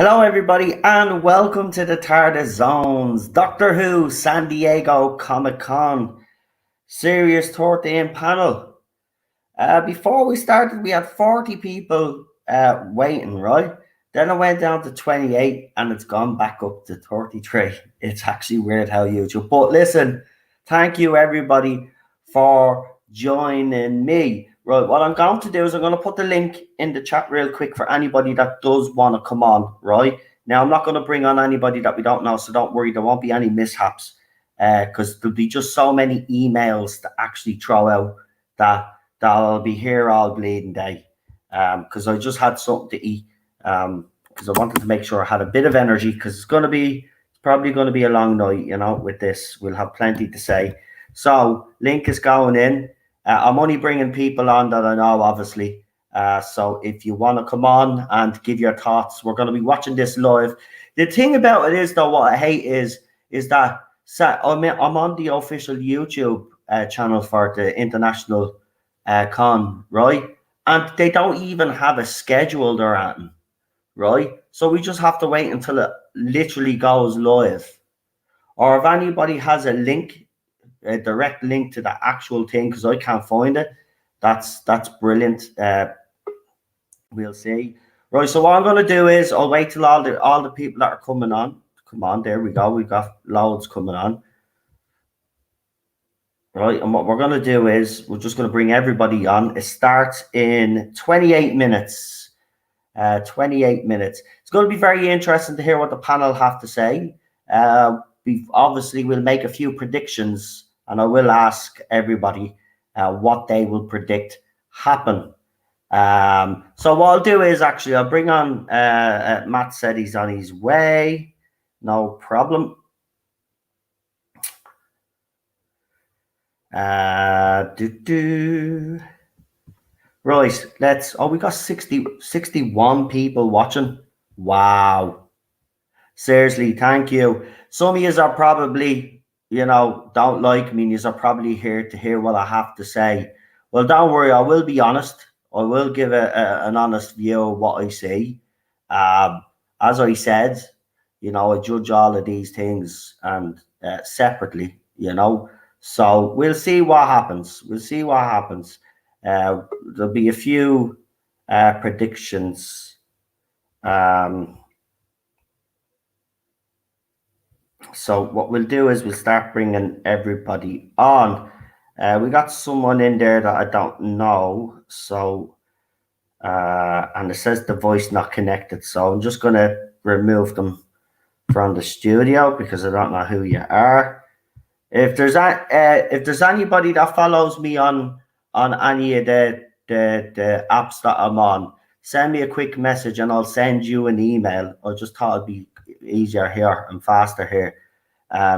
Hello, everybody, and welcome to the TARDIS Zones, Doctor Who, San Diego Comic-Con, Series 13 panel. Before we started, we had 40 people waiting, right? Then it went down to 28, and it's gone back up to 33. It's actually weird how YouTube. But listen, thank you, everybody, for joining me. Right, what I'm going to do is I'm going to put the link in the chat real quick for anybody that does want to come on, right? Now, I'm not going to bring on anybody that we don't know, so don't worry, there won't be any mishaps because there'll be just so many emails to actually throw out that I'll be here all bleeding day because I just had something to eat because I wanted to make sure I had a bit of energy because it's probably going to be a long night, you know, with this. We'll have plenty to say. So, link is going in. I'm only bringing people on that I know, obviously. So if you want to come on and give your thoughts, we're going to be watching this live. The thing about it is, though, what I hate is that I'm on the official YouTube channel for the International Con, right? And they don't even have a schedule they're at, right? So we just have to wait until it literally goes live. Or if anybody has a link, a direct link to the actual thing, because I can't find it, that's brilliant. We'll see. Right, so what I'm going to do is I'll wait till all the people that are coming on. Come on, there we go. We've got loads coming on. Right, and what we're going to do is we're just going to bring everybody on. It starts in 28 minutes. 28 minutes. It's going to be very interesting to hear what the panel have to say. Obviously, we'll make a few predictions, and I will ask everybody what they will predict happen. So what I'll do is actually I'll bring on Matt said he's on his way. No problem. Right, we got 61 people watching. Wow. Seriously, thank you. Some of you are probably, don't like me. You are probably here to hear what I have to say. Well, don't worry. I will be honest. I will give an honest view of what I see. As I said, I judge all of these things and separately, So we'll see what happens. There'll be a few predictions. So what we'll do is we'll start bringing everybody on. We got someone in there that I don't know. So, and it says the voice not connected. So I'm just going to remove them from the studio because I don't know who you are. If there's anybody that follows me on any of the apps that I'm on, send me a quick message and I'll send you an email. I just thought it'd be easier here and faster here.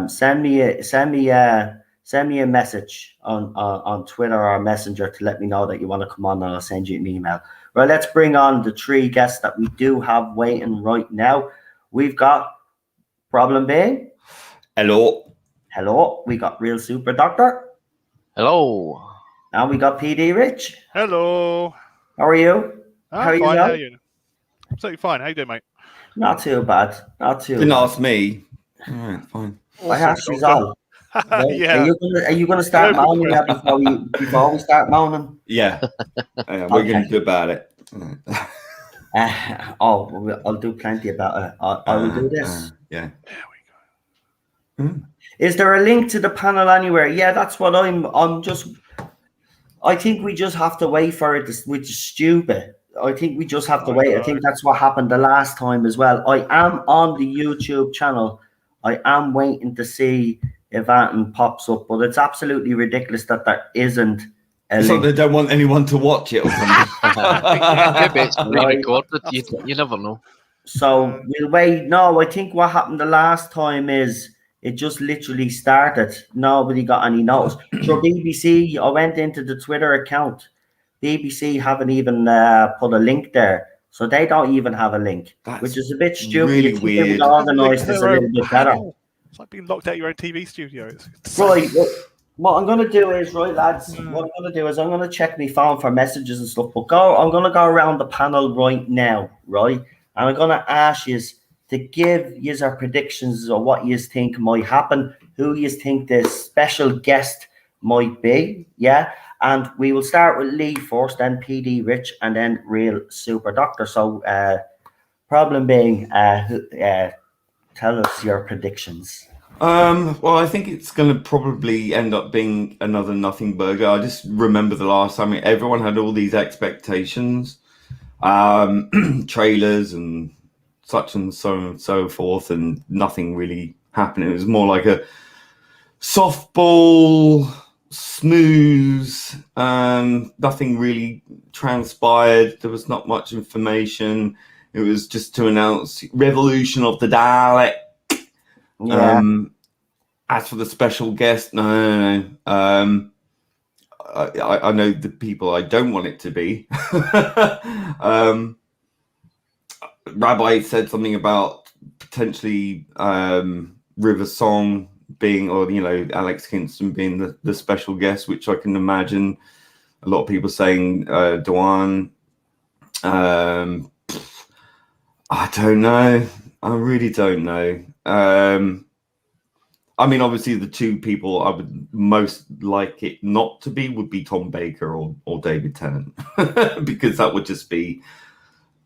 Send me a message on Twitter or Messenger to let me know that you want to come on, and I'll send you an email. Right, let's bring on the three guests that we do have waiting right now. We've got Problem Being. Hello. We got Real Super Doctor. Hello. And we got PD Rich. Hello. How are you? How are you? How are you? Absolutely fine. How you doing, mate? Not too bad. Didn't ask me. All right, fine. I asked you all. Yeah. Are you going to start moaning before we start moaning? Yeah. We're going to do about it. I'll do plenty about it. I will do this. Yeah. There we go. Is there a link to the panel anywhere? Yeah, that's what I think we just have to wait for it, which is stupid. I think we just have to wait. I think that's what happened the last time as well. I am on the YouTube channel. I am waiting to see if anything pops up, but it's absolutely ridiculous that there isn't a So link. they don't want anyone to watch it or something. Maybe it's pre-recorded. You never know. So we'll wait. No, I think what happened the last time is it just literally started. Nobody got any notice. So BBC, I went into the Twitter account. BBC haven't even put a link there. So they don't even have a link, which is a bit stupid. Really It weird. was organised this a little bit better. It's like being locked out of your own TV studio. Right. What I'm going to do is, right, lads, what I'm going to do is I'm going to check my phone for messages and stuff. But I'm going to go around the panel right now, right? And I'm going to ask you to give you our predictions of what you think might happen, who you think the special guest might be. Yeah. And we will start with Lee first, then PD Rich, and then Real Super Doctor. So, problem being, tell us your predictions. Well, I think it's going to probably end up being another nothing burger. I just remember the last time everyone had all these expectations, trailers and such and so on and so forth, and nothing really happened. It was more like a softball, smooth, nothing really transpired. There was not much information. It was just to announce Revolution of the Dalek. Yeah. As for the special guest, no. I know the people I don't want it to be. Rabbi said something about potentially River Song being, or Alex Kingston being the special guest, which I can imagine a lot of people saying Dwan. I don't know. I really don't know. I mean, obviously, the two people I would most like it not to be would be Tom Baker or David Tennant, because that would just be.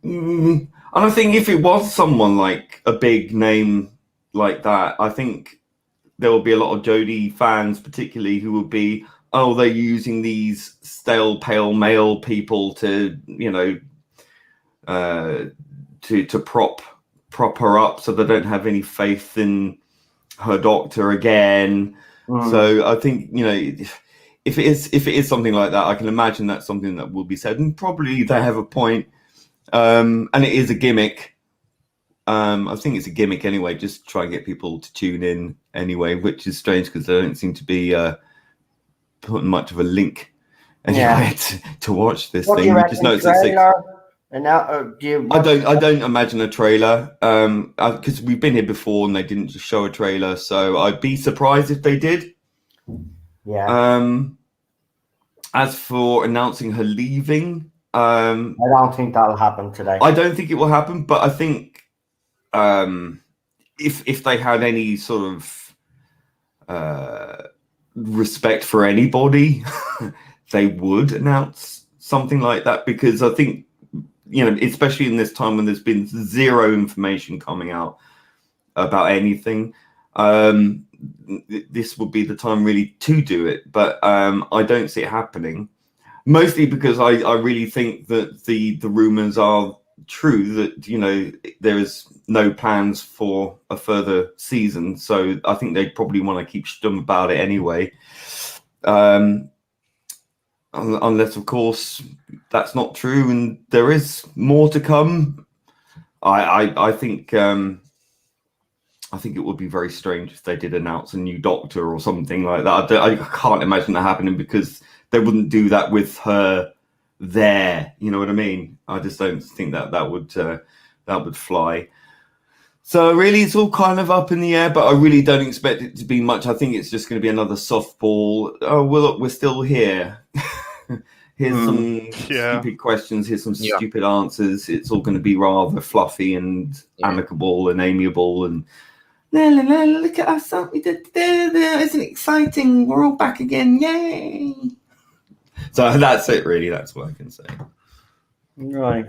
And I think if it was someone like a big name like that, I think there will be a lot of Jodie fans, particularly, who will be, oh, they're using these stale, pale male people to, to prop her up, so they don't have any faith in her doctor again. So I think if it is something like that, I can imagine that's something that will be said, and probably they have a point. And it is a gimmick. I think it's a gimmick anyway, just try and get people to tune in anyway, which is strange because they don't seem to be putting much of a link anyway to watch this What thing. do you We reckon, just noticed at 6. And now, I don't imagine a trailer, because we've been here before and they didn't just show a trailer, so I'd be surprised if they did. Yeah. As for announcing her leaving, I don't think that'll happen today. I don't think it will happen, but I think if they had any sort of respect for anybody, they would announce something like that, because I think, especially in this time when there's been zero information coming out about anything, this would be the time really to do it. But I don't see it happening, mostly because I really think that the rumors are true, that there is no plans for a further season, so I think they probably want to keep stum about it anyway, unless of course that's not true and there is more to come. I think it would be very strange if they did announce a new doctor or something like that. I can't imagine that happening, because they wouldn't do that with her there. You know what I mean? I just don't think that would fly. So really, it's all kind of up in the air, but I really don't expect it to be much. I think it's just going to be another softball. Oh, well, look, we're still here. Here's some stupid questions. Here's some stupid answers. It's all going to be rather fluffy and amicable and amiable and look at us, aren't we? Isn't it exciting? We're all back again. Yay. So that's it, really. That's what I can say. Right.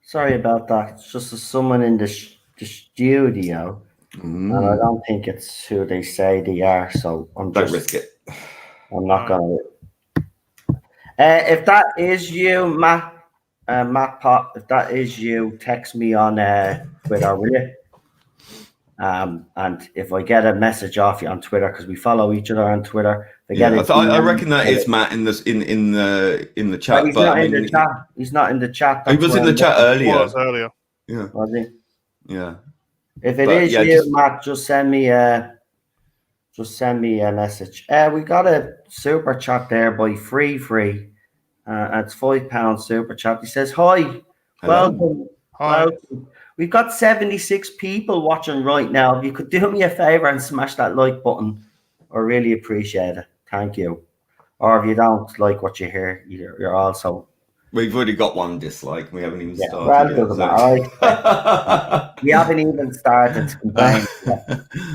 Sorry about that. It's just someone in the studio. And I don't think it's who they say they are. So don't risk it. I'm not going to. If that is you, Matt Pop, if that is you, text me on Twitter, will you? And if I get a message off you on Twitter, because we follow each other on Twitter, I reckon that is Matt in the chat. He's not in the chat. He's not in the chat. He was in the chat earlier. Was earlier. Yeah. Was he? Yeah. If it is you, Matt, just send me a message. We got a super chat there by Free. It's £5 super chat. He says, "Hi, welcome. Hi. Welcome. We've got 76 people watching right now. If you could do me a favor and smash that like button, I really appreciate it. Thank you. Or if you don't like what you hear, you're also We've already got one dislike. We haven't even Yeah, started well, it yet. doesn't so- matter. I expect we haven't even started to complain.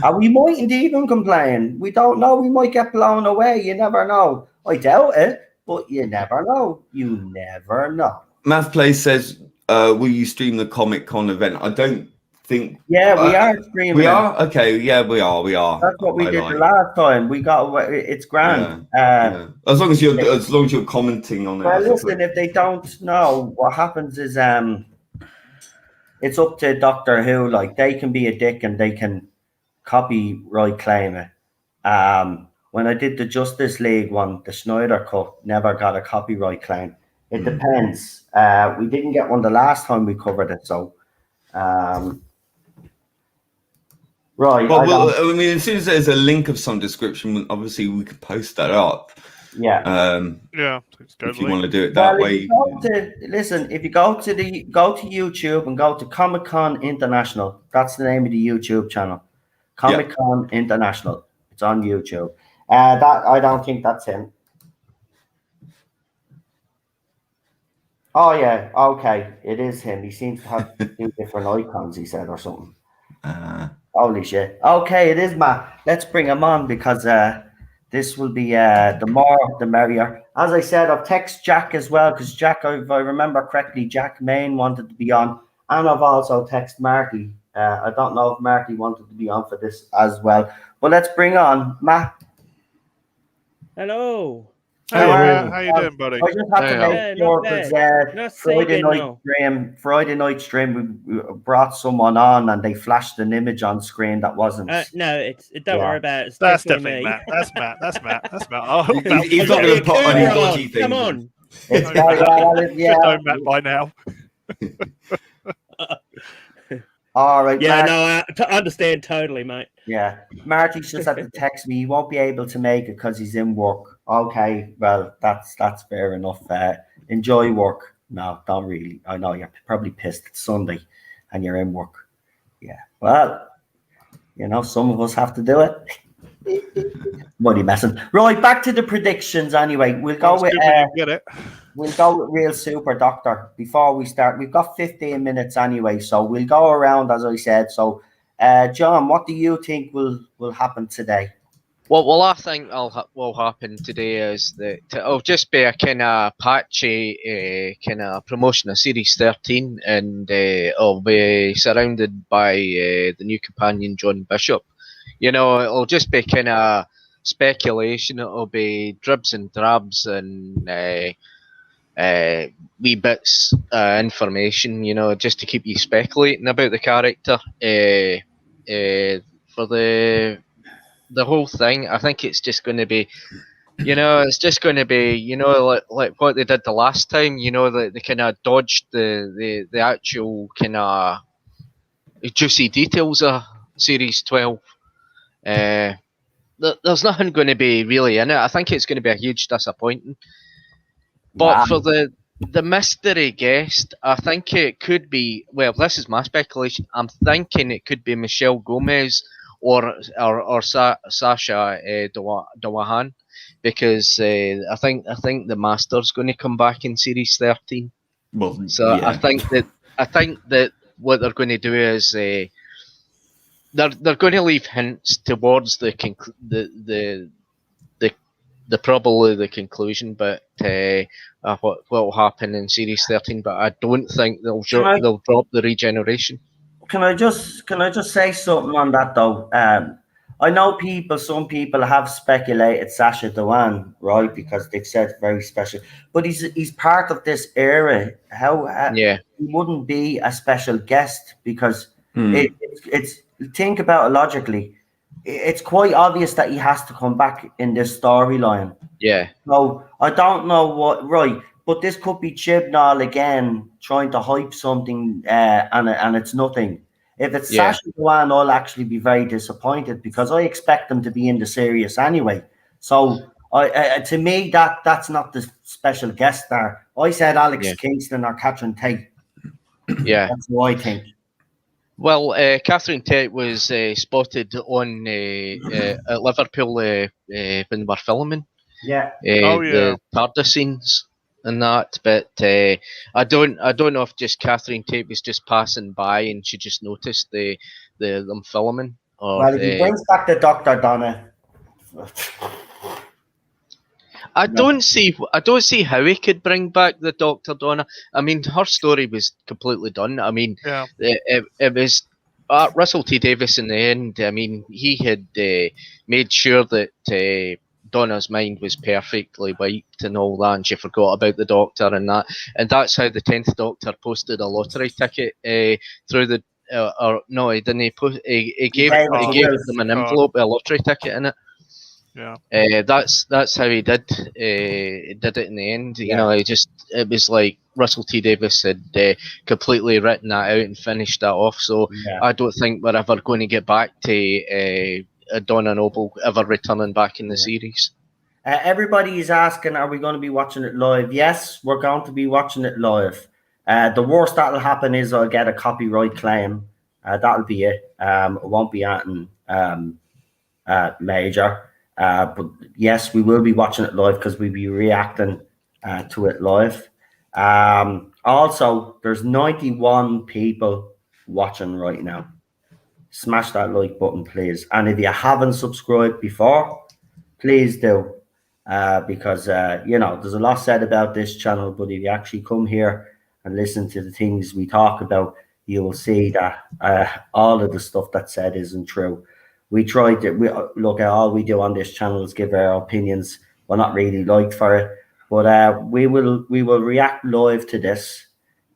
And we mightn't even complain. We don't know. We might get blown away. You never know. I doubt it, but you never know. You never know. Math Play says, will you stream the Comic Con event? I don't think... Yeah, we are streaming. We it. are? Okay, yeah, we are. That's what we I did like. the last time. We got it's grand. Yeah. As long as you're commenting on it. Well, I listen, suppose. if they don't know, what happens is it's up to Doctor Who. Like, they can be a dick and they can copyright claim it. When I did the Justice League one, the Snyder Cut never got a copyright claim. It depends. We didn't get one the last time we covered it, so right. Well, I mean, as soon as there's a link of some description, obviously we could post that up. Yeah. Yeah. If you want to do it that way. If you go to YouTube and go to Comic Con International, that's the name of the YouTube channel. Comic Con International. It's on YouTube. That I don't think that's him. Oh yeah, okay, it is him. He seems to have 2 different icons. He said or something. Holy shit. Okay, it is Matt. Let's bring him on because this will be the more the merrier. As I said, I've texted Jack as well because Jack, if I remember correctly, Jack Main wanted to be on, and I've also texted Marty. I don't know if Marty wanted to be on for this as well, but let's bring on Matt. Hello. Hey, how you doing, buddy? I just had to make sure because Friday night stream, we brought someone on and they flashed an image on screen that wasn't. No, don't worry about it. That's definitely Matt. That's Matt. Oh, he's not going to put any dodgy things. Come on. It's know Matt by now. All right. Yeah, no, I understand totally, mate. Yeah, Marty's just had to text me. He won't be able to make it because he's in work. Okay, well, that's fair enough. Enjoy work. No, don't really. I know you're probably pissed. It's Sunday, and you're in work. Yeah. Well, some of us have to do it. Money messing. Right, back to the predictions. Anyway, we'll go with. We'll go with Real Super Doctor before we start. We've got 15 minutes anyway, so we'll go around as I said. So. John, what do you think will happen today? Well, I think will happen today is that it'll just be a kind of patchy kind of promotion of Series 13, and it'll be surrounded by the new companion John Bishop. It'll just be kind of speculation. It'll be dribs and drabs and wee bits information, just to keep you speculating about the character. For the whole thing, I think it's just going to be, it's just going to be, like what they did the last time. They kind of dodged the actual kind of juicy details of Series 12. There's nothing going to be really in it. I think it's going to be a huge disappointment. But for the mystery guest, I think it could be. Well, this is my speculation. I'm thinking it could be Michelle Gomez or Sasha Dawahan, because I think the Master's going to come back in Series 13. Well, so yeah. I think that what they're going to do is they're going to leave hints towards probably the conclusion, but what will happen in Series 13. But I don't think they'll drop the regeneration. Can I just say something on that though? I know some people have speculated Sasha Dawan, right, because they've said very special, but he's part of this era. He wouldn't be a special guest because it's think about it logically. It's quite obvious that he has to come back in this storyline. Yeah. So I don't know but this could be Chibnall again trying to hype something, and it's nothing. If it's Sasha Dawan, I'll actually be very disappointed because I expect them to be in the series anyway. So to me, that's not the special guest star. I said Alex Kingston or Catherine Tate. Yeah, that's what I think. Well, Catherine Tate was spotted on at Liverpool when they were filming. Yeah. The TARDIS scenes. and that, but I don't know if just Catherine Tate was just passing by and she just noticed them filming. Or, well, if he brings back the Dr. Donna, I don't see how he could bring back the Dr. Donna. I mean, her story was completely done. I mean, Yeah. it was Russell T Davies in the end. I mean, he had made sure that Donna's mind was perfectly wiped and all that, and she forgot about the Doctor and that. And that's how the 10th Doctor posted a lottery ticket through the. Or no, he didn't. He gave them an envelope with a lottery ticket in it. Yeah. That's how he did it in the end. You know, it was like Russell T Davies had completely written that out and finished that off. So I don't think we're ever going to get back to Donna Noble ever returning back in the series. Everybody is asking, are we going to be watching it live? Yes, we're going to be watching it live. The worst that'll happen is I'll get a copyright claim. That'll be it. It won't be anything major. But yes, we will be watching it live because we'll be reacting to it live. Also, there's 91 people watching right now. Smash that like button, please. And if you haven't subscribed before, please do. Because, there's a lot said about this channel, but if you actually come here and listen to the things we talk about, you will see that all of the stuff that's said isn't true. We try to look at all we do on this channel is give our opinions. We're not really liked for it, but we will react live to this,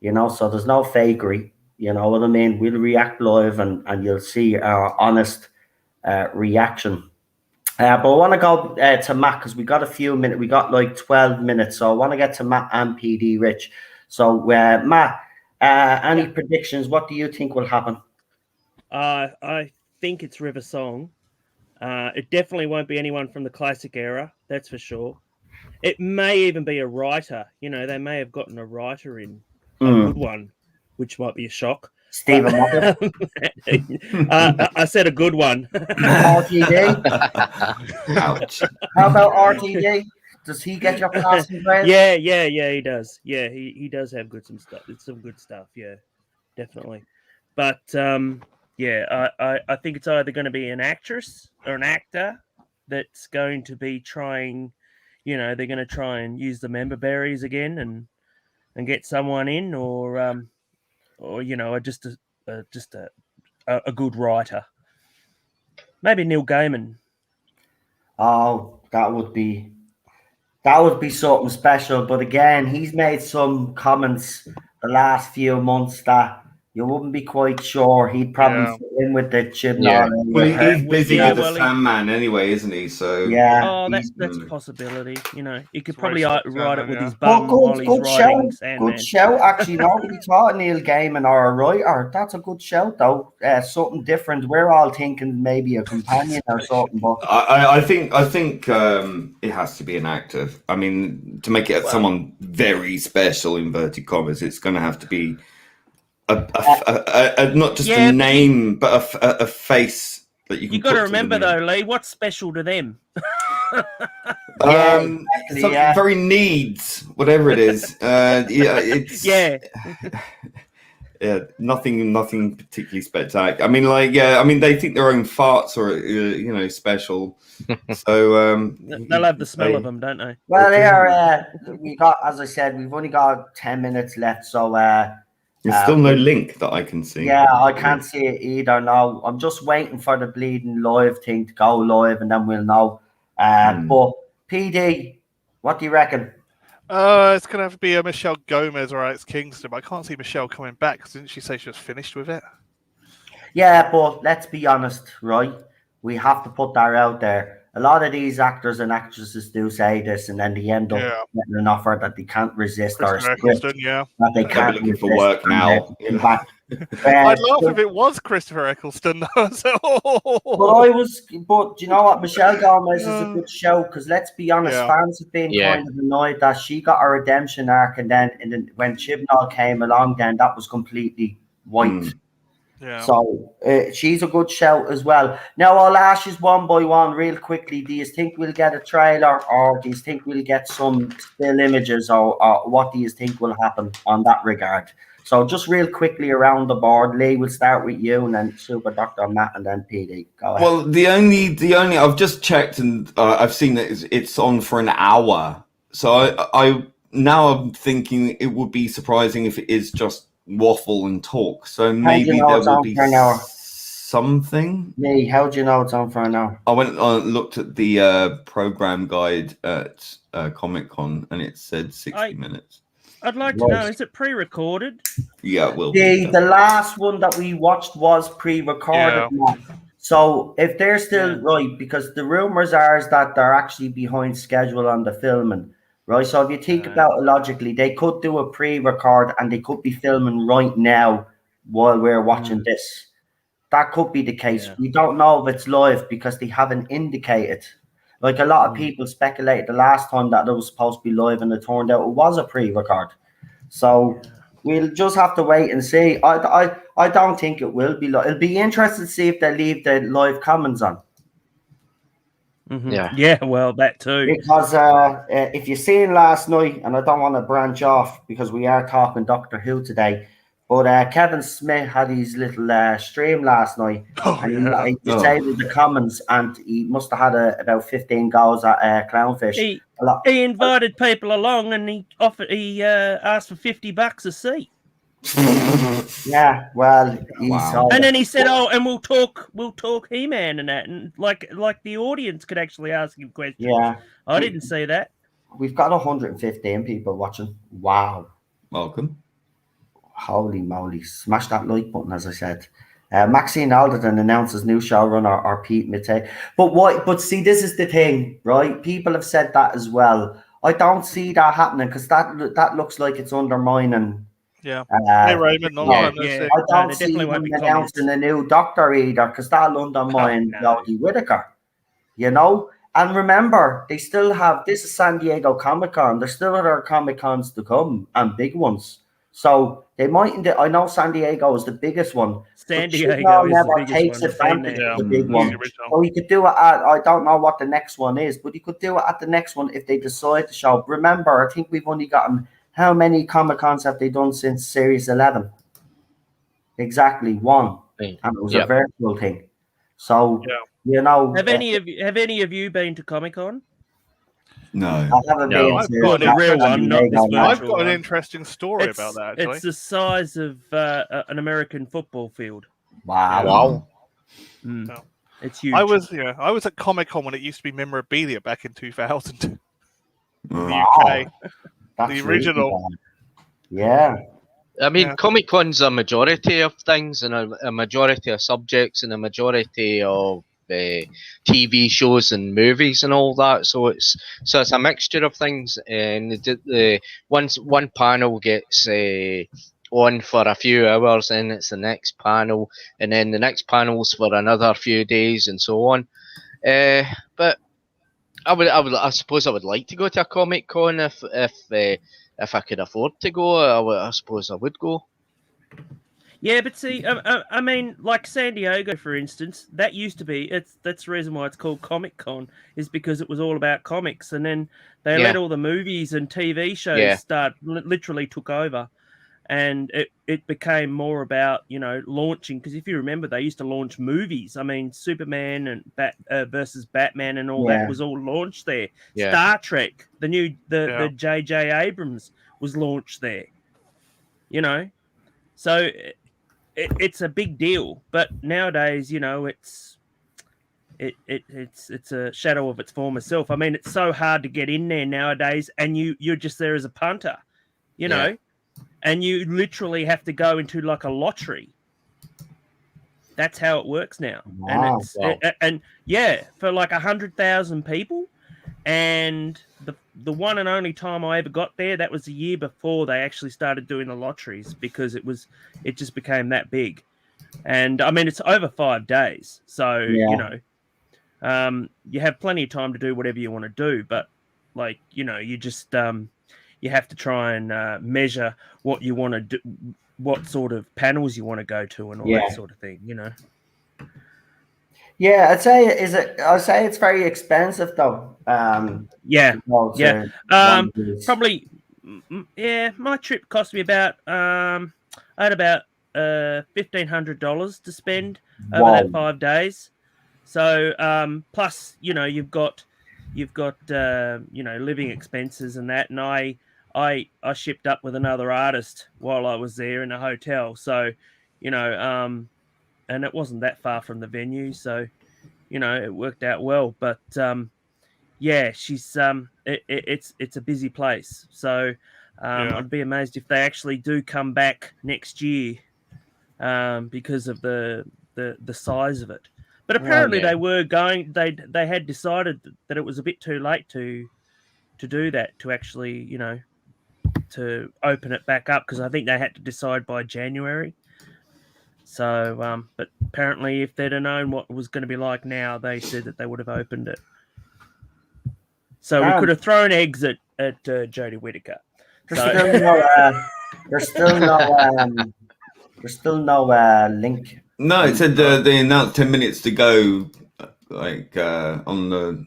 so there's no fakery, you know what I mean? We'll react live and you'll see our honest reaction. But I want to go to Matt because we got a few minutes. We got like 12 minutes, so I want to get to Matt and PD Rich. So Matt, any predictions? What do you think will happen? I think it's River Song. It definitely won't be anyone from the classic era, that's for sure. It may even be a writer. They may have gotten a writer in, a good one, which might be a shock. Stephen Moffat. I said a good one. RTD. Ouch. How about RTD? Does he get your passing grade? Yeah, he does. Yeah, he does have some stuff. It's some good stuff. Yeah, definitely. But I think it's either going to be an actress or an actor that's going to be trying. They're going to try and use the member berries again and get someone in, or just a good writer. Maybe Neil Gaiman. Oh, that would be something special. But again, he's made some comments the last few months that you wouldn't be quite sure. He'd probably fit in with the Chibnall. Yeah. Well, he's busy with the Sandman anyway, isn't he? So that's a possibility. He could probably write it with his bum while he's writing Sandman. Good shout. Actually, nobody thought Neil Gaiman or a writer. That's a good shout, though. Something different. We're all thinking maybe a companion or something. But I think it has to be an actor. I mean, to make it someone very special, inverted commas, it's going to have to be not just a name, but a face that you can. You got to remember though, Lee, what's special to them? Something very needs, whatever it is. It's nothing particularly spectacular. I mean, they think their own farts are special. So they'll have the smell of them, don't they? Well, they are. We got, as I said, we've only got 10 minutes left, so. There's still no link that I can see. Yeah, I can't see it either. No, I'm just waiting for the bleeding live thing to go live, and then we'll know. But PD, what do you reckon? It's gonna have to be a Michelle Gomez or Alex Kingston. But I can't see Michelle coming back because didn't she say she was finished with it? Yeah, but let's be honest, right? We have to put that out there. A lot of these actors and actresses do say this, and then they end up getting an offer that they can't resist, Christopher Eccleston, that they can't looking for work now. I'd laugh if it was Christopher Eccleston. But do you know what? Michelle Gomez is a good show because let's be honest, fans have been kind of annoyed that she got a redemption arc, and then when Chibnall came along, then that was completely wiped. Yeah. So she's a good shout as well. Now I'll ask you one by one real quickly. Do you think we'll get a trailer, or do you think we'll get some still images, or what do you think will happen on that regard? So just real quickly around the board, Lee, we'll start with you, and then Super Doctor Matt, and then PD. Go ahead. Well, the only I've just checked, and I've seen that it's on for an hour. So I now I'm thinking it would be surprising if it is just waffle and talk. So maybe know there it's will on be for an hour? something. Lee, how do you know it's on for an hour? I went looked at the program guide at Comic-Con, and it said 60 minutes. I'd like to know, is it pre-recorded? Yeah, it will be. The last one that we watched was pre-recorded. Yeah. So if they're still right, because the rumors are is that they're actually behind schedule on the filming, right? So if you think about it logically, they could do a pre-record and they could be filming right now while we're watching this. That could be the case. Yeah. We don't know if it's live because they haven't indicated. Like a lot of people speculated the last time that it was supposed to be live, and it turned out it was a pre-record. So we'll just have to wait and see. I don't think it will be live. It'll be interesting to see if they leave the live comments on. Yeah, well, that too. Because if you've seen last night, and I don't want to branch off because we are talking Doctor Who today, but Kevin Smith had his little stream last night, and he disabled the comments, and he must have had about 15 goals at Clownfish. He invited people along, and he asked for $50 a seat. Yeah, well, and then he said, "Oh, and we'll talk He-Man and that, and like the audience could actually ask him questions." Yeah, I didn't see that. We've got 115 people watching. Wow, welcome. Holy moly! Smash that like button, as I said. Maxine Alderton announces new showrunner or Pete Matei. But see, this is the thing, right? People have said that as well. I don't see that happening because that looks like it's undermining. Yeah. Hey, Raymond. I don't see him announcing a new Doctor either because that'll undermine Jodie Whittaker. You know? And remember, they still have, this is San Diego Comic-Con. There's still other Comic-Cons to come, and big ones. So they mightn't. I know San Diego is the biggest one. San Diego never takes advantage of the big one. So you could do it at, I don't know what the next one is, but you could do it at the next one if they decide to show. Remember, I think we've only gotten, how many Comic-Cons have they done since Series 11? Exactly, one. And it was a virtual thing. So, you know. Have any of you been to Comic-Con? No, I haven't been. I've got a real one, not this virtual I've got one. an interesting story about that. Actually. It's the size of an American football field. Wow. No. It's huge. I was at Comic-Con when it used to be Memorabilia back in 2000. Wow. UK. The original. Really yeah. I mean, Comic-Con's a majority of things, and a majority of subjects, and a majority of TV shows and movies and all that. So it's a mixture of things. And the one panel gets on for a few hours, and it's the next panel, and then the next panel's for another few days, and so on. But I suppose I would like to go to a Comic-Con if I could afford to go. I suppose I would go. Yeah, but see, I mean, like San Diego, for instance, that used to be. That's the reason why it's called Comic-Con, is because it was all about comics, and then they let all the movies and TV shows literally took over, and it became more about launching. Because if you remember, they used to launch movies. I mean, Superman and versus Batman and all that was all launched there. Yeah. Star Trek, the J.J. Abrams was launched there. So. It's a big deal, but nowadays, it's a shadow of its former self. I mean, it's so hard to get in there nowadays, and you're just there as a punter, and you literally have to go into like a lottery. That's how it works now, wow. And for like 100,000 people, and the one and only time I ever got there, that was the year before they actually started doing the lotteries, because it just became that big. And I mean, it's over 5 days, so you have plenty of time to do whatever you want to do, but you just you have to try and measure what you want to do, what sort of panels you want to go to and all Yeah. that sort of thing. Yeah, I'd say it's very expensive though. Yeah. to go to Yeah. one of these. Probably. Yeah, my trip cost me about I had about $1,500 to spend over that Wow. 5 days. So plus you've got living expenses and that, and I shipped up with another artist while I was there in a hotel. So and it wasn't that far from the venue, so it worked out well. But yeah, she's it's a busy place, so Yeah. I'd be amazed if they actually do come back next year, because of the size of it. But apparently yeah. they were going. They had decided that it was a bit too late to do that, to actually to open it back up, because I think they had to decide by January. So, but apparently, if they'd have known what it was going to be like now, they said that they would have opened it. So we could have thrown eggs at Jodie Whittaker. There's So- still no. There's still no link. No, it said they announced 10 minutes to go, on the.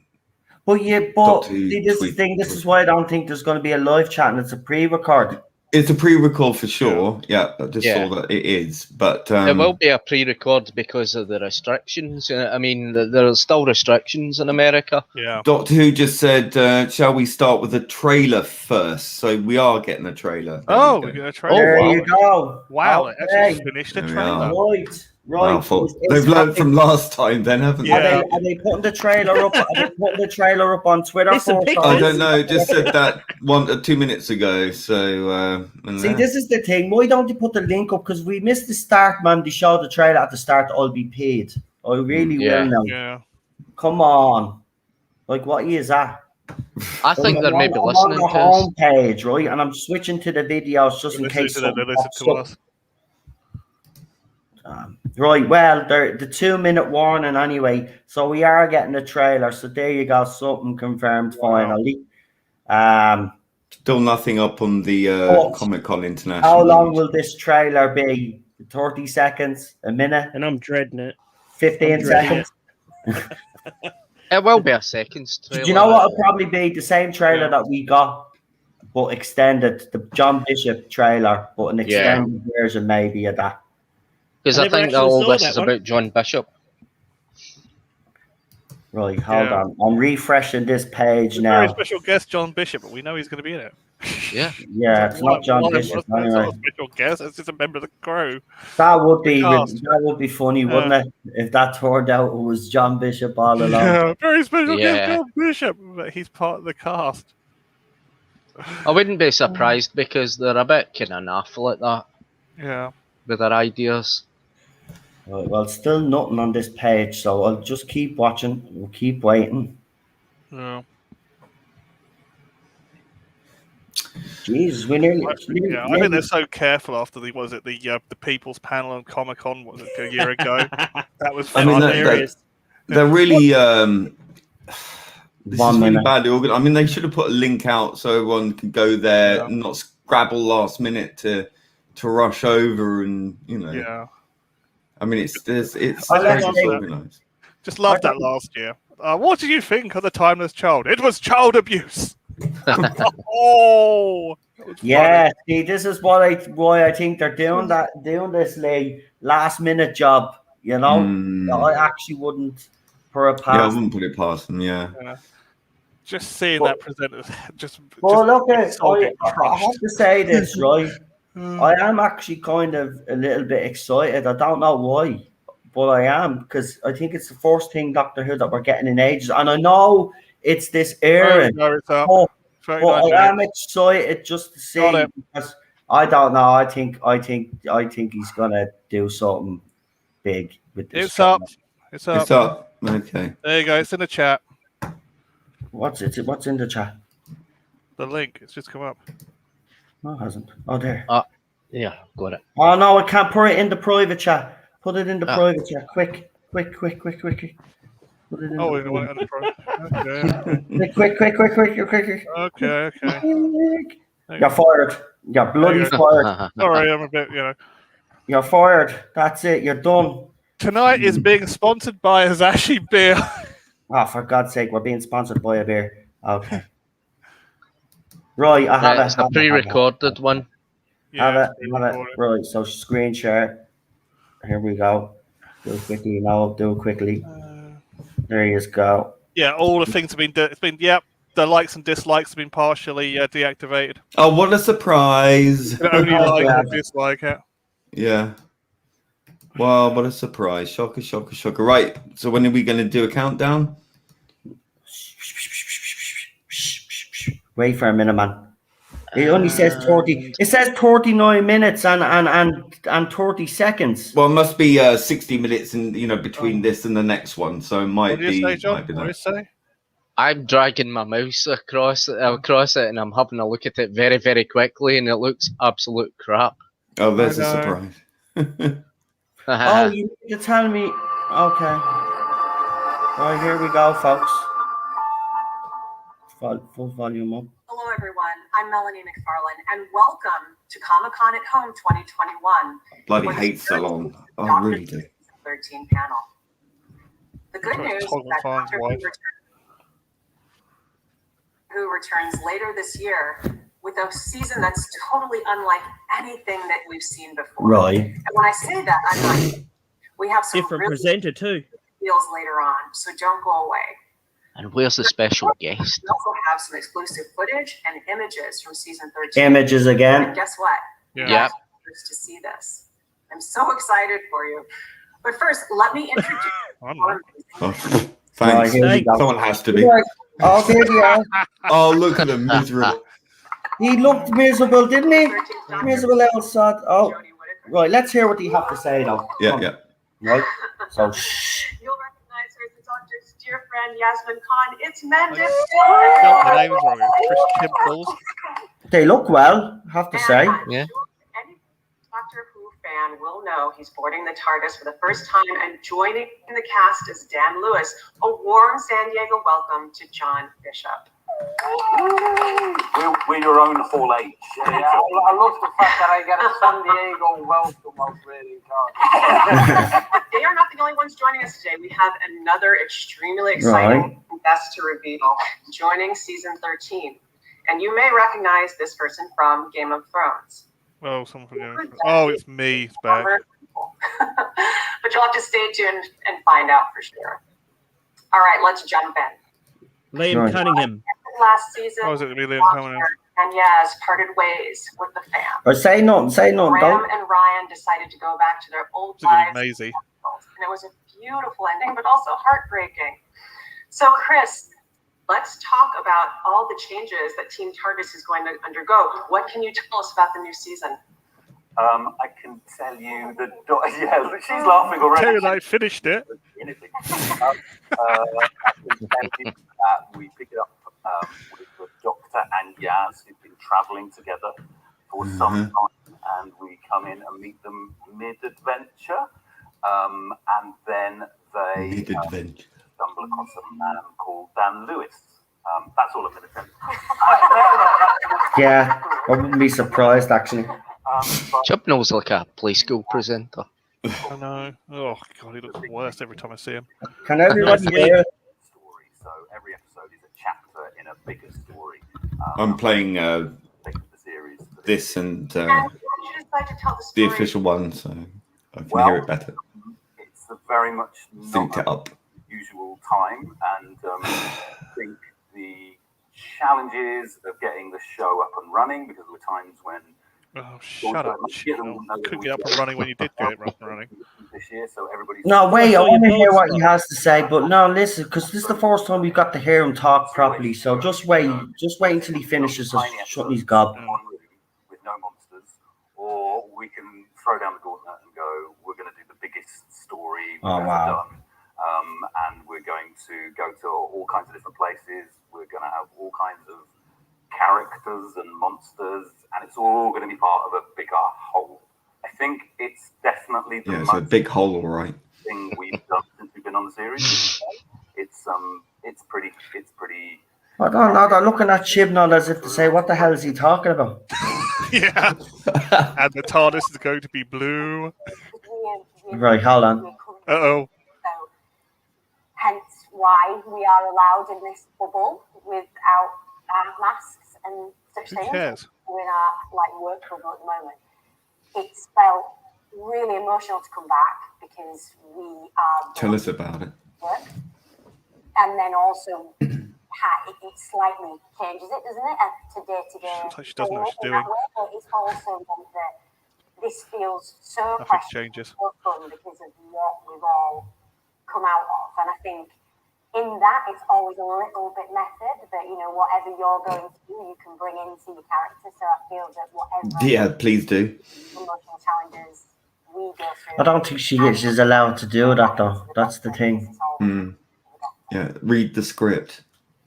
But yeah, but Doctor Who see, this is the tweet- thing. This is why I don't think there's going to be a live chat, and it's a pre-record. It's a pre-record for sure. Yeah, I just Yeah. saw that it is, but It will be a pre-record because of the restrictions. I mean, there are still restrictions in America. Yeah. Doctor Who just said, "Shall we start with a trailer first?" So we are getting a trailer. There Oh, we we go. got a trailer. There wow. you go. Wow, it Okay. actually finished a There we trailer. are. Right. Wow, It's they've learned happening. from last time, then, haven't Yeah. they? Are they putting the trailer up? Are they putting the trailer up on Twitter? There's some for us? pictures. I don't know. It just said that 2 minutes ago. So and See, there. this is the thing. Why don't you put the link up? Because we missed the start, man. They showed the trailer at the start. I'll be paid. I really Yeah. will now. Yeah. Come on. Like, what is that? I think they're maybe I'm listening on to the us. home page, right? And I'm switching to the videos just in Listen case to them, something they listen pops to up. us. Right, well, the 2-minute warning anyway. So we are getting a trailer. So there you go, something confirmed finally. Still nothing up on the Oh. Comic-Con International. How long will this trailer be? 30 seconds? A minute? and I'm dreading it. 15 I'm dreading seconds? It will be a seconds trailer. Do you know what it'll probably be? The same trailer Yeah. that we got, but extended. The John Bishop trailer, but an Yeah. extended version maybe of that. Because I I never think actually all saw this that is one. about John Bishop. Right, hold Yeah. on. I'm refreshing this page Very now. special guest John Bishop, but we know he's going to be in it. Yeah. Yeah, it's not John Bishop It's not anyway. a special guest. It's just a member of the crew. That would be Cast. funny, wouldn't it? If that turned out it was John Bishop all along. Yeah, very special Yeah. guest John Bishop, but he's part of the cast. I wouldn't be surprised because they're a bit kind of naff like that Yeah. with their ideas. Right, well, still nothing on this page, so I'll just keep watching. We'll keep waiting. Yeah. Jesus, we nearly. Yeah, I think they're so careful after the People's Panel on Comic Con a year ago. That was I fun. mean, Hilarious. They're really this 1 is really minute. badly organized. I mean, they should have put a link out so everyone can go there Yeah. and not scrabble last minute to rush over and Yeah. I mean, it's I very love that. disorganized. Just loved that last year. What did you think of The Timeless Child? It was child abuse. Oh, that was Yeah, see, this is why I think they're doing this last minute job. You know, Mm. I actually wouldn't for a Yeah, I pass. wouldn't put it past them. Yeah, funny. Just seeing But- that presented, just. Well, just look at so I getting have crushed. to say this, right? Mm. I am actually kind of a little bit excited. I don't know why, but I am because I think it's the first thing Doctor Who that we're getting in ages, and I know it's this era. No, it's up. But 39 But I am minutes. excited just to see Got it. because I don't know. I think he's gonna do something big with this. It's up. It's up. it's up. Okay, There you go. It's in the chat. What's it? What's in the chat? The link. It's just come up. No, it hasn't. Oh, there. Yeah, got it. Oh no, I can't put it in the private chat. Put it in the Ah. private chat. Quick. Put it in Oh, the we want it on the front. Okay. quick. Okay. Okay. Quick. There You're fired. You're bloody fired. Sorry, I'm a bit, You're fired. That's it. You're done. Tonight is being sponsored by Asahi Beer. Oh, for God's sake, we're being sponsored by a beer. Okay. Right, I have It's a pre-recorded one. Have it's it. being Have it. recorded. Right, so screen share. Here we go. Do it quickly. No, do it quickly. There you go. Yeah, all the things have been. It's been. Yep, the likes and dislikes have been partially deactivated. Oh, what a surprise! You can only Oh, like yeah. or dislike it. Yeah. Wow, what a surprise. Shocker, shocker, shocker. Right. So when are we going to do a countdown? Wait for a minute, man. It only says 30. It says 39 minutes and 30 seconds. Well, it must be 60 minutes in, between this and the next one. So it might What do you be, say, John? might be What do you that. say? I'm dragging my mouse across it, and I'm having a look at it very, very quickly, and it looks absolute crap. Oh, there's a I know. surprise. Oh, you need to tell me. Okay. Right, here we go, folks. Full volume up. Hello, everyone. I'm Melanie McFarlane, and welcome to Comic-Con at Home 2021. Bloody for the hate third Salon. I Dr. really do. 13 panel. The good That's news is totally that fine, Doctor wife. Who returns later this year with a season that's totally unlike anything that we've seen before. Right. And when I say that, I'm like, we have some Different really presenter too. deals later on, so don't go away. And where's the special guest? We also have some exclusive footage and images from season 13. Images And again. guess what? Yeah. Yep. To see this. I'm so excited for you. But first, let me introduce I'm our not. amazing Oh, thanks. Right, here we go. Someone has to be. Right. Oh, there we are. Oh, look at him miserable. He looked miserable, didn't he? 13th Doctor, Miserable little sod. Oh, Jodie Whittaker. right. Let's hear what you have to say, though. Yeah, yeah. Right. So, shh. You'll recognize her as the Doctor's dear friend Yasmin Khan. It's Mendez. Got the names wrong. Chris Kimball. They look well, I have to say. Yeah. Any Doctor Who fan will know he's boarding the TARDIS for the first time, and joining in the cast is Dan Lewis. A warm San Diego welcome to John Bishop. We're your own Hall H. Yeah, I love the fact that I get a San Diego welcome. I really can't. But they are not the only ones joining us today. We have another extremely exciting guest to reveal, joining season 13. And you may recognize this person from Game of Thrones. Oh, someone from Game of Thrones. Oh, it's me. It's back. But you'll have to stay tuned and find out for sure. All right, let's jump in. Liam Right. Cunningham. Last season, Oh, is it going to be Liam Doctor Cunningham? and Yaz parted ways with the fam. Or say nothing, Graham don't. and Ryan decided to go back to their old It's going lives. to be Maisie. And it was a beautiful ending, but also heartbreaking. So, Chris, let's talk about all the changes that Team TARDIS is going to undergo. What can you tell us about the new season? I can tell you that. Yeah, she's laughing already. Terry and I finished it. Anything. I can tell you that we pick it up with the Doctor and Yaz, who've been travelling together for some time, and we come in and meet them mid-adventure, and then they Mid-adventure. stumble across a man called Dan Lewis. That's all I'm going to tell you. Yeah, I wouldn't be surprised, actually. But Chubnall's like a play school presenter. I know. Oh, God, he looks worse every time I see him. Can everybody Last hear? story, so every episode is a chapter in a bigger story. I'm playing Think of the series. this and And why did you decide to tell the the story? official one, so I can Well, hear it better. It's a very much Synced it not up. usual time, and I think the challenges of getting the show up and running, because there were times when Oh, shut up, Chibnall. Couldn't get up and running when you did get it up and running. this year, so everybody's No, wait, I saw your want to hear post, what he though. has to say, but no, listen, because this is the first time we've got to hear him talk properly, so just wait until he finishes us shutting his gob. in one room with no monsters, or we can throw down the gauntlet and go, we're going to do the biggest story we've Oh, ever wow. done. And we're going to go to all kinds of different places. We're going to have all kinds of characters and monsters, and it's all going to be part of a bigger whole. I think it's definitely the Yeah, it's a most big hole, all right. thing we've done since we've been on the series. It's pretty. I don't know. They're looking at Chibnall as if to say, "What the hell is he talking about?" Yeah. And the TARDIS is going to be blue. Right, hold on. Uh-oh. So, hence why we are allowed in this bubble without our masks and such Who things. cares? We're in our work bubble at the moment. It's felt really emotional to come back because we are Tell us about it. work, and then also it slightly changes it, doesn't it? To day to day. Looks like she doesn't know what she's in doing. that way, but it's also meant that this feels so Nothing precious changes. and fun because of what we've all come out of, and I think in that it's always a little bit method, but whatever you're going through, you can bring into your character. So I feel that whatever Yeah, please do. emotional challenges we go through, I don't think she's allowed to do that, though. That's the thing. Mm. Yeah, read the script.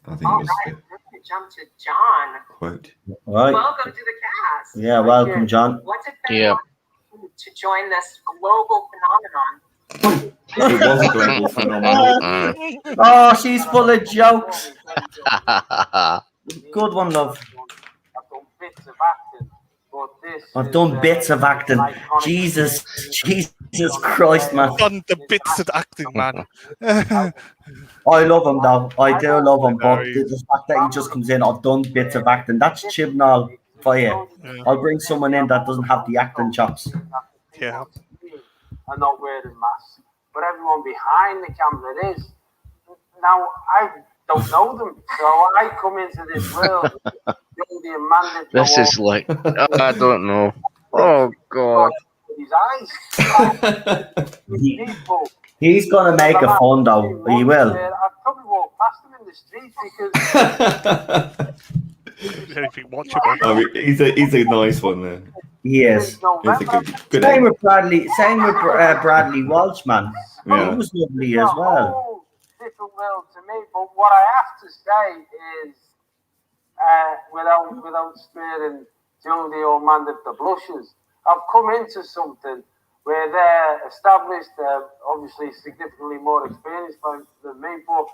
I think All was right, the we're going to jump to John. quote. Right. Welcome to the cast. Yeah, welcome, John. What's it been Yeah. like to join this global phenomenon? It was a global phenomenon. Oh, she's full of jokes. Good one, love. I've done bits of acting. Jesus Christ, man. Done the bits of acting, man. I love him, though. I do love him, but Very. the fact that he just comes in, I've done bits of acting. That's Chibnall for you. Yeah. I'll bring someone in that doesn't have the acting chops. Yeah. Are not wearing masks, but everyone behind the camera is. Now I don't know them, so I come into this world. Jodie and Mandy This is like, I don't know. Oh God. his eyes. People. He's gonna make a fun, though. He will. I probably walk past them in the street because Anything watchable. I mean, he's a nice one there. He is. He's a good Same egg. with Bradley. Same with Bradley Walsh, man. Yeah. He was lovely as well. whole different world to me. But what I have to say is, without sparing Jodie or Mandy the blushes, I've come into something where they're established, obviously significantly more experienced than me, but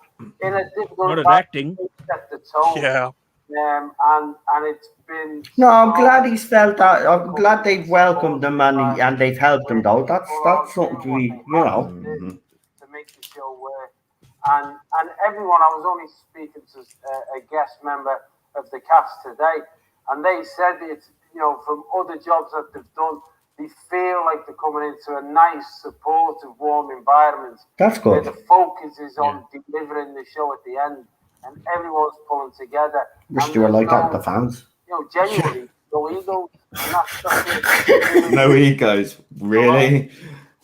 in a difficult Not at acting. set the tone. Yeah. And it's been. No, I'm glad he's felt that. I'm glad they've welcomed him and they've helped him, though. That's something to be, Mhm. To make the show work. And everyone, I was only speaking to a guest member of the cast today, and they said it's, from other jobs that they've done, they feel like they're coming into a nice, supportive, warm environment That's where good. the focus is on delivering the show at the end, and everyone's pulling together. Wish And you were there's like that no- with the fans. Genuinely, no ego. And that's it. No egos, really?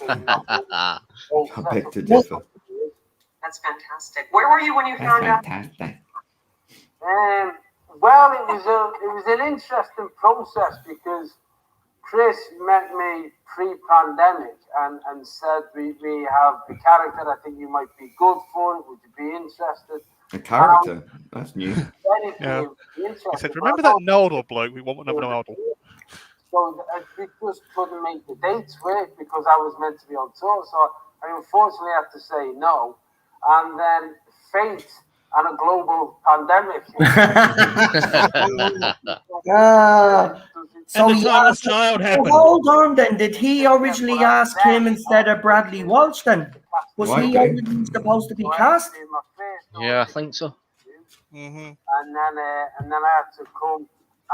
I I beg to differ. That's fantastic. Where were you when you found out? fantastic. Well, it was an interesting process because Chris met me pre-pandemic and said we have the character I think you might be good for. Would you be interested? A character. That's new. Then it Yeah. became interesting. He said, remember that Nodal bloke? We want another Nodal. So we just couldn't make the dates work because I was meant to be on tour. So I unfortunately had to say no. And then fate and a global pandemic. So And the he timeless asked, child oh, happened. hold on then. Did he originally ask him instead of Bradley Walsh then? Was he Okay. originally supposed to be cast? Yeah, I think so. Mm-hmm. And then I had to come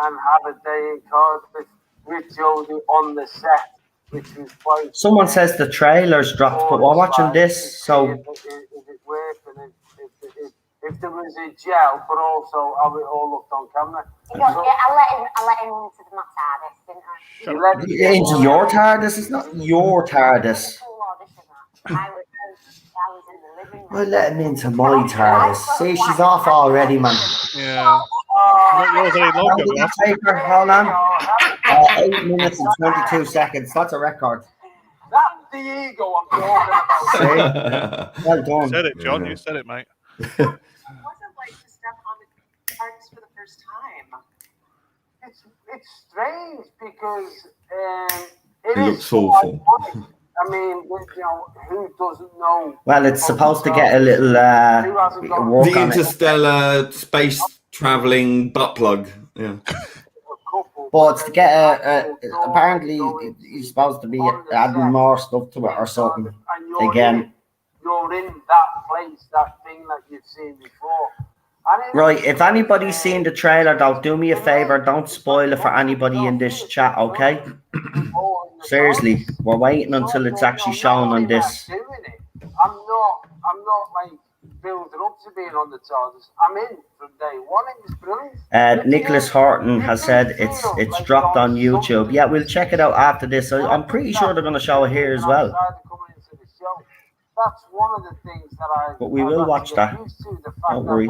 and have a day in Cardiff with Jodie on the set, which was quite. Someone says the trailer's dropped, but we're watching this, so Is it working? If there was a gel, but also how it all looked on camera. I let him into the TARDIS, didn't I? You let it- into your TARDIS. It's not your TARDIS. Full audition, that. I was in the living room. I let him into my TARDIS. See, she's off already, man. Yeah. Not yours any How longer, did man. you take her? Hold on. 8 minutes and 22 seconds. That's a record. That's the ego I'm talking about. See? Well You done. said it, John. You said it, mate. What was it like to step on the TARDIS for the first time? It's strange because It it looks is so awful. iconic. I mean, who doesn't know? Well, it's supposed to get a little work The on it. interstellar space traveling butt plug. Yeah. But it's to get apparently he's supposed to be adding more stuff to it or something. Again. You're in that place, that thing that you've seen before. Right, if anybody's seen the trailer, though, do me a favor, don't spoil it for anybody in this chat, okay? Seriously, we're waiting until it's actually shown on this. I'm not like building up to being on the TARDIS. I'm in from day one. It's brilliant. Nicholas Horton has said it's dropped on YouTube. Yeah, we'll check it out after this. I'm pretty sure they're going to show it here as well. That's one of the things that But we will watch that. Don't worry.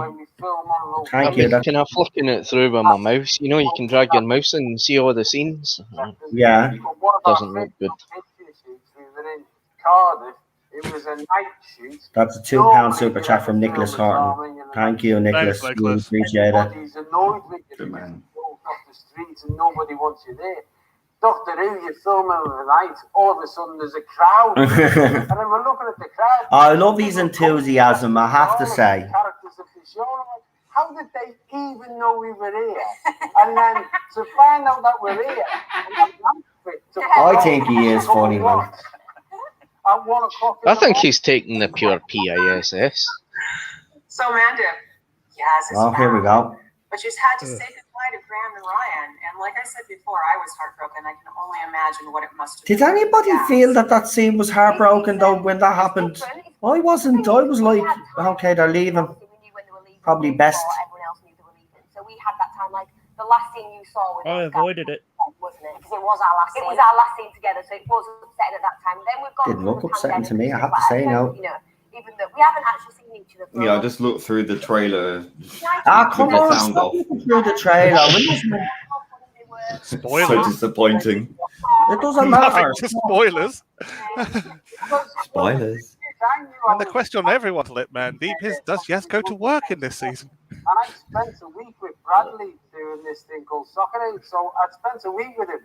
Thank you. Kind of flicking it through with my mouse. You know, you can drag your mouse in and see all the scenes. Yeah. Doesn't look good. It was a night shoot. That's a £2 super chat from Nicholas Horton. Thank you, Nicholas. Thanks, We Nicholas. appreciate it. He's annoyed with you. Good man. Off the streets and nobody wants you there. Doctor Who, you're filming in the night, all of a sudden there's a crowd. And then we're looking at the crowd. I love his enthusiasm, I have to say. Characters of the show, and I'm like, how did they even know we were here? And then to find out that we're here, I think he is funny, man. At 1 o'clock in I the think morning, he's taking the pure PISS. So Amanda, yes, it's Oh, here we go. But she's had to say goodbye to Graham and Ryan, and like I said before, I was heartbroken. I can only imagine what it must have Did been. anybody Yeah. feel that scene was heartbroken, though, when that happened? I wasn't. I was like, okay, they're leaving. Probably best. Everyone else knew they were leaving. So we had that time, like, the last scene you saw with I those guys, avoided it. wasn't it? Because it was our last scene. It was our last scene together, so it was upsetting at that time. Then we've got Didn't look the upsetting to pandemic me, I and have to stuff say, like that. no. You know, even though we haven't actually seen each other. For Yeah, I just looked through the trailer. Ah, come With the on, sound stop off. looking through the trailer. So Spoilers. disappointing. It doesn't matter. Nothing to spoilers. Spoilers. And the question on everyone's lip, man, deep is, does Yes go to work in this season? and I spent a week with Bradley doing this thing called Soccer Aid. So I spent a week with him,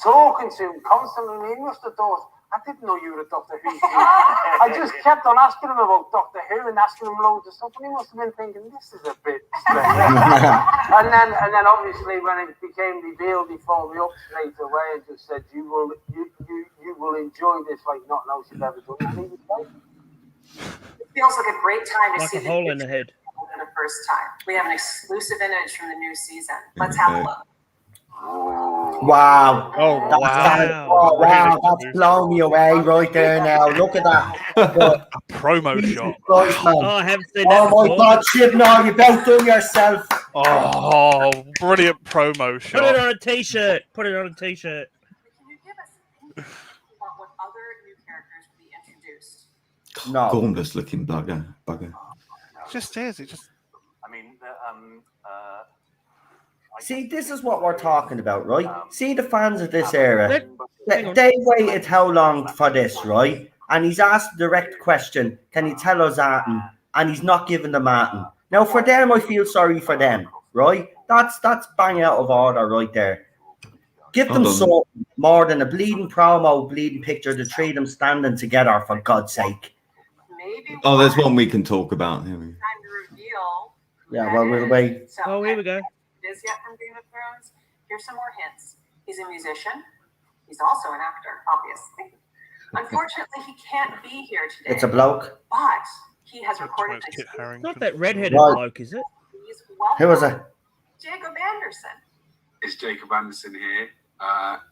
talking to him constantly. He must have thought, I didn't know you were a Doctor Who. I just kept on asking him about Doctor Who and asking him loads of stuff, and he must have been thinking, this is a bit strange. and then obviously when it became revealed, he phoned me up straight away and just said, you will enjoy this like not know she's ever done. And he was right. It feels like a great time to Like see a hole in the head. for the first time. We have an exclusive image from the new season. Let's have a look. Wow. Oh, That's, wow. oh, wow, that's blown me away right there now. Look at that. A promo shot. Christ, man. Oh, I haven't seen that Oh my before. God, Shivnar, you've outdone yourself. Oh, brilliant promo Put it shot. on a t-shirt. Put it on a t-shirt. Can you give us an insight about what other new characters will be introduced? No. Gormless looking bugger. It just is. It just. I mean, See, this is what we're talking about, right? See the fans of this era. Hang on. They waited how long for this, right? And he's asked a direct question, can you tell us Martin? And he's not giving the Martin. Now, for them, I feel sorry for them, right? That's bang out of order right there. Give them Hold on. something more than a bleeding promo, bleeding picture, the three of them standing together, for God's sake. Maybe Oh, there's one we can talk about. Here we go. time to reveal. who Yeah, that well, we'll is. wait. So, Oh, here we go. Is yet from Game of Thrones. Here's some more hints. He's a musician. He's also an actor, obviously. Unfortunately, he can't be here today. It's a bloke. But he has recorded Towards an Kit exclusive. Harington. Not that redheaded Right. bloke, is it? Please Who was welcome it? Jacob Anderson. It's Jacob Anderson here.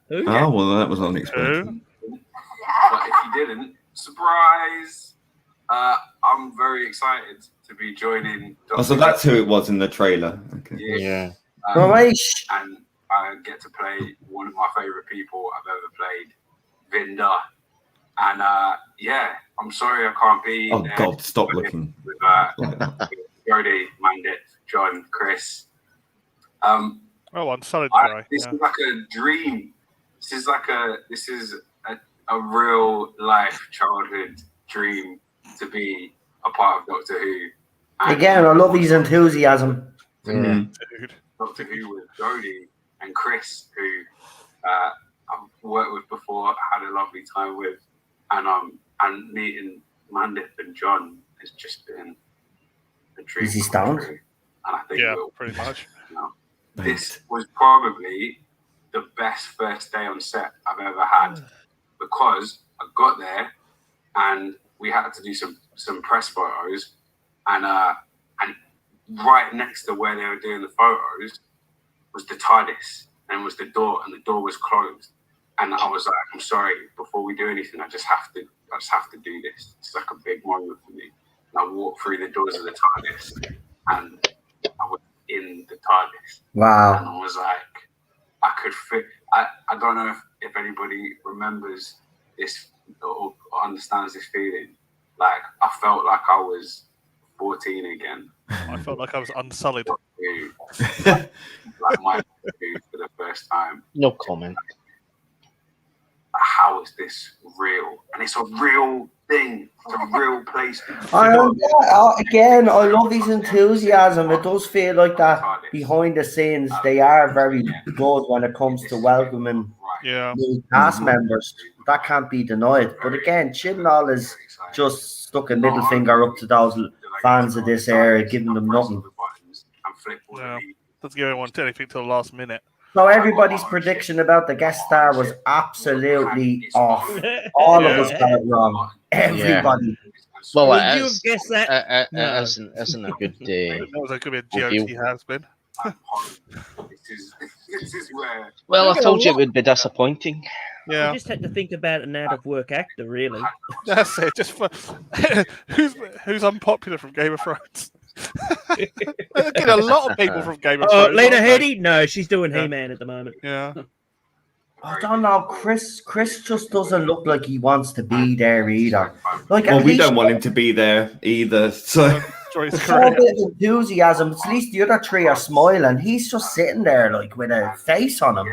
Who? Oh, well, that was unexpected. But if you didn't, surprise! I'm very excited to be joining. Oh, so that's who it was in the trailer. Okay. Yeah. Right. And I get to play one of my favorite people I've ever played, Vinda. And yeah, I'm sorry I can't be Oh, there God, stop looking with like that. Jodie, Mandit, John, Chris. Oh, on solid dry. This Yeah. is like a dream. This is a real life childhood dream to be a part of Doctor Who. And Again, I love his enthusiasm. Mm. Dude. Doctor Who with Jodie and Chris, who I've worked with before, had a lovely time with. and meeting Mandip and John has just been a dream. Is he come stoned? true. And I think Yeah, we'll, pretty much. this was probably the best first day on set I've ever had, because I got there and we had to do some press photos, and right next to where they were doing the photos was the TARDIS, and was the door, and the door was closed. And I was like, I'm sorry, before we do anything, I just have to do this. It's like a big moment for me. And I walked through the doors of the TARDIS, and I was in the TARDIS. Wow. And I was like, I could fit. I don't know if anybody remembers this or understands this feeling. Like, I felt like I was 14 again. I felt like I was unsullied. Like my debut for the first time. No comment. How is this real? And it's a real thing. It's a real place. Again, I love his enthusiasm. It does feel like that behind the scenes. They are very good when it comes to welcoming new cast members. That can't be denied. But again, Chibnall is just stuck a middle finger up to those fans of this area, giving them nothing. Yeah. Doesn't give anyone anything till the last minute. So everybody's prediction about the guest star was absolutely off. All of us got it wrong. Everybody. Well, Would it you is. have guessed that? It isn't a good day. That was a good GOT has been. This is where. Well, I told you it would be disappointing. Yeah. You just had to think about an out of work actor, really. That's it. Just for who's unpopular from Game of Thrones. Get a lot of people from Game of Thrones. Lena Headey? No, she's doing He-Man at the moment. Yeah. I don't know. Chris just doesn't look like he wants to be there either. Like, Well, at we least don't want him to be there either. So there's a bit of enthusiasm. At least the other three are smiling. He's just sitting there like with a face on him.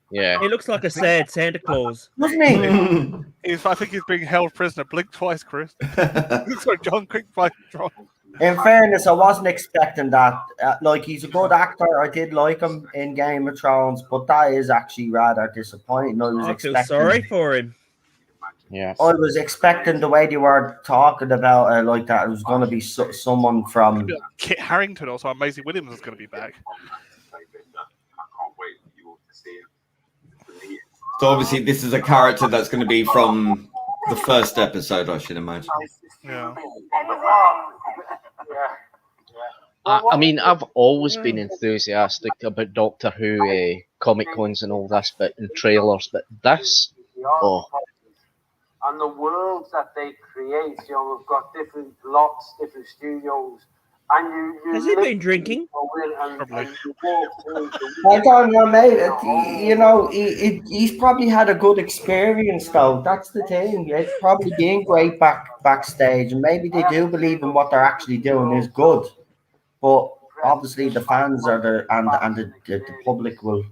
Yeah. He looks like a sad Santa Claus. Doesn't he? I think he's being held prisoner. Blink twice, Chris. Sorry, John, quick fight. In fairness, I wasn't expecting that. Like, he's a good actor. I did like him in Game of Thrones, but that is actually rather disappointing. I feel sorry for him. Yeah. I was expecting the way they were talking about it, like that it was going to be someone from Kit Harington, also Maisie Williams, is going to be back. So obviously this is a character that's going to be from the first episode, I should imagine. Yeah. I mean, I've always been enthusiastic about Doctor Who Comic Cons and all this, but in trailers, but this, and the worlds that they create, you know, we've got different lots, different studios, and you Has he been drinking? Probably. I don't know, mate. You know, he's probably had a good experience, though. That's the thing. It's probably been great backstage, and maybe they do believe in what they're actually doing is good. But obviously, the fans are the public will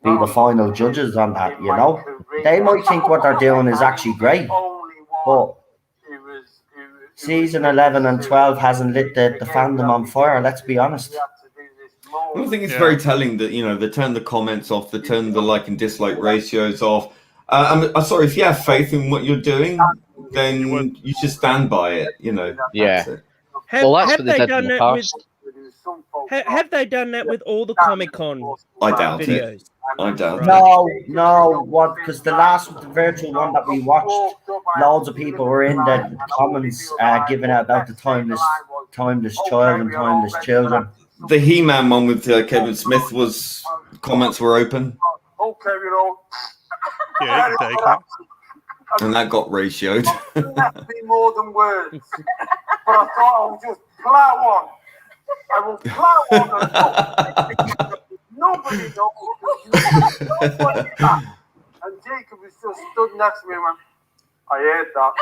be the final judges on that. You know, they might think what they're doing is actually great, but season 11 and 12 hasn't lit the fandom on fire. Let's be honest. I think it's very telling that, you know, they turn the comments off, they turn the like and dislike ratios off. I'm sorry, if you have faith in what you're doing, then you should stand by it, you know. Yeah. Have they done that with all the Comic-Con I doubt videos? it. I doubt it. No, what? Because the virtual one that we watched, loads of people were in the comments giving out about the timeless child and timeless children. The He-Man one with Kevin Smith comments were open. Okay, you know. Yeah, you can take it. And that got ratioed. That be more than words. But I thought I would just plow on. I will plow on. Nobody knows. Nobody knows. And Jacob was just stood next to me and went, I heard that.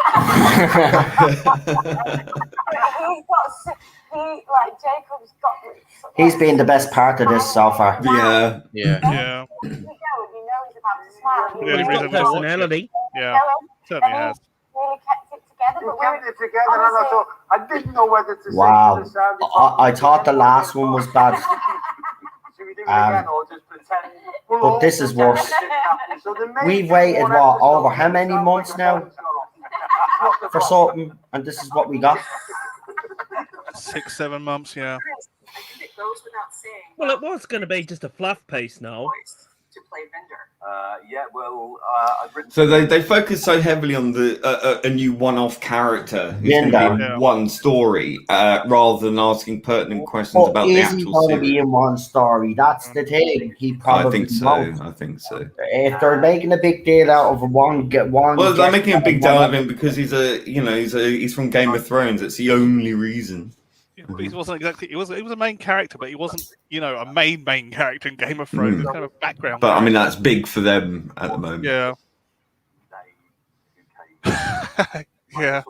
Jacob's got. He's been the best part of this so far. Yeah. Yeah. You know he's about to smile. The only reason He's got personality. Yeah, certainly has. Really kept it together. We kept it together, and I thought, I didn't know whether to say Wow. to the sound. I thought the last one was bad. Should we do it again or just pretend? But this is worse. So the main We've thing waited, one what, episode over how many sounds months like a now? bonus. for something, and this is what we got. 6-7 months, yeah. Chris, I think it goes without saying. Well, it was going to be just a fluff piece, Noel. Voice to play Vinder. Yeah, well, I've written. So they focus so heavily on the a new one-off character who's going to be in Yeah. one story, rather than asking pertinent questions But about the is he actual going to be series. in one story? That's the thing. He probably I think so. won't. I think so. If they're making a big deal out of one, Well, they're guest making a big and deal one- out of him because he's from Game of Thrones. It's the only reason. He wasn't exactly. He was a main character, but he wasn't, a main character in Game of Thrones. He was kind of background. But I mean, that's big for them at the moment. Yeah. Yeah.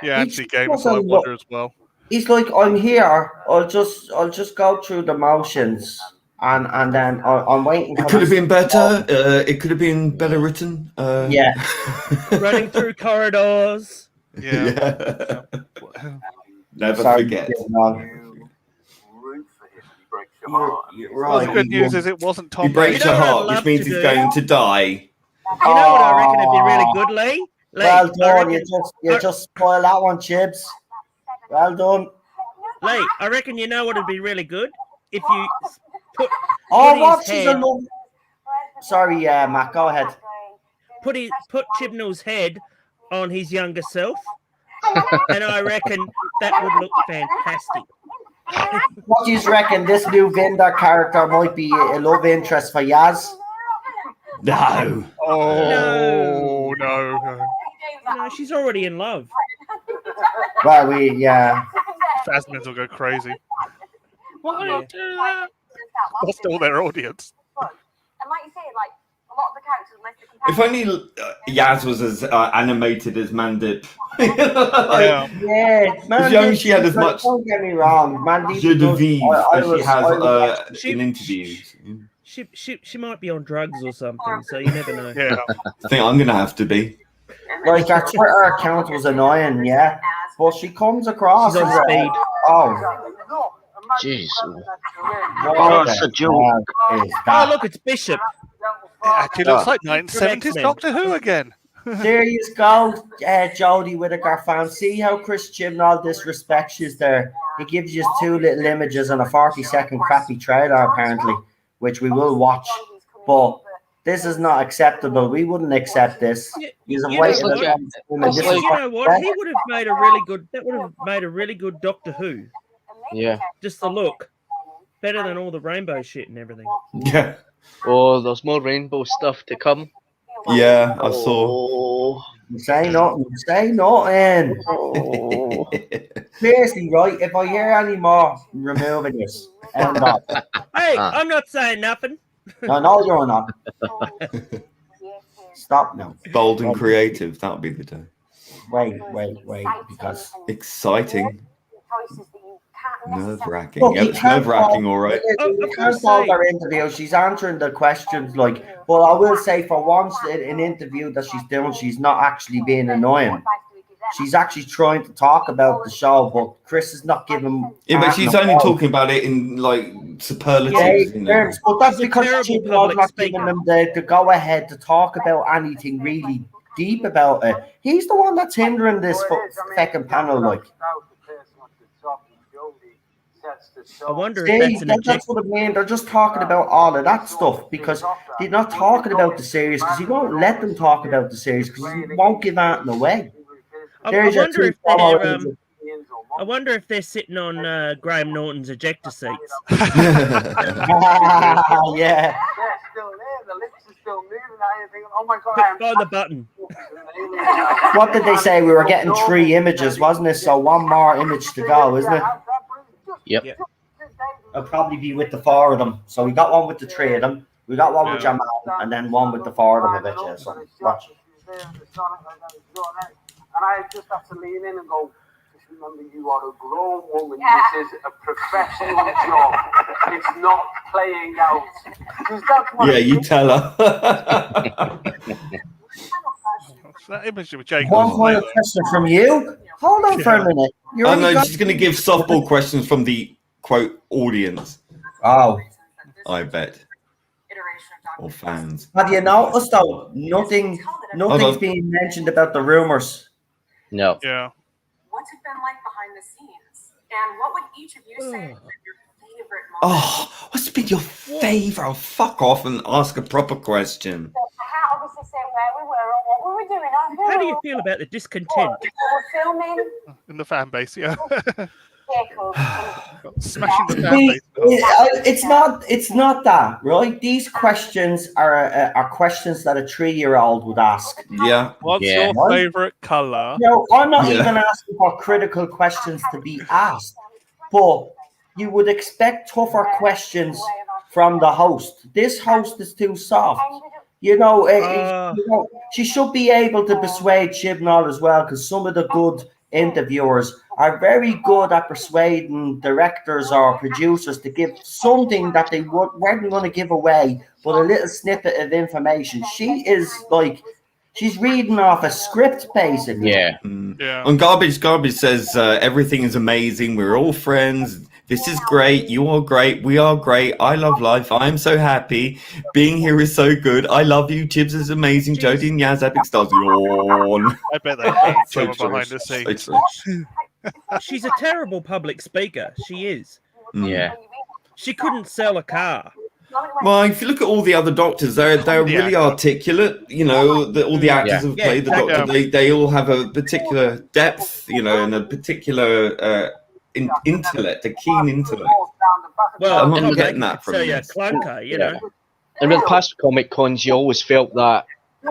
Yeah, Anthony gave us doesn't I wonder as well. He's like, I'm here. I'll just go through the motions, and then I'm waiting. It could have been better. It could have been better written. Yeah. Running through corridors. Yeah. Never Sorry, forget. You root for him, he breaks your heart. Well, the good news is it wasn't Tom. He breaks You your know what I'd heart, love which means to he's do? going to die. You know what I reckon would be really good, Lee? Lee, Well I done. reckon, You just spoiled that one, Chibs. Well done. Lee, I reckon you know what would be really good if you put Oh, his what? She's a head- love. Sorry, Matt. Go ahead. put Chibnall's head on his younger self, and I reckon that would look fantastic. What do you reckon? This new Vinder character might be a love interest for Yaz? No. Oh no. No, she's already in love. Well, yeah. Phasmins will go crazy. Why Yeah. not do that? Lost all their audience. And like you say, like a lot of the characters, unless the If only Yaz was as animated as Mandip. Yeah. Yeah, As young as she had as much Don't get me wrong, Mandy. je de vivre as she has She- in interviews. She might be on drugs or something, so you never know. Yeah. I think I'm going to have to be. Like her Twitter account was annoying, yeah, but she comes across She's on as speed. Oh, Jeez. what it's the a joke. hell is Oh, that? look, it's Bishop. It actually looks like From 1970s X-Men. Doctor Who again. There you go, Jodie Whittaker fan. See how Chris Chibnall disrespects you there. He gives you 2 little images and a 40-second crappy trailer, apparently, which we will watch. But this is not acceptable. We wouldn't accept this. He's You know waiting. what? This is You what- know what? He would have made a really good. That would have made a really good Doctor Who. Yeah. Just the look, better than all the rainbow shit and everything. Yeah. Oh, there's more rainbow stuff to come. Yeah, I saw. Oh. Say nothing. Say nothing. Oh. Seriously, right? If I hear any more, I'm removing this. End up. Hey, Ah. I'm not saying nothing. No, you're not. Stop now. Bold and creative. That would be the day. Wait, because Exciting. choices that you can't Nerve wracking. Look, Yeah, you it's can't nerve wracking, call- all right. you can't call her interview. She's answering the questions like. But I will say, for once in an interview that she's doing, she's not actually being annoying. She's actually trying to talk about the show, but Chris is not giving. Yeah, but she's only talking about it in like superlatives. You know? Terms, but that's She's a because terrible Chibnall's public not speaker. giving them the go ahead to talk about anything really deep about it. He's the one that's hindering this second panel, like. I wonder if See, that's an that's what I mean. They're just talking about all of that stuff because they're not talking about the series because he won't let them talk about the series because he won't give anything away. I There's your wonder two if they're. followers. I wonder if they're sitting on Graham Norton's ejector seats. Yeah. Yeah, still there. The lips are still moving. I think, oh my god, Quick, find the button. What did they say? We were getting 3 images, wasn't it? So 1 more image to go, isn't it? Yep. It'll probably be with the 4 of them. So we got 1 with the 3 of them. We got 1 with Jamal, and then 1 with the 4 of them. I bet you. So watch. And I just have to lean in and go, just remember you are a grown woman. Yeah. This is a professional job. It's not playing out. 'Cause that's what Yeah, you tell her. That image of Jake. One final question from you. Hold on for a minute. You Oh already no, got- she's going to give softball questions from the quote audience. Oh. I bet. Iteration of or fans. Have you noticed though? Nothing's on. being mentioned about the rumors. No. Yeah. What's it been like behind the scenes? And what would each of you say is your favorite moment? Oh, what's been your favorite? Oh, fuck off and ask a proper question. So I can't obviously say where we were or what we were doing. How do you feel about the discontent? We were filming. In the fan base, yeah. Vehicles. Smashing the fan base. It's not that, right? These questions are questions that a 3-year-old would ask. Yeah. What's Yeah. your favorite color? No, I'm not Yeah. even asking for critical questions to be asked, but you would expect tougher questions from the host. This host is too soft. You know, she should be able to persuade Chibnall as well, because some of the good interviewers are very good at persuading directors or producers to give something that they weren't going to give away, but a little snippet of information. She is like, she's reading off a script, basically. Yeah. Yeah. On Garbage says everything is amazing. We're all friends. This is great. You are great. We are great. I love life. I am so happy. Being here is so good. I love you. Chibs is amazing. Jodie and Yaz, epic stars. Yawn. I bet they hate each So other true. behind the So scenes. true. She's a terrible public speaker. She is. Yeah. She couldn't sell a car. Well, if you look at all the other doctors, they're really articulate. You know, all the actors who play the doctor, they all have a particular depth, you know, and a particular intellect, a keen intellect. Well, I'm not Tom getting Baker that could from sell you a this. clunker, you know. And with past Comic Cons, you always felt that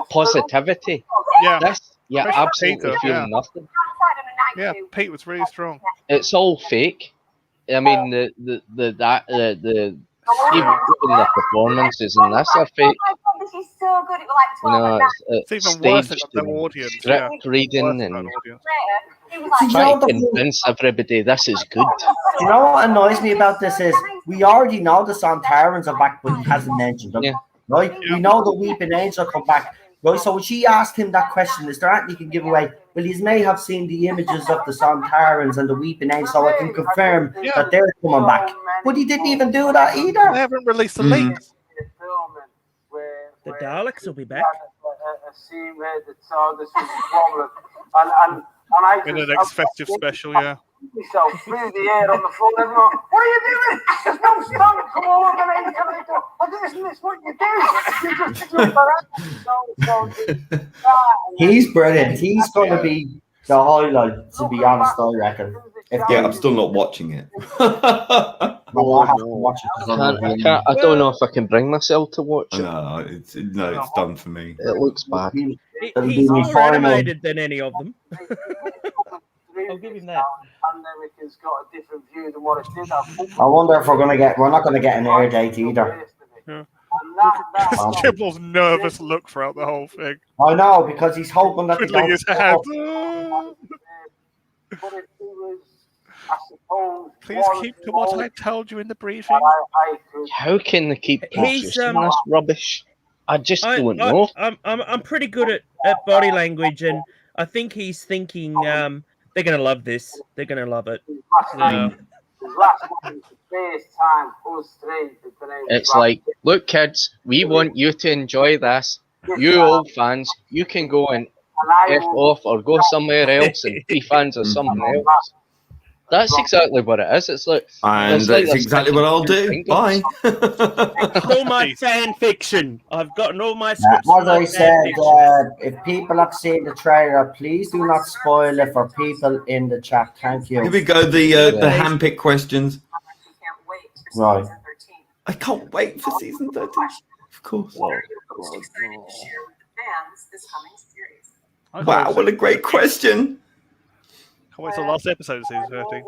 positivity. Yeah. This, you Especially absolutely Peter, feel yeah. nothing. Yeah, Pete was really strong. It's all fake. I mean, the even the performances in this are fake. This is so good. It was like You 12 know, at night. it's It's even worse staged than the and audience. script reading and It was like, trying to convince everybody this is good. Do you know what annoys me about this is we already know the Sontarans are back, but he hasn't mentioned them. Yeah. Right? We know the Weeping Angel come back. Right? So when she asked him that question, is there anything you can give away? Well, he may have seen the images of the Sontarans and the Weeping Angel, so I can confirm that they're coming back. But he didn't even do that They either. haven't released the leaks. The Daleks will be back. A scene where the TARDIS was wobbling, and I In the just, next festive special, yeah. myself through the air on the floor. Everyone, what are you doing? There's no stunt. Come on, and I go, oh, isn't this what you do? You just jump around. He's brilliant. He's going to be the highlight, to be honest, I reckon. Yeah, I'm still not watching it. Well, I have to watch it. I don't know if I can bring myself to watch it. No, it's done for me. It looks bad. It'll He's be my more final. animated than any of them. I'll give him that. Pandemic has got a different view than what it did. I wonder if we're not going to get an air date either. Chibnall's nervous look throughout the whole thing. I know, because he's hoping that they Twiddling don't his fuck hands. up. But it was, I suppose, Please keep to what I told you in the briefing. How can they keep He's, producing this rubbish? I just don't know. I'm pretty good at body language, and I think he's thinking they're gonna love this. They're gonna love it. It's like, look, kids, we want you to enjoy this. You old fans, you can go and F off or go somewhere else and be fans of something else. That's exactly what it is. It's like, And it's like that's they're exactly sticking what I'll to do. fingers. Bye. All my fan fiction. I've gotten all my As scripts. from my I fan said, fiction. if people have seen the trailer, please do not spoil it for people in the chat. Thank you. Here we go. The handpicked questions. Right. I can't wait for season 13. Of course. Excited to share with the fans this coming series. Wow, what a great question. Can't wait till the last episode of season 13.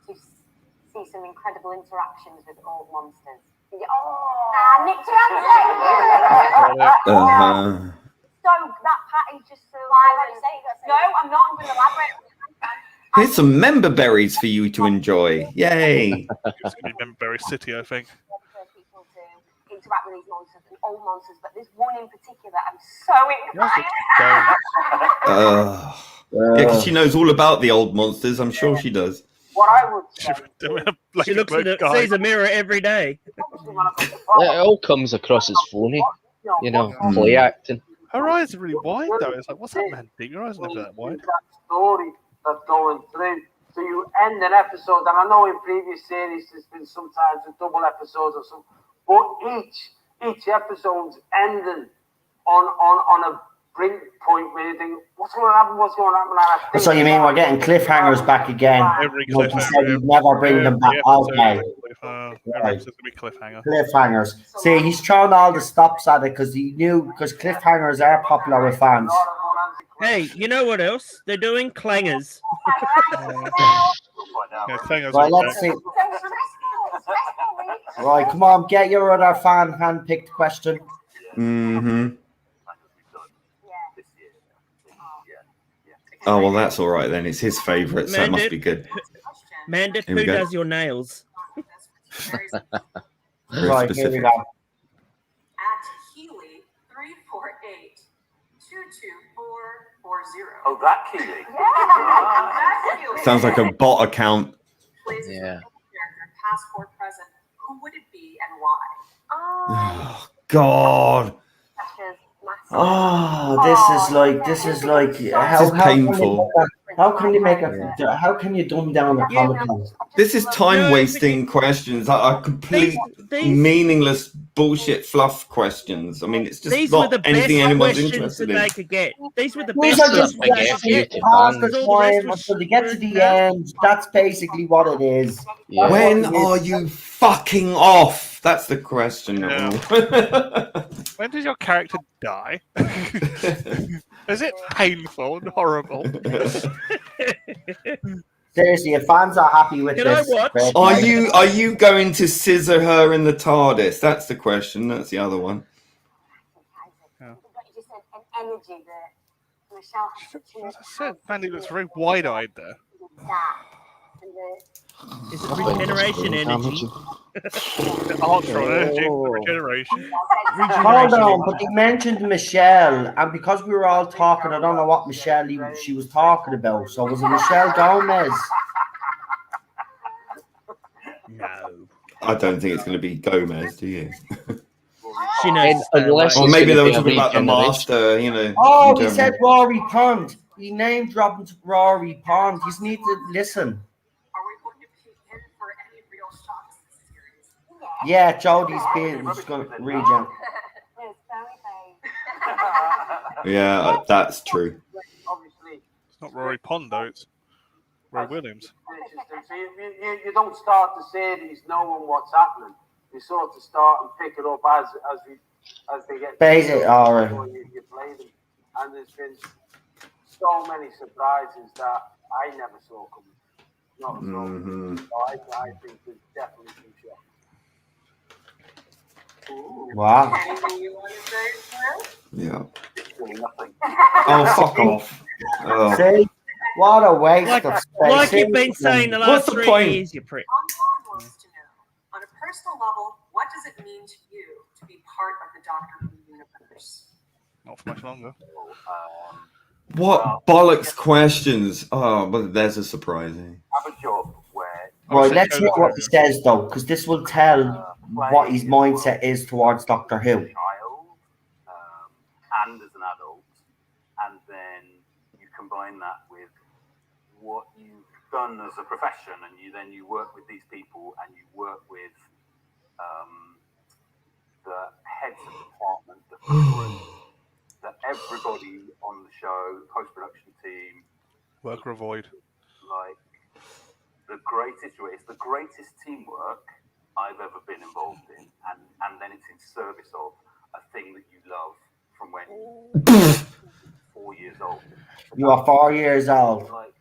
To see some incredible interactions with old monsters. Nick Translate! So that part is just so. No, I'm not. I'm going to elaborate. Here's some member berries for you to enjoy. Yay. It's going to be Memberberry City, I think. People to interact with these monsters and old monsters, but there's one in particular I'm so excited. Yeah, because she knows all about the old monsters. I'm sure she does. what I would say, She looks at it, sees a mirror every day. obviously when I got the It all comes across as phony, you know, play acting. Her eyes are really wide though. It's like, what's that man doing? Your eyes are never that wide. that story that's going through. So you end an episode, and I know in previous series there's been sometimes a double episodes or something, but each episode's ending on a brink point where you think, what's going to happen? What's going to happen? And I think So you mean we're getting cliffhangers back again? Every Like you cliffhanger. said, you'd never bring them back. Okay. Every Right. episode's gonna be cliffhanger. Cliffhangers. See, he's throwing all the stops at it because cliffhangers are popular with fans. Hey, you know what else? They're doing clangers. Yeah, cliffhangers Right, are let's okay. see. Right, come on, get your other fan hand-picked question. Mm-hmm. Oh well, that's all right then. It's his favourite, so it must be good. Mandip, Here we who go. does your nails? Very Right, here we specific. go. At Healy 348 22440. Oh, that Keely. That's Healy. Sounds like a bot account. Plays a Yeah. character, past or present. Who would it be and why? Oh God. Oh, this is like how painful. how can you dumb down a Comic Con? This is time wasting questions. Are complete meaningless bullshit fluff questions. I mean, it's just These were not the best anything anyone's questions interested that in. they could get. These were the These best are just questions they could get. pass the All the rest time was until they get to the end. That's basically what it is. Yeah. When are you fucking off? That's the question. When does your character die? Is it painful and horrible? Seriously, if fans are happy with Can I this, watch? fair Are play. you going to scissor her in the TARDIS? That's the question. That's the other one. But you just said an energy that Michelle has to As I said, Mandy looks very wide-eyed there. that. And the, It's a regeneration energy. Ultra energy, regeneration. Hold on, but they mentioned Michelle, and because we were all talking, I don't know what Michelle she was talking about. So was it Michelle Gomez? No. I don't think it's going to be Gomez, do you? She knows. Unless Or it's maybe they gonna were be a talking about the regeneration. master, you know. Oh, in he general. said Rory Pond. He name dropped Rory Pond. You need to listen. Are we going to peek in for any real shocks this series? Yeah, Jodie's being just going to regen. it's very vague. Yeah, that's true. Obviously, It's not Rory Pond though. It's Roy Williams. so you don't start the series knowing what's happening. You sort of start and pick it up as they get. Basic, all right. You play them, and there's been so many surprises that I never saw coming. Not at all. Mhm. So I think there's definitely some shocks. Wow. Anything you want to say, Chris? Yeah. Doing nothing. Oh, fuck off. Oh. See? What a waste of space. Like you've been saying the What's last the 3 point? years, you prick. Antoine wants to know, on a personal level, what does it mean to you to be part of the Doctor Who universe? Not for much longer. What bollocks questions? Oh, but there's a surprise. Eh? Have a job where Right, let's hear what he says, though, because this will tell what his mindset is towards Doctor Who. child and as an adult, and then you combine that with what you've done as a profession, and you work with these people, and you work with the heads of department, that everybody on the show, post-production team, Work or avoid. like it's the greatest teamwork I've ever been involved in, and then it's in service of a thing that you love from when you're 4 years old. You are 4 years old. Like,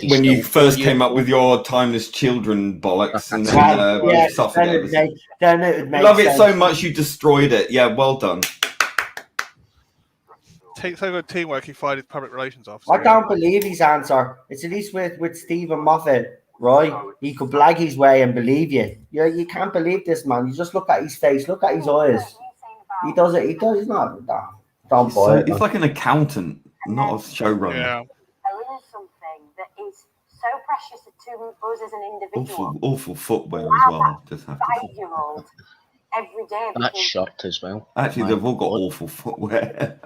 When you first came up with your timeless children bollocks, and then you Yeah, suffered then it. it would make Love it sense. so much you destroyed it. Yeah, well done. Take so good teamwork. He fired his public relations officer. I don't believe his answer. It's at least with Stephen Moffat, right? He could blag his way and believe you. You can't believe this man. You just look at his face, look at his eyes. He does it. He does. He's not. Don't So, buy it. it's like an accountant, not a showrunner. Yeah. There is something that is so precious to us as an individual. Awful footwear as well. Just have to. 5-year-old every day. That because- shirt as well. Actually, they've all got awful footwear.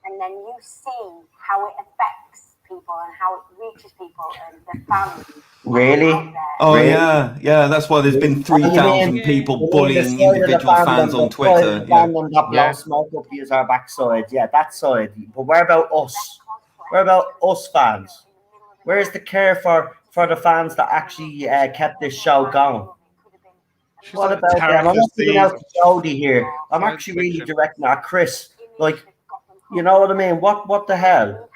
and then you see how it affects people and how it reaches people and the families. Really? out there. Oh Really? yeah. That's why there's been 3,000 people bullying individual fans on Twitter. The Yeah. fandom that blows smoke up use our backside. Yeah, that side. But where about us? Where about us fans? Where's the care for the fans that actually kept this show going? She's What like about them? I'm Tarek not giving out Aziz. to Jody here. I'm Science actually really fiction. directing at Chris. Like, you know what I mean? What the hell?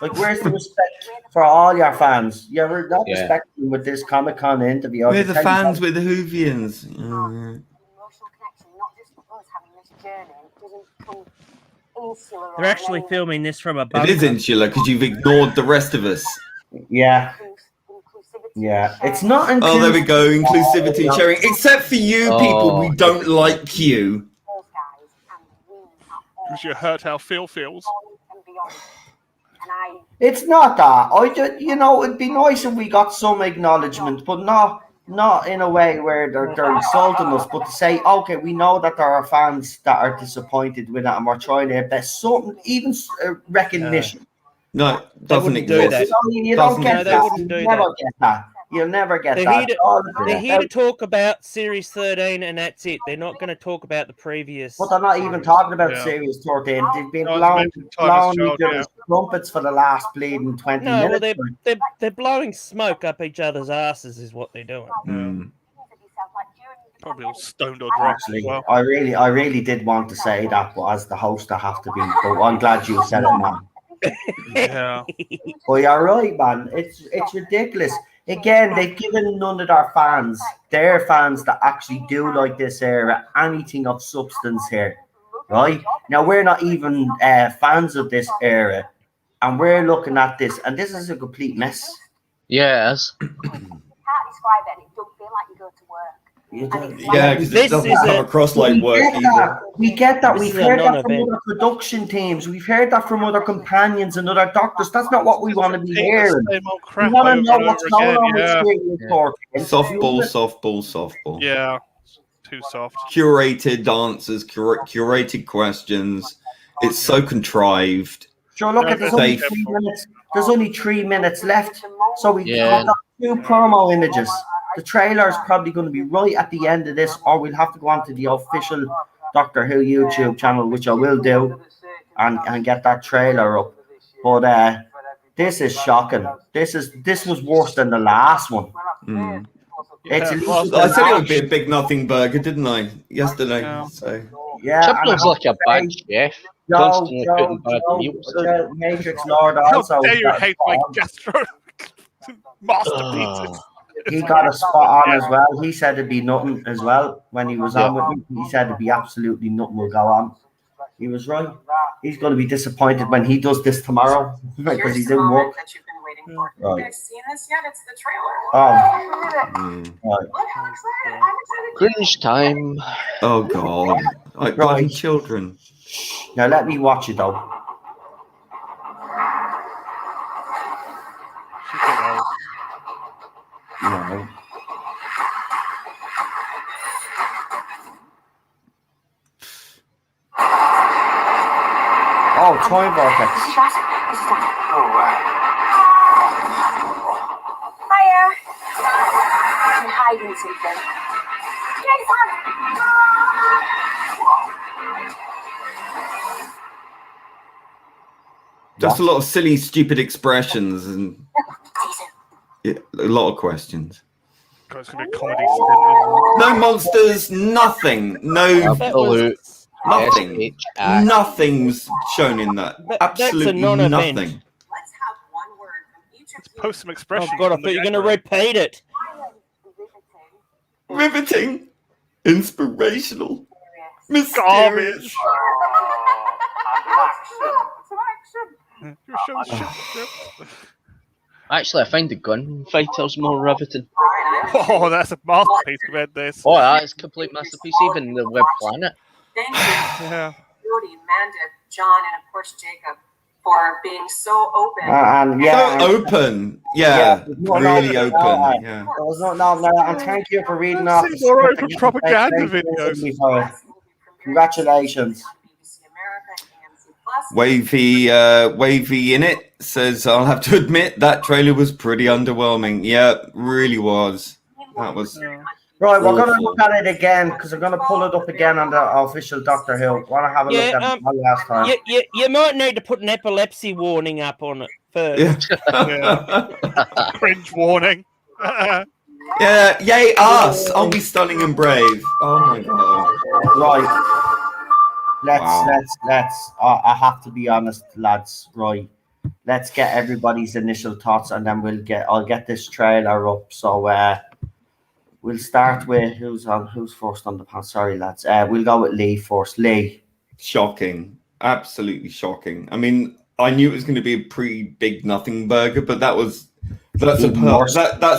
Like, where's the respect for all your fans? Yeah, we're not Yeah. respecting them with this Comic-Con interview. I We're can the tell you fans, that. we're the Whovians. An emotional connection, not just us having this journey. It doesn't come insular. They're actually filming this from a It bunker. is insular because you've ignored the rest of us. Yeah, Inclusivity. yeah. It's not inclusive. Oh, there we go. Inclusivity and sharing. Except for you people, we don't like you. Those guys and we are all Because you hurt how Phil feels. and beyond. And I It's not that. I just, it'd be nice if we got some acknowledgement, but not in a way where they're insulting us, but to say, okay, we know that there are fans that are disappointed with it, and we're trying to best something, even recognition. No, doesn't wouldn't do exist. that. You don't Doesn't get No, they that. wouldn't do You never that. get that. You'll never get They're that. here to- All They're here to talk about Series 13, and that's it. They're not going to talk about the previous. But they're not even talking about Yeah. Series 13. They've been No, it's blowing meant to Titus each Child, other's trumpets for the last bleeding 20 No, well, minutes. they're blowing smoke up each other's asses, is what they're doing. Mm. Probably all stoned or drunk as Actually, well. I really did want to say that, but as the host, I have to be. But I'm glad you said it, man. Yeah. But you're right, man. It's ridiculous. Again, they've given none of their fans that actually do like this era, anything of substance here, right? Now we're not even fans of this era, and we're looking at this, and this is a complete mess. Yeah, it is. can't describe it. It don't feel like you go to work. Yeah, because This it doesn't is come a- across like work either. We get that. This We've is a heard that from non-event. other production teams. We've heard that from other companions and other doctors. That's not what we want to be Repeat the hearing. same old We crap want to over know and what's over going again, on yeah. with Serious Talking. Softball. Yeah. Too soft. Curated answers, curated questions. It's so contrived. Sure, look at there's only Safe. 3 minutes. There's only 3 minutes left, so we've Yeah. got 2 promo images. The trailer is probably going to be right at the end of this, or we'll have to go onto the official Doctor Who YouTube channel, which I will do, and get that trailer up. But this is shocking. This was worse than the last one. Mm. It's at least I said it would be a big nothing burger, didn't I? Yesterday. Yeah. So yeah. Chipnut's like a bad chef. Constantly putting bad meals. Joe, Matrix Lord How also. dare you got a hate spot my on. gastro masterpieces? He got a spot on as well. He said it'd be nothing as well when he was on with me. He said it'd be absolutely nothing will go on. He was right. He's going to be disappointed when he does this tomorrow because Here's he the didn't moment work. that you've been waiting for. Right. You guys seen this yet? It's the trailer. Oh, mm. right. Look how excited! I'm excited. Cringe time. Oh god. Like bloody children. Now let me watch it though. She's getting old. No. Oh, Time Vortex. Hiya. I'm hiding something. Just a lot of silly, stupid expressions and yeah, a lot of questions. God, it's going to be a comedy stint. No monsters, nothing. No, Absolute. nothing. SHI. Nothing's shown in that. That's a Absolutely non-event. nothing. Let's have one word from each of you. Post some Oh expressions. god, I from thought the you were going to get-go. repeat it. Riveting. Inspirational. Mysterious. Garbage. Action. You're so shit. Actually, I find the gunfighters more riveting. Oh, that's a masterpiece compared to this. Oh, that is a complete masterpiece. Even the Web Planet. Thank you, Yeah. Jody, Mandip, John, and of course Jacob, for being so open. And yeah, So open. Yeah, really open. Yeah. And thank you for reading off. Seems all right for propaganda videos. Congratulations. Wavy in it says, I'll have to admit that trailer was pretty underwhelming. Yeah, really was. That was Right, we're going to awful. look at it again because I'm going to pull it up again on the official Doctor Who. Want to have a look at it one last time? You might need to put an epilepsy warning up on it first. Yeah. Cringe warning. Yeah, yay us! I'll be stunning and brave. Oh my god. Right. Let's. I have to be honest, lads. Right. Let's get everybody's initial thoughts, and then I'll get this trailer up. So we'll start with who's first on the panel. Sorry, lads. We'll go with Lee first. Lee. Shocking. Absolutely shocking. I mean, I knew it was going to be a pretty big nothing burger, but that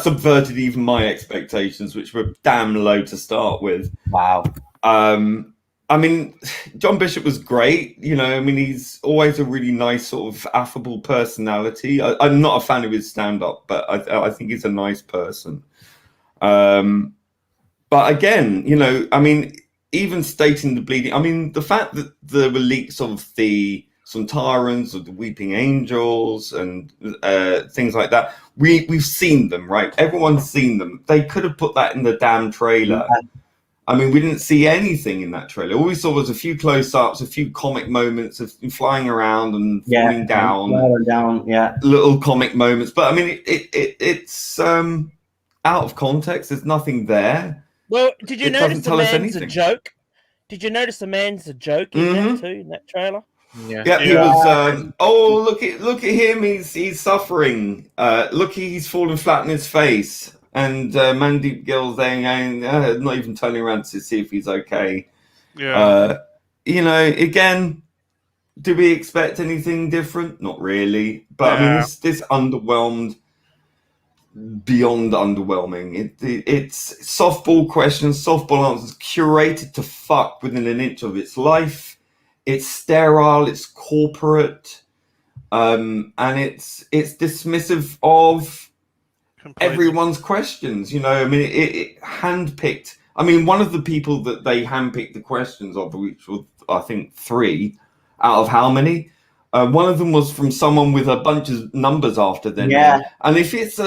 subverted even my expectations, which were damn low to start with. Wow. I mean, John Bishop was great. You know, I mean, he's always a really nice sort of affable personality. I'm not a fan of his stand-up, but I think he's a nice person. But again, you know, I mean, even stating the bleeding, I mean, the fact that there were leaks of the Sontarans or the Weeping Angels and things like that, we've seen them, right? Everyone's seen them. They could have put that in the damn trailer. I mean, we didn't see anything in that trailer. All we saw was a few close-ups, a few comic moments of flying around and falling down, little comic moments. But I mean, it's out of context. There's nothing there. Well, did you notice the man's a joke? Did you notice the man's a joke in that too, in that trailer? Yeah, he was. Oh, look at him! He's suffering. Look, he's fallen flat on his face. And Mandeep Gill saying, not even turning around to see if he's okay. Yeah. You know, again, do we expect anything different? Not really. But I mean, this underwhelmed beyond underwhelming. It's softball questions, softball answers, curated to fuck within an inch of its life. It's sterile. It's corporate, and it's dismissive of everyone's questions. You know, I mean, it handpicked. I mean, one of the people that they handpicked the questions of, which was I think 3 out of how many? One of them was from someone with a bunch of numbers after their name. And if it's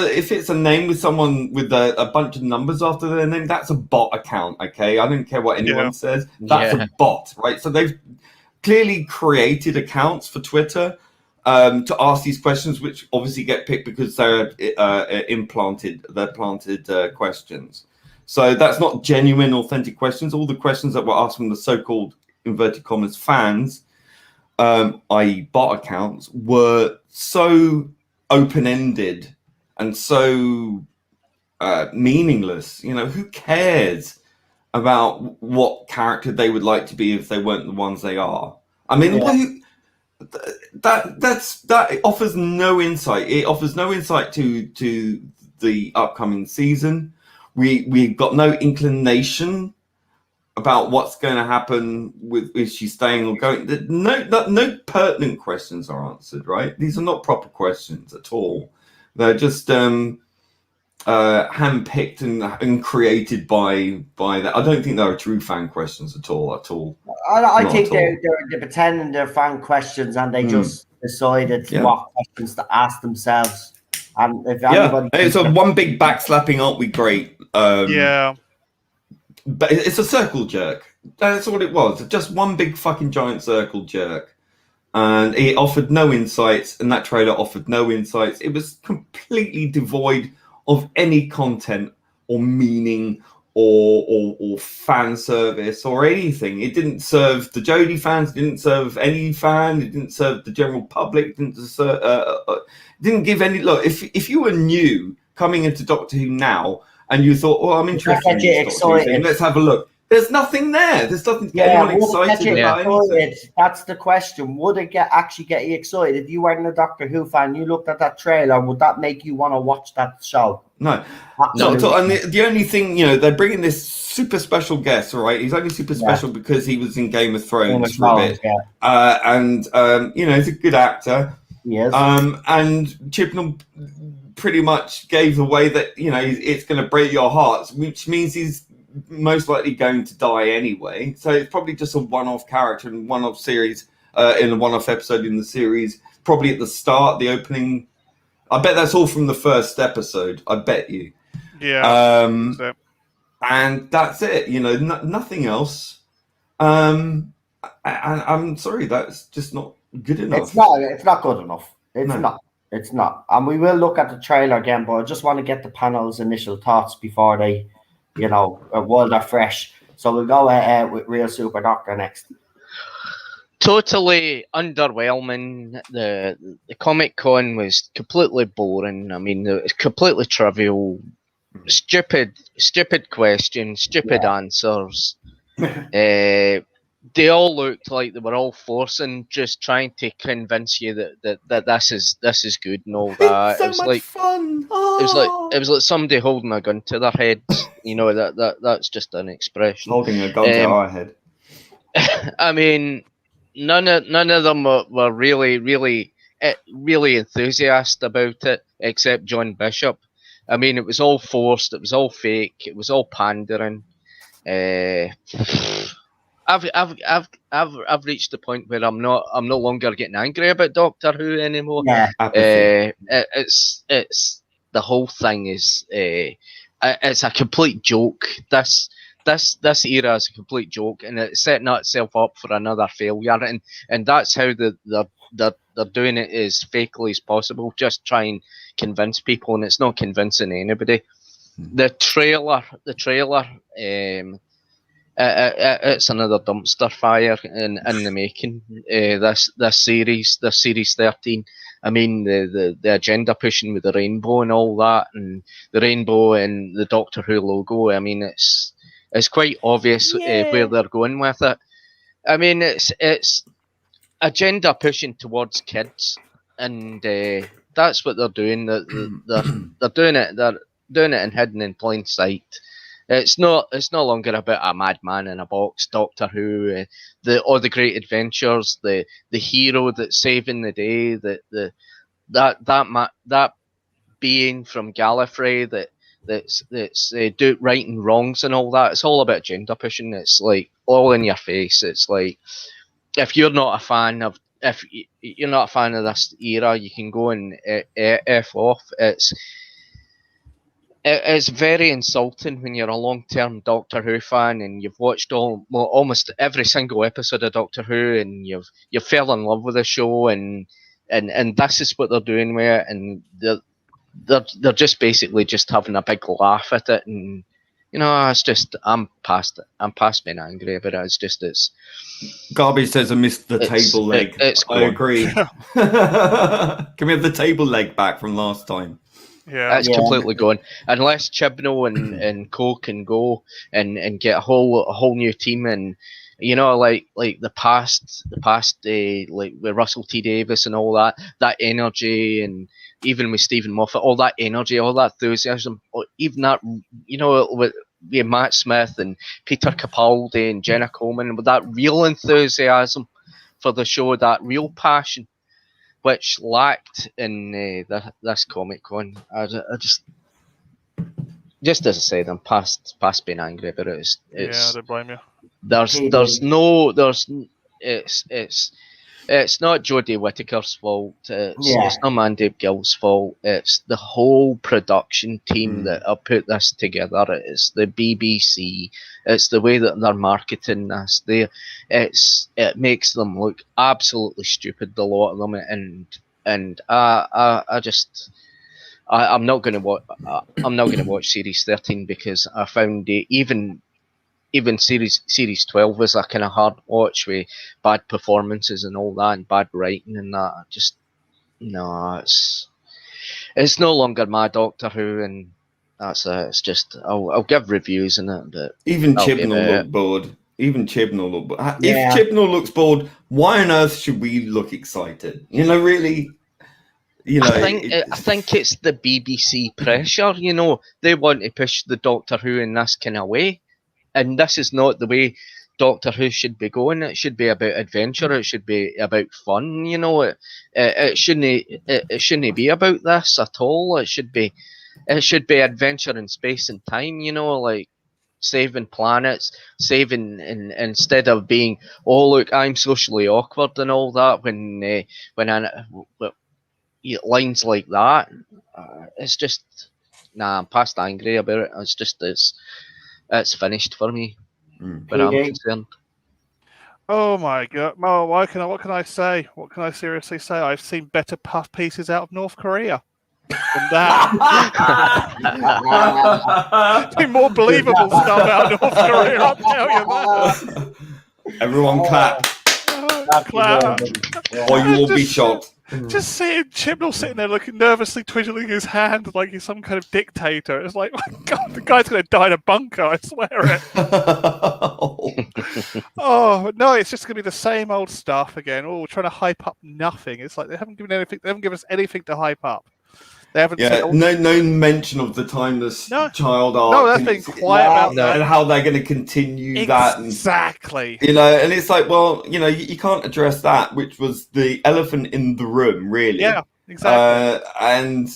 a name with someone with a bunch of numbers after their name, that's a bot account. Okay, I don't care what anyone says. That's a bot, right? So they've clearly created accounts for Twitter to ask these questions, which obviously get picked because they're planted questions. So that's not genuine, authentic questions. All the questions that were asked from the so-called inverted commas fans, i.e. bot accounts, were so open-ended and so meaningless. You know, who cares about what character they would like to be if they weren't the ones they are? I mean, that offers no insight. It offers no insight to the upcoming season. We've got no inclination about what's going to happen with is she staying or going. No pertinent questions are answered, right? These are not proper questions at all. They're just handpicked and created by that. I don't think they're true fan questions at all. I think they're pretending they're fan questions and they just decided what questions to ask themselves. And if anybody it's a one big backslapping, aren't we great? But it's a circle jerk. That's what it was. Just one big fucking giant circle jerk. And it offered no insights, and that trailer offered no insights. It was completely devoid of any content or meaning or fan service or anything. It didn't serve the Jodie fans, it didn't serve any fan, it didn't serve the general public, didn't give any look. If you were new coming into Doctor Who now and you thought, I'm interested in this Doctor Who thing, let's have a look. There's nothing there. There's nothing to get Yeah, anyone would it get excited you about anything. excited? That's the question. Would it actually get you excited? If you weren't a Doctor Who fan, you looked at that trailer, would that make you want to watch that show? No, Absolutely. not at all. And the only thing, they're bringing this super special guest, all right? He's only super special because he was in Game of Thrones for a bit. Yeah. And he's a good actor. Yes. And Chibnall pretty much gave away that, it's going to break your hearts, which means he's most likely going to die anyway. So it's probably just a one-off character and one-off series, in a one-off episode in the series, probably at the start, the opening. I bet that's all from the first episode. I bet you. Yeah. And that's it. Nothing else. And I'm sorry, that's just not good enough. It's not good enough. It's not. And we will look at the trailer again, but I just want to get the panel's initial thoughts before they, while they're fresh. So we'll go with Real Super Doctor next. Totally underwhelming. The Comic Con was completely boring. I mean, it was completely trivial, stupid questions, stupid answers. They all looked like they were all forcing, just trying to convince you that this is good and all that. It's so much fun. It was like somebody holding a gun to their head. That's just an expression. Holding a gun to our head. I mean, none of them were really enthusiastic about it, except John Bishop. I mean, it was all forced. It was all fake. It was all pandering. I've reached the point where I'm no longer getting angry about Doctor Who anymore. Yeah. It's the whole thing is it's a complete joke. This era is a complete joke, and it's setting itself up for another failure. And that's how they're doing it as fakely as possible. Just try and convince people, and it's not convincing anybody. The trailer. It's another dumpster fire in the making. This series 13. I mean, the agenda pushing with the rainbow and all that, and the rainbow and the Doctor Who logo. I mean, it's quite obvious where they're going with it. I mean, it's agenda pushing towards kids, and that's what they're doing. They're doing it. They're doing it and hidden in plain sight. It's no longer about a madman in a box, Doctor Who, all the great adventures, the hero that's saving the day, that being from Gallifrey that's righting wrongs and all that. It's all about gender pushing. It's like all in your face. It's like if you're not a fan of this era, you can go and f off. It's very insulting when you're a long-term Doctor Who fan and you've watched almost every single episode of Doctor Who and you fell in love with the show and this is what they're doing with it, and they're just basically just having a big laugh at it, and it's just I'm past being angry about it. It's Garby says I missed the table leg. I agree. Can we have the table leg back from last time? Yeah, it's completely gone. Unless Chibnall and Co can go and get a whole new team, and like the past like with Russell T Davies and all that energy, and even with Stephen Moffat, all that energy, all that enthusiasm, even that with Matt Smith and Peter Capaldi and Jenna Coleman, with that real enthusiasm for the show, that real passion, which lacked in this Comic Con. I just as I said, I'm past being angry about it. I don't blame you. It's not Jodie Whittaker's fault. It's not Mandy Gill's fault. It's the whole production team that have put this together. It's the BBC. It's the way that they're marketing this. It makes them look absolutely stupid, a lot of them. And I'm not going to watch. I'm not going to watch Series 13 because I found even series 12 was a kind of hard watch with bad performances and all that, and bad writing and that. It's no longer my Doctor Who, and That's it's just I'll give reviews in it, but Even that'll be Chibnall about looked bored. Even Chibnall looked bored. Yeah. If Chibnall looks bored, why on earth should we look excited? You know, really. You know, I think it's the BBC pressure. You know, they want to push the Doctor Who in this kind of way, and this is not the way Doctor Who should be going. It should be about adventure. It should be about fun. You know, it shouldn't be about this at all. It should be adventure in space and time. You know, like saving planets, saving, instead of being, oh look, I'm socially awkward and all that. Lines like that, it's just I'm past angry about it. It's just it's finished for me. But I'm concerned. Oh my god! Well, what can I say? What can I seriously say? I've seen better puff pieces out of North Korea than that. Seen more believable stuff out of North Korea. I'll tell you that. Everyone clap, Clap. or you will be shot. Just seeing Chibnall sitting there looking nervously twiddling his hand like he's some kind of dictator. It's like, my God, the guy's going to die in a bunker, I swear it. Oh, no, it's just going to be the same old stuff again. Oh, we're trying to hype up nothing. It's like they haven't given us anything to hype up. They haven't said, no mention of the timeless child arc. No, that's been quiet about that. And how they're going to continue that. Exactly. You know, and it's like, well, you know, you can't address that, which was the elephant in the room, really. Yeah, exactly. And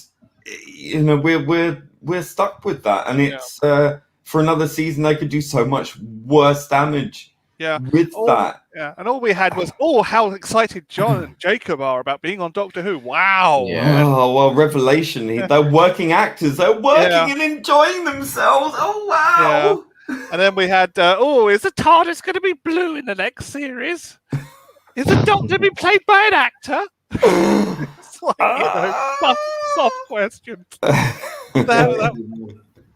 you know, we're stuck with that, and it's for another season they could do so much worse damage. Yeah, with that. Yeah, and all we had was, how excited John and Jacob are about being on Doctor Who. Wow. Yeah. Oh, well, revelation. They're working actors. They're working and enjoying themselves. Oh, wow. Yeah. And then we had, is the TARDIS going to be blue in the next series? Is the Doctor be played by an actor? It's like, soft questions.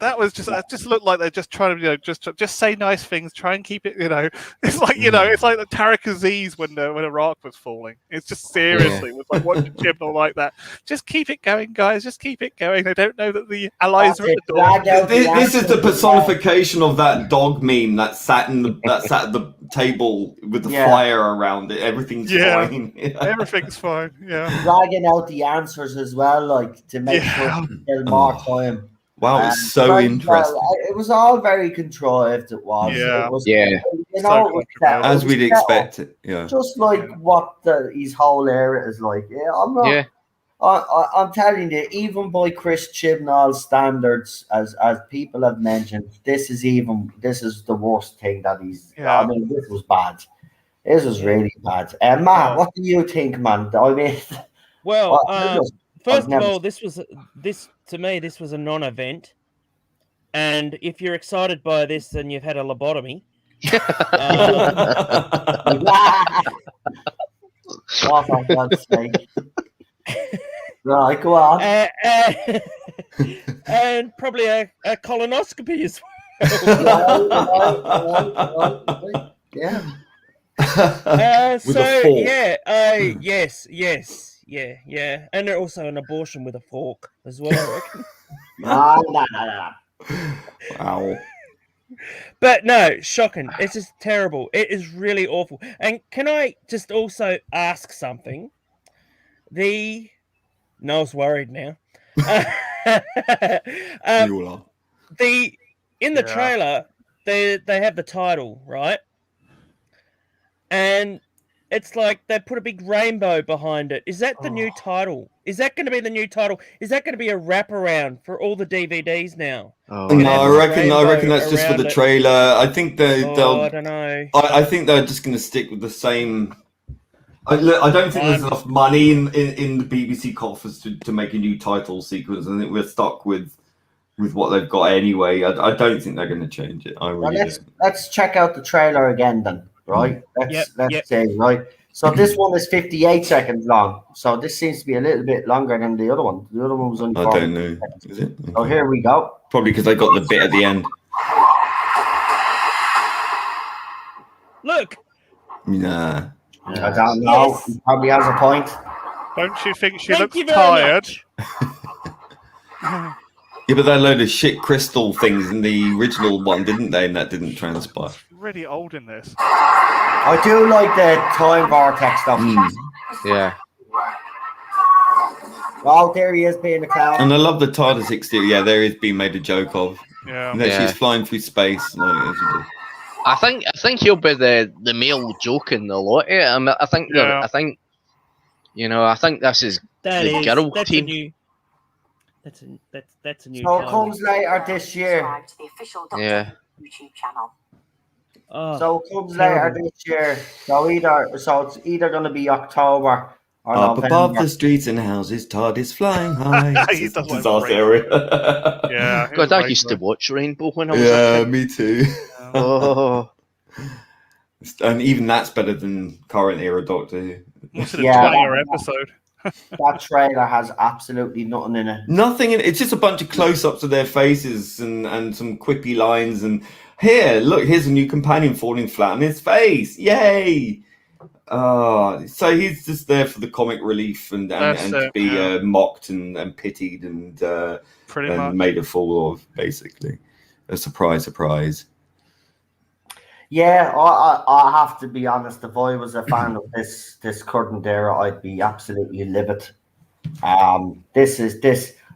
That was just looked like they're just trying to, just say nice things, try and keep it, It's like, it's like the Tariq Aziz when Iraq was falling. It's just seriously, it was like watching Chibnall like that. Just keep it going, guys. Just keep it going. They don't know that the allies are at the door. This is the personification of that dog meme that sat at the table with the fire around it. Everything's fine. Everything's fine. Yeah. Dragging out the answers as well, like to make sure we kill more time. Wow, it's so interesting. It was all very contrived. It was. Yeah. It was, as we'd expect it. Yeah. Just like what his whole era is like. Yeah, I'm not. Yeah. I'm telling you, even by Chris Chibnall's standards, as people have mentioned, this is the worst thing that he's. Yeah. I mean, this was bad. This was really bad. Matt, what do you think, man? I mean, well, first of all, this to me was a non-event, and if you're excited by this, then you've had a lobotomy. Oh, for God's sake. Right, go on. And probably a colonoscopy as well. Yeah. Yeah, and also an abortion with a fork as well, I reckon. No. Wow. But no, shocking. It's just terrible. It is really awful. And can I just also ask something? Noel's worried now. You are. In the trailer, they have the title, right? And it's like they put a big rainbow behind it. Is that the new title? Is that going to be the new title? Is that going to be a wraparound for all the DVDs now? No, I reckon that's just for the trailer. I think they'll. I don't know. I think they're just going to stick with the same. I don't think there's enough money in the BBC coffers to make a new title sequence. I think we're stuck with what they've got anyway. I don't think they're going to change it. Let's check out the trailer again then. Right, let's say, right. So this one is 58 seconds long. So this seems to be a little bit longer than the other one. The other one was only 40 don't know. seconds. Is it? So here we go. Probably because they got the bit at the end. Look. Nah. I don't know. Yes. He probably has a point. Don't you think she Thank looks you very tired? Yeah, but they had a load of shit crystal things in the original one, didn't they? And that didn't transpire. Really old in this. I do like the time vortex stuff. Yeah. Oh, there he is being a clown. And I love the TARDIS exterior. Yeah, there is being made a joke of. Yeah. And then Yeah. she's flying through space. Like, as you do. I think he'll be the male joke in the lot. Yeah, I think Yeah. I think this is That the is girl that's team. a new. That's a new. So it challenge. comes later this year. Subscribe to the official Doctor Yeah. Who YouTube channel. Oh, So it comes terrible. later this year. So it's either going to be October or Up above November. the streets and houses, TARDIS flying high. He It's does a like disaster Rainbow. area. Yeah. God, I used to watch Rainbow when I was a Yeah, kid. me too. Oh, And even that's better than current era Doctor Who. What's it, a Yeah. 20-hour episode? That trailer has absolutely nothing in it. Nothing in it's just a bunch of close-ups of their faces and some quippy lines and here, look, here's a new companion falling flat on his face. Yay! So he's just there for the comic relief and That's to it, be yeah. mocked and pitied and Pretty much. made a fool of, basically. A surprise. Yeah, I have to be honest. If I was a fan of this current era, I'd be absolutely livid.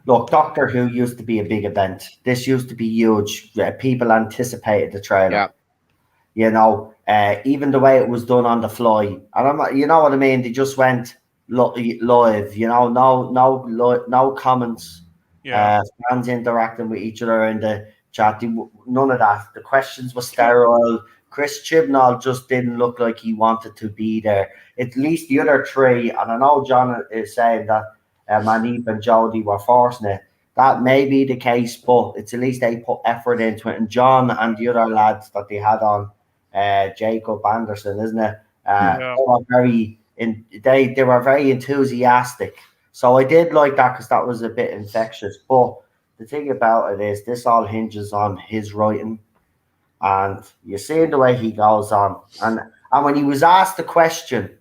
Look, Doctor Who used to be a big event. This used to be huge. People anticipated the trailer. Yeah. You know, even the way it was done on the fly, and I'm not, you know what I mean. They just went live. You know, no comments. Yeah. Fans interacting with each other in the chat. None of that. The questions were sterile. Chris Chibnall just didn't look like he wanted to be there. At least the other three, and I know John is saying that Manip and Jodie were forcing it. That may be the case, but it's at least they put effort into it. And John and the other lads that they had on, Jacob Anderson, isn't it? Yeah. They were very enthusiastic. So I did like that because that was a bit infectious. But the thing about it is, this all hinges on his writing. And you see the way he goes on. And when he was asked the question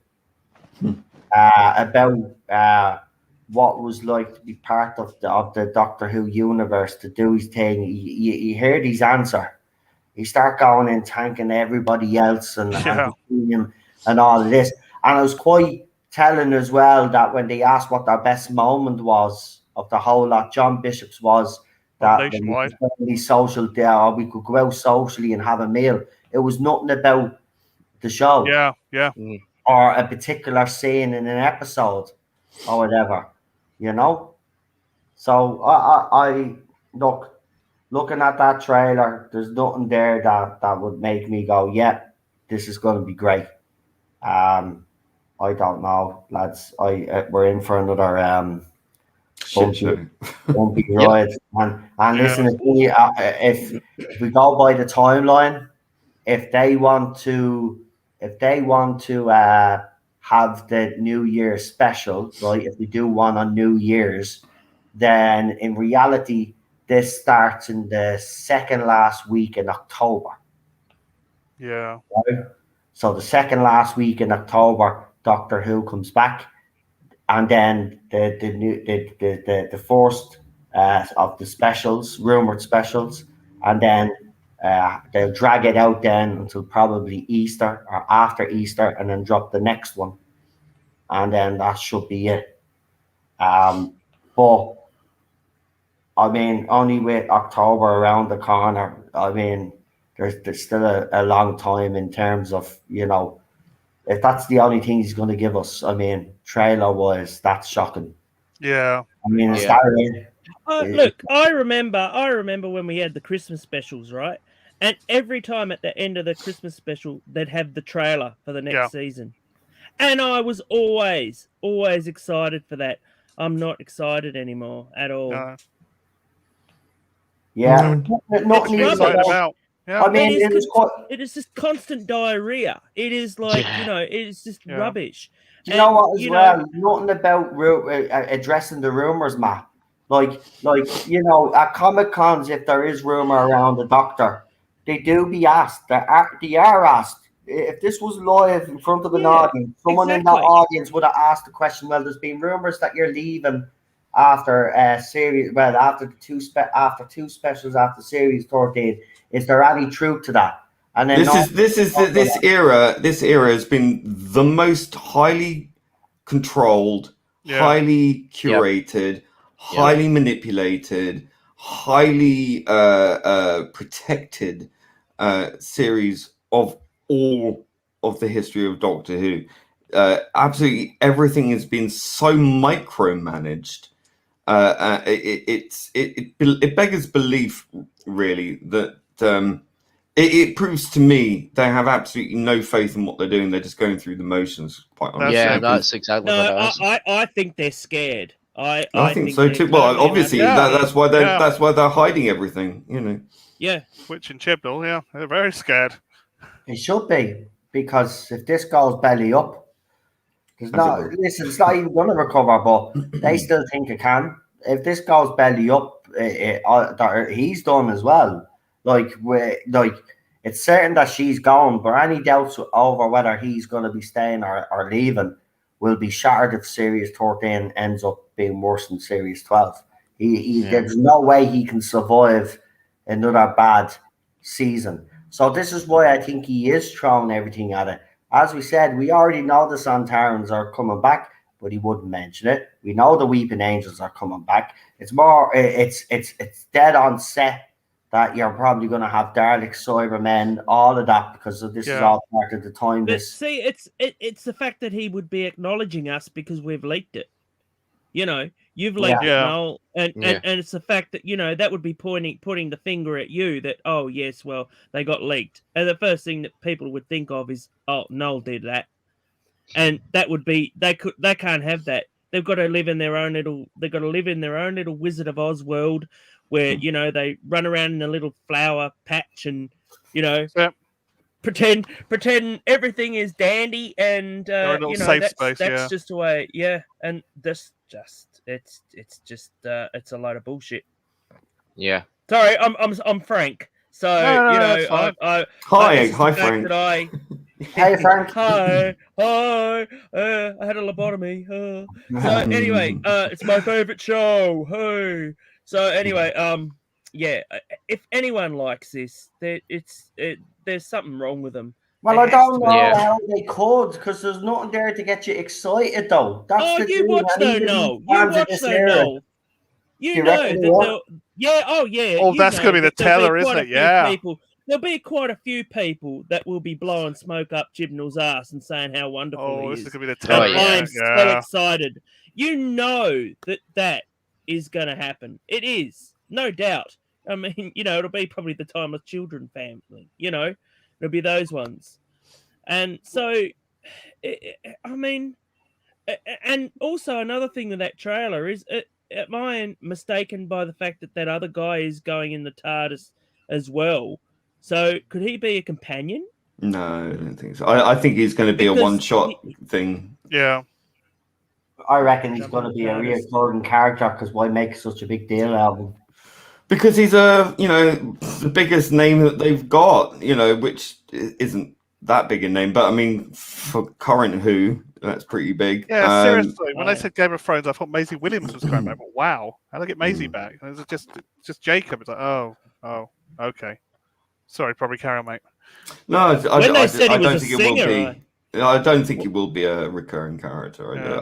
about what was like to be part of the Doctor Who universe, to do his thing, you heard his answer. He started going and thanking everybody else and him and all of this. And it was quite telling as well that when they asked what their best moment was of the whole lot, John Bishop's was that Nationwide. social there, or we could go out socially and have a meal. It was nothing about the show. Yeah. Or a particular scene in an episode or whatever, you know. So I looking at that trailer, there's nothing there that would make me go, yeah, this is going to be great. I don't know, lads. We're in for another bumpy ride. And listen, if we go by the timeline, if they want to have the New Year special, right? If we do one on New Year's, then in reality, this starts in the second last week in October. Yeah. Right? So the second last week in October, Doctor Who comes back, and then the first of the specials, rumored specials, and then they'll drag it out then until probably Easter or after Easter, and then drop the next one, and then that should be it. But I mean, only with October around the corner, I mean, there's still a long time in terms of, you know, if that's the only thing he's going to give us. I mean, trailer-wise, that's shocking. Yeah. I mean, Yeah. Look, I remember when we had the Christmas specials, right? And every time at the end of the Christmas special, they'd have the trailer for the next season. And I was always excited for that. I'm not excited anymore at all. No. Yeah, It's excited about. Yeah. I mean, it is just constant diarrhea. It is like, you know, it's just rubbish. You know what? As well, nothing about addressing the rumors, Matt. Like you know, at Comic Cons, if there is rumor around the Doctor, they do be asked. They are asked. If this was live in front of an audience, someone in that audience would have asked the question. Well, there's been rumors that you're leaving after series. Well, after two specials after series 13. Is there any truth to that? And then this era has been the most highly controlled, highly curated, highly manipulated, highly protected series of all of the history of Doctor Who. Absolutely everything has been so micromanaged. It beggars belief, really, that it proves to me they have absolutely no faith in what they're doing. They're just going through the motions. Quite honestly. Yeah, that's exactly what it is. I think they're scared. I think so too. Well, obviously that's why they're hiding everything. You know. Yeah. Which in Chibnall, they're very scared. It should be, because if this goes belly up, it's not even going to recover, but they still think it can. If this goes belly up, he's done as well. Like it's certain that she's gone, but any doubts over whether he's going to be staying or leaving will be shattered if Series 13 ends up being worse than Series 12. There's no way he can survive another bad season. So this is why I think he is throwing everything at it. As we said, we already know the Sontarans are coming back, but he wouldn't mention it. We know the Weeping Angels are coming back. It's dead on set that you're probably going to have Daleks, Cybermen, all of that, because this is all part of the time. But see, it's the fact that he would be acknowledging us because we've leaked it. You know, you've leaked it, Noel, and it's the fact that, you know, that would be putting the finger at you that, oh yes, well, they got leaked, and the first thing that people would think of is, oh, Noel did that, and that would be they can't have that. They've got to live in their own little Wizard of Oz world, where, you know, they run around in a little flower patch and, you know, pretend everything is dandy, and you know, that's just the way. And this it's a load of bullshit. Yeah. Sorry, I'm Frank. So you know, hi Frank. Hey Frank. Hi. I had a lobotomy. So anyway, it's my favorite show. Hey. So anyway, if anyone likes this, there's something wrong with them. Well, I don't know how they could, because there's nothing there to get you excited, though. That's you watch though, Noel. You watch though, Noel. You know that Oh, that's going to be the teller, isn't it? Yeah. There'll be quite a few people that will be blowing smoke up Chibnall's ass and saying how wonderful he is. This is going to be the teller. I am so excited. You know that is going to happen. It is, no doubt. I mean, you know, it'll be probably the Timeless Children family, you know, it'll be those ones. And so, I mean, and also another thing with that trailer is, am I mistaken by the fact that other guy is going in the TARDIS as well? So could he be a companion? No, I don't think so. I think he's going to be a one-shot thing. Yeah. I reckon he's going to be a reoccurring character, because why make such a big deal out of him? Because he's the biggest name that they've got, you know, which isn't that big a name, but I mean, for current Who, that's pretty big. Yeah, seriously. When I said Game of Thrones, I thought Maisie Williams was coming back. But wow, how did I get Maisie back? And it was just Jacob. It's like, oh, okay. Sorry, probably carry on, mate. No, I don't think it will be. I don't think it will be a recurring character.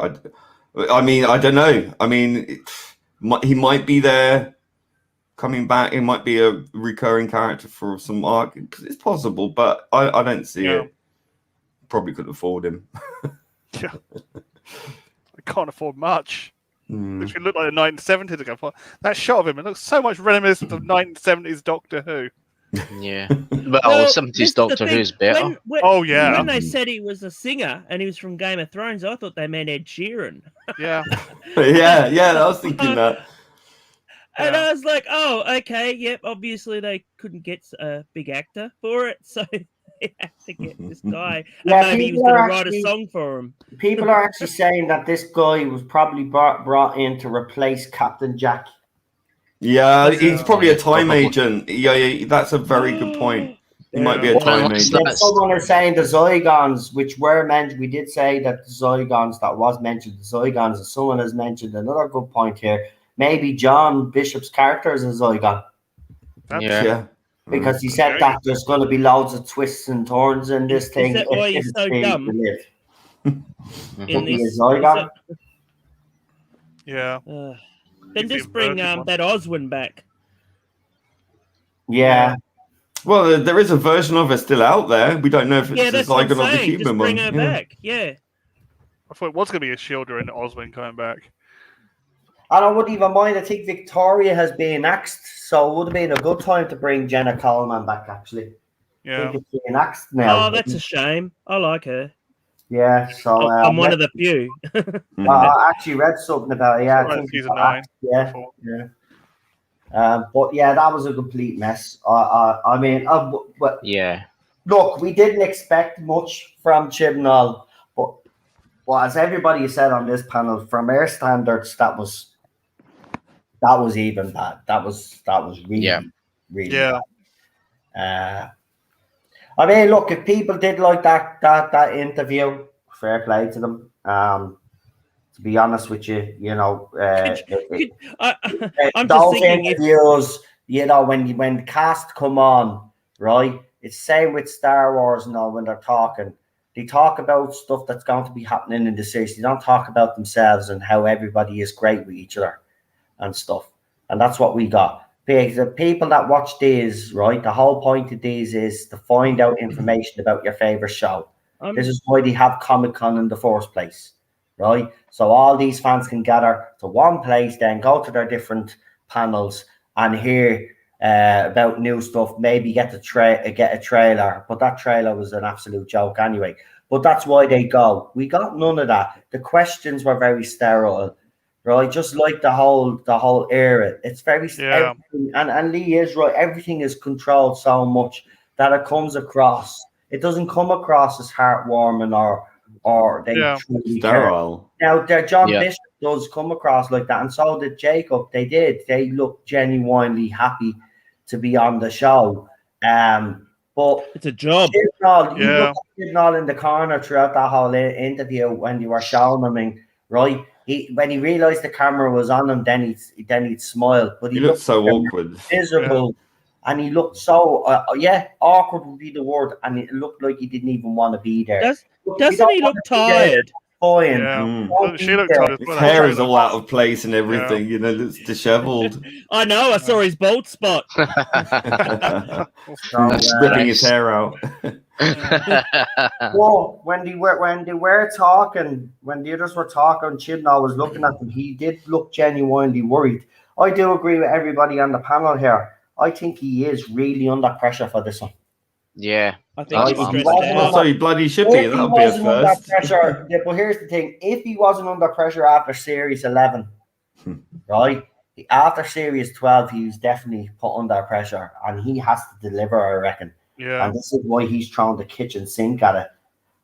I mean, I don't know. I mean, he might be there, coming back. It might be a recurring character for some arc. It's possible, but I don't see it. Probably couldn't afford him. Yeah, I can't afford much. Which would look like the 1970s again. That shot of him, it looks so much reminiscent of 1970s Doctor Who. Yeah, well, 70s Doctor Who's better. When they said he was a singer and he was from Game of Thrones, I thought they meant Ed Sheeran. Yeah, I was thinking that. And I was like, oh, okay, yep. Obviously, they couldn't get a big actor for it, so they had to get this guy. And maybe he was going to write a song for him. People are actually saying that this guy was probably brought in to replace Captain Jack. Yeah, he's probably a time agent. Yeah, that's a very good point. He might be a Yeah. time Unless agent. that's- Someone is saying the Zygons, which were mentioned, we did say that the Zygons that was mentioned, the Zygons, and someone has mentioned another good point here. Maybe John Bishop's character is a Zygon Yeah. Yeah. because he said Okay. that there's going to be loads of twists and turns in this Is thing. that why if he's it so stays dumb? to live. In Could be a this, Zygon. Yeah. then He's the just bring inverted one. that Oswin back. Yeah. Well, there is a version of her still out there. We don't know if it's Yeah, the that's what I'm Zygon or the saying. Just human bring one. her Yeah. back. Yeah. I thought it was going to be a Shielder and Oswin coming back. And I wouldn't even mind. I think Victoria has been axed, so it would have been a good time to bring Jenna Coleman back, actually. I Yeah. think it's been axed now. Oh, that's a shame. I like her. Yeah, so I'm one of the few. Mhm. I actually read something about it. Yeah, I Right, think it season got 9. axed, Yeah, Before. yeah. But yeah, that was a complete mess. I mean, but Yeah. look, we didn't expect much from Chibnall, but well, as everybody said on this panel, from our standards, that was even bad. That was really, Yeah. really Yeah. bad. I mean, look, if people did like that interview, fair play to them. To be honest with you, you know, I'm just those thinking if interviews, you know, when the cast come on, right? It's same with Star Wars and all when they're talking. They talk about stuff that's going to be happening in the series. They don't talk about themselves and how everybody is great with each other and stuff. And that's what we got. Because the people that watch these, right? The whole point of these is to find out information about your favorite show. This is why they have Comic-Con in the first place, right? So all these fans can gather to one place, then go to their different panels and hear about new stuff. Maybe get a trailer, but that trailer was an absolute joke anyway. But that's why they go. We got none of that. The questions were very sterile, right? Just like the whole era. It's very Yeah. and Lee is right. Everything is controlled so much that it comes across. It doesn't come across as heartwarming or they Yeah. truly care. Sterile. Now, John Yeah. Bishop does come across like that, and so did Jacob. They did. They looked genuinely happy to be on the show. But it's a job. Chibnall, you Yeah. look at Chibnall in the corner throughout that whole interview when you were showing him, and right, when he realised the camera was on him, then he'd smile. But He looked so like a awkward. miserable, and he looked so awkward would be the word, and it looked like he didn't even want to be there. Doesn't he look tired? Fine. Yeah. Mm. She looked tired as His well. hair actually. is all out of place and everything, you know, it's disheveled. I know. I saw his bald spot. Just ripping his hair out. Well, when the others were talking, Chibnall was looking at them. He did look genuinely worried. I do agree with everybody on the panel here. I think he is really under pressure for this one. Yeah. I think he's He stressed wasn't out. So he bloody should be. If he That'll be a wasn't under first. pressure, but here's the thing: if he wasn't under pressure after Series 11, right? After Series 12, he was definitely put under pressure, and he has to deliver, I reckon. Yeah. And this is why he's throwing the kitchen sink at it.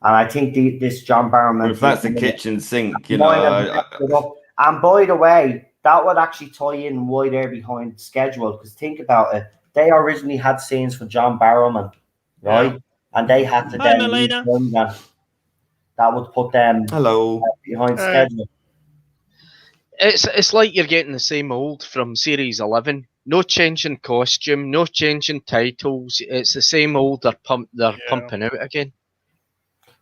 And I think this John Barrowman. If that's a kitchen sink, you know. And by the way, that would actually tie in why they're behind schedule. Because think about it, they originally had scenes for John Barrowman, right? Yeah. And they had to Hi, then Melina. refund them. That would put them Hello. behind schedule. It's like you're getting the same old from Series 11. No change in costume, no change in titles. It's the same old they're pumping out again.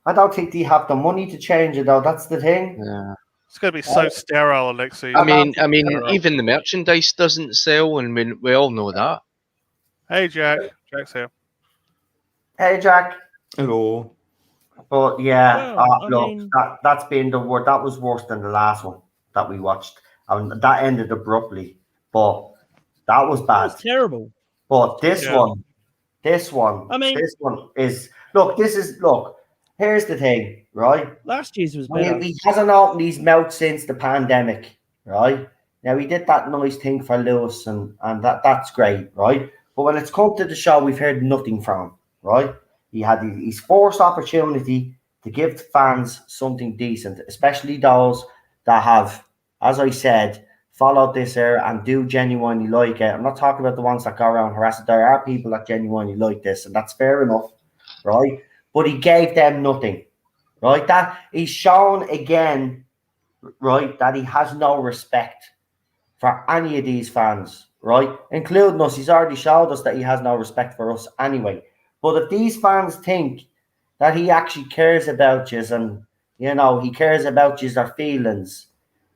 I don't think they have the money to change it though. That's the thing. Yeah. It's going to be so sterile, Alexi. I mean, even the merchandise doesn't sell, and we all know that. Hey, Jack. Jack's here. Hey, Jack. Hello. But yeah, Well, I look, mean- that's been the word. That was worse than the last one that we watched. And that ended abruptly, but that was That bad. was terrible. But this Yeah. one is look. Here's the thing, right? Last year's was He better. hasn't opened his mouth since the pandemic, right? Now he did that nice thing for Lewis, and that's great, right? But when it's come to the show, we've heard nothing from him, right? He had his first opportunity to give fans something decent, especially those that have, as I said, followed this era and do genuinely like it. I'm not talking about the ones that go around harassing. There are people that genuinely like this, and that's fair enough, right? But he gave them nothing, right? That he's shown again, right, that he has no respect for any of these fans, right? Including us. He's already showed us that he has no respect for us anyway. But if these fans think that he actually cares about you and, he cares about you, their feelings,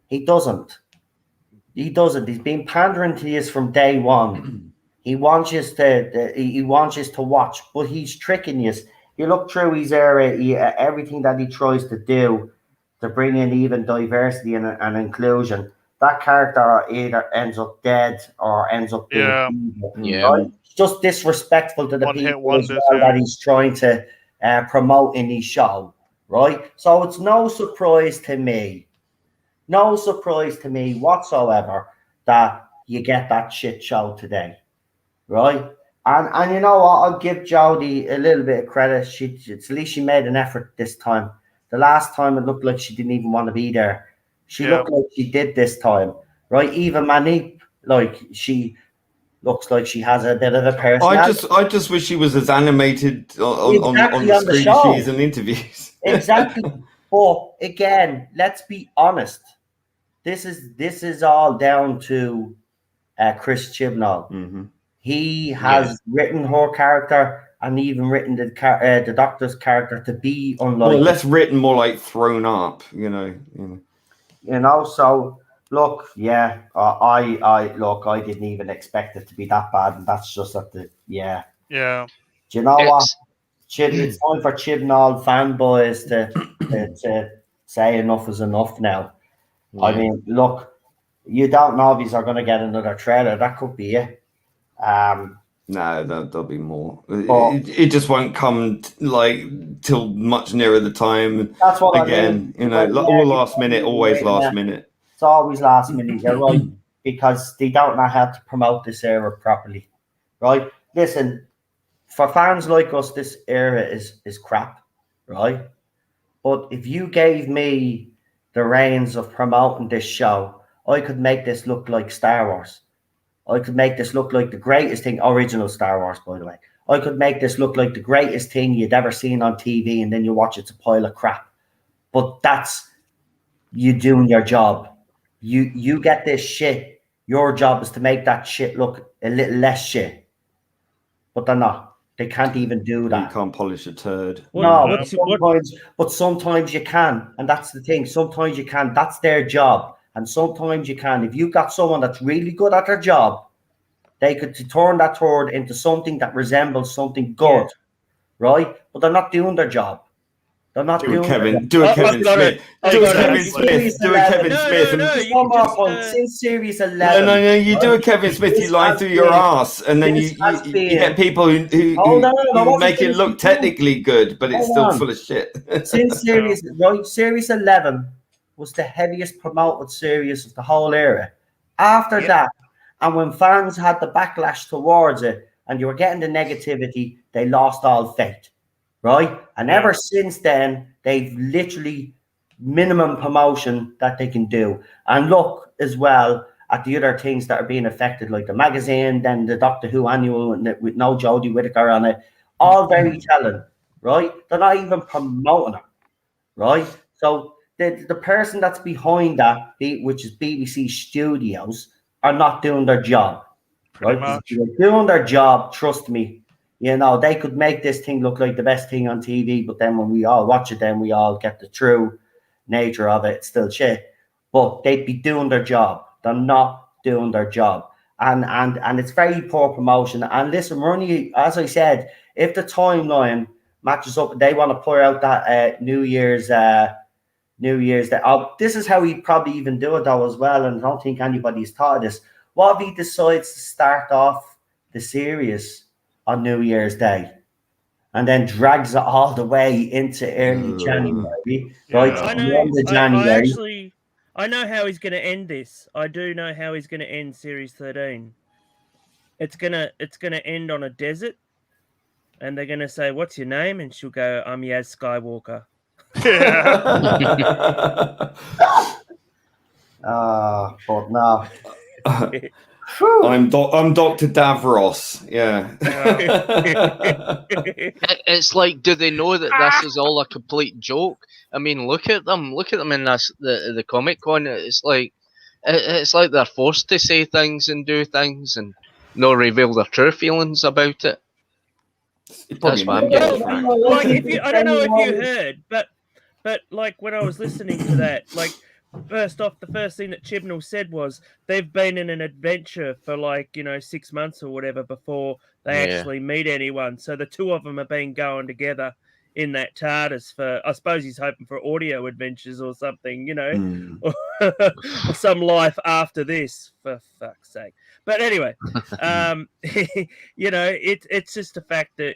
he doesn't. He doesn't. He's been pandering to you from day one. He wants you to watch, but he's tricking you. You look through his era, everything that he tries to do to bring in even diversity and inclusion. That character either ends up dead or ends up being evil, right? It's just disrespectful to the people as well that he's trying to promote in his show, right? So it's no surprise to me whatsoever that you get that shit show today, right? And you know what? I'll give Jodie a little bit of credit. At least she made an effort this time. The last time it looked like she didn't even want to be there. She looked like she did this time, right? Even Manip, she looks like she has a bit of a personality. I just wish she was as animated on the screen as she is in interviews. Exactly. But again, let's be honest. This is all down to Chris Chibnall. Mm-hmm. He has written her character and even written the Doctor's character to be unlike. Well, less written, more like thrown up, So look, I didn't even expect it to be that bad, and that's just at the Yeah. Do you know what? It's time for Chibnall fanboys to say enough is enough now. Yeah. I mean, look, you don't know if he's going to get another trailer. That could be it. No, there'll be more. It just won't come till much nearer the time. That's what again, I mean. All last minute, always last minute. It's always last minute. You're right, because they don't know how to promote this era properly, right? Listen, for fans like us, this era is crap, right? But if you gave me the reins of promoting this show, I could make this look like Star Wars. I could make this look like the greatest thing, original Star Wars, by the way. I could make this look like the greatest thing you'd ever seen on TV, and then you watch it's a pile of crap. But that's you doing your job. You get this shit. Your job is to make that shit look a little less shit. But they're not. They can't even do that. You can't polish a turd. But sometimes you can. And that's the thing. Sometimes you can. That's their job. And sometimes you can. If you've got someone that's really good at their job, they could turn that turd into something that resembles something good, right? But they're not doing their job. They're not doing Kevin. Do a Kevin Smith. Do a Kevin Smith. Do a Kevin Smith. One more point. Since Series 11. No. You do a Kevin Smith. You lie through your ass, and then you get people who make it look technically good, but it's still full of shit. Since Series 11 was the heaviest promoted series of the whole era. After that, and when fans had the backlash towards it, and you were getting the negativity, they lost all faith. Right? And ever since then, they've literally minimum promotion that they can do. And look as well at the other things that are being affected, like the magazine, then the Doctor Who annual with no Jodie Whittaker on it. All very telling, right? They're not even promoting it, right? So the person that's behind that, which is BBC Studios, are not doing their job, right? They're doing their job, trust me. They could make this thing look like the best thing on TV, but then when we all watch it, then we all get the true nature of it. It's still shit. But they'd be doing their job. They're not doing their job. And it's very poor promotion. And listen, we're only, as I said, if the timeline matches up, they want to pour out that New Year's Day. This is how he'd probably even do it though as well. And I don't think anybody's thought of this. What if he decides to start off the series on New Year's Day, and then drags it all the way into early January, right? I know how he's going to end this. I do know how he's going to end Series 13. It's gonna end on a desert, and they're going to say, "What's your name?" And she'll go, "I'm Yaz Skywalker." But no. I'm Dr. Davros. Yeah. It's like, do they know that this is all a complete joke? I mean, look at them in the Comic Con. It's like they're forced to say things and do things and not reveal their true feelings about it. That's what I'm getting from it. Like, I don't know if you heard, but like when I was listening to that, like first off, the first thing that Chibnall said was they've been in an adventure for 6 months or whatever before they actually meet anyone. So the two of them have been going together in that TARDIS for, I suppose he's hoping for audio adventures or something, or some life after this, for fuck's sake. But anyway, it's just the fact that,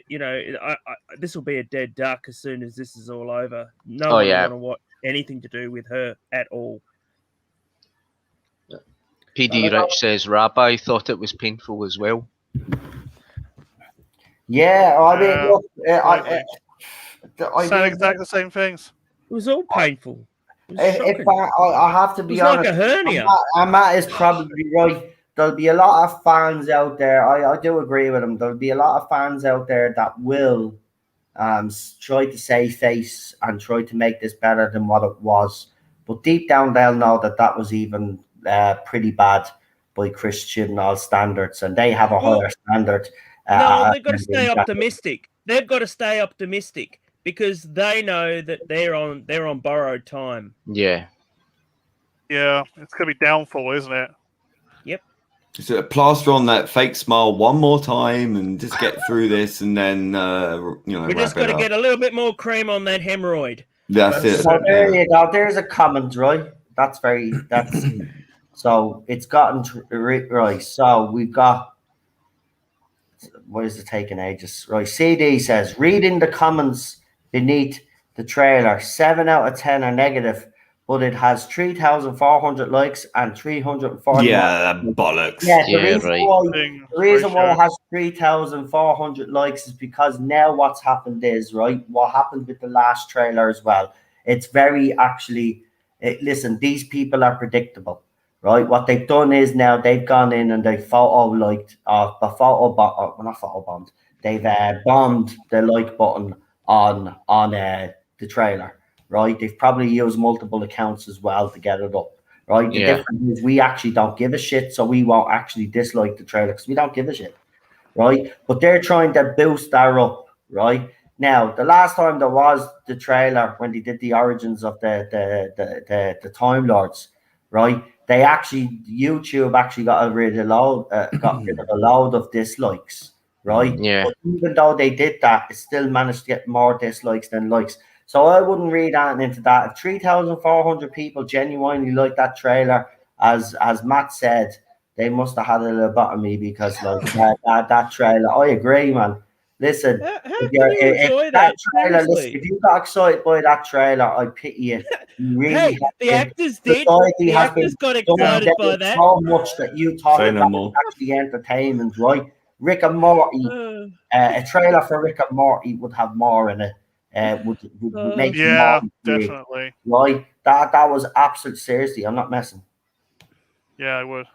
this will be a dead duck as soon as this is all over. No one will want to watch anything to do with her at all. PD Rich says Rabbi thought it was painful as well. Yeah, I mean, look, saying exactly the same things. It was all painful. I have to be honest. Like a hernia. And Matt is probably right. There'll be a lot of fans out there. I do agree with him. There'll be a lot of fans out there that will try to save face and try to make this better than what it was. But deep down, they'll know that was even pretty bad by Chris Chibnall standards, and they have a higher standard. No, they've got to stay optimistic. They've got to stay optimistic because they know that they're on borrowed time. Yeah. Yeah, it's gonna be downfall, isn't it? Yep. Just plaster on that fake smile one more time and just get through this, and then we just got to get a little bit more cream on that hemorrhoid. That's it. So there you go. There's a comment, right? That's so it's gotten right. So we've got. What is it taking ages? Right. CD says reading the comments beneath the trailer. 7 out of 10 are negative, but it has 3,400 likes and 340. Yeah, bollocks. Yeah, the reason why it has 3,400 likes is because now what's happened is, right, what happened with the last trailer as well. It's very listen, these people are predictable, right? What they've done is now they've gone in and they bombed. They've bombed the like button on the trailer. Right, they've probably used multiple accounts as well to get it up. Right, the difference is we actually don't give a shit, so we won't actually dislike the trailer because we don't give a shit. Right, but they're trying to boost that up. Right now, the last time there was the trailer when they did the origins of the Time Lords, right? They YouTube actually got rid of a load of dislikes. Right, but even though they did that, it still managed to get more dislikes than likes. So I wouldn't read anything into that. If 3,400 people genuinely like that trailer, as Matt said, they must have had a lobotomy because that trailer. I agree, man. Listen, if you got excited by that trailer, I pity you. You really the actors did. The actors got excited by that. So much that you thought that actually entertainment, right? Rick and Morty, a trailer for Rick and Morty would have more in it. Would make definitely right. That was absolute. Seriously, I'm not messing. Yeah, I would.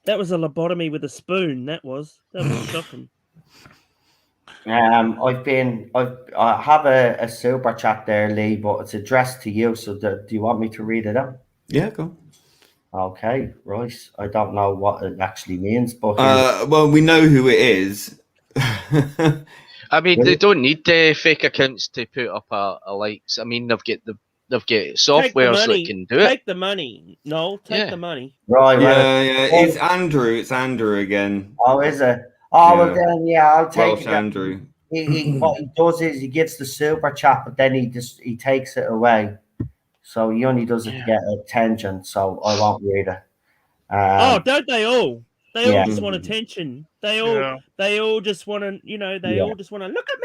That was a lobotomy with a spoon. That was shocking. I have a super chat there, Lee, but it's addressed to you. So do you want me to read it out? Yeah, go. Okay, right. I don't know what it actually means, but well, we know who it is. I mean, they don't need fake accounts to put up a likes. I mean, they've got softwares that can do it. Take the money. No, take the money. Right. Yeah. It's Andrew. It's Andrew again. Oh, is it? Oh, well then, I'll take Welsh Andrew. What he does is he gives the super chat, but then he takes it away. So he only does it to get attention. So I won't read it. Don't they all? They all just want attention. They all just want to, they all just want to look at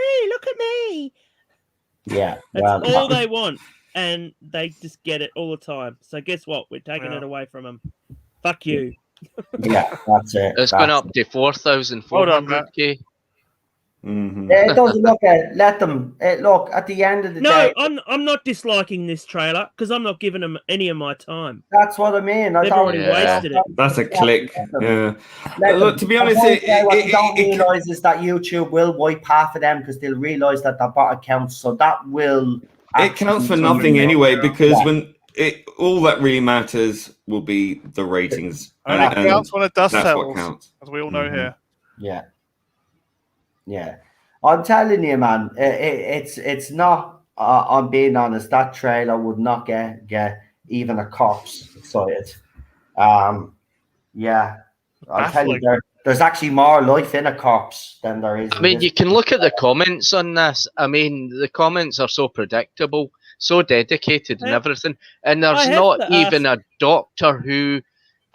me. Yeah. That's all they want. And they just get it all the time. So guess what? We're taking it away from them. Fuck you. Yeah, that's it. It's gone up to 4,400K. It doesn't look at. Let them look at the end of the day. I'm not disliking this trailer because I'm not giving them any of my time. That's what I mean. They've already wasted it. That's a click. Yeah. Let Look, them. to be honest, what they don't it- realise is that YouTube will wipe half of them because they'll realise that their bot accounts. So that will. it counts for nothing anyway, because when all that really matters will be the ratings. Only counts when it dust that's what settles, counts. as we all know here. Yeah. Yeah. I'm telling you, man, it's not. I'm being honest. That trailer would not get even a corpse excited. Yeah, I'll tell you, there's actually more life in a corpse than there is. I mean, you can look at the comments on this. I mean, the comments are so predictable, so dedicated, and everything. And there's not even a Doctor Who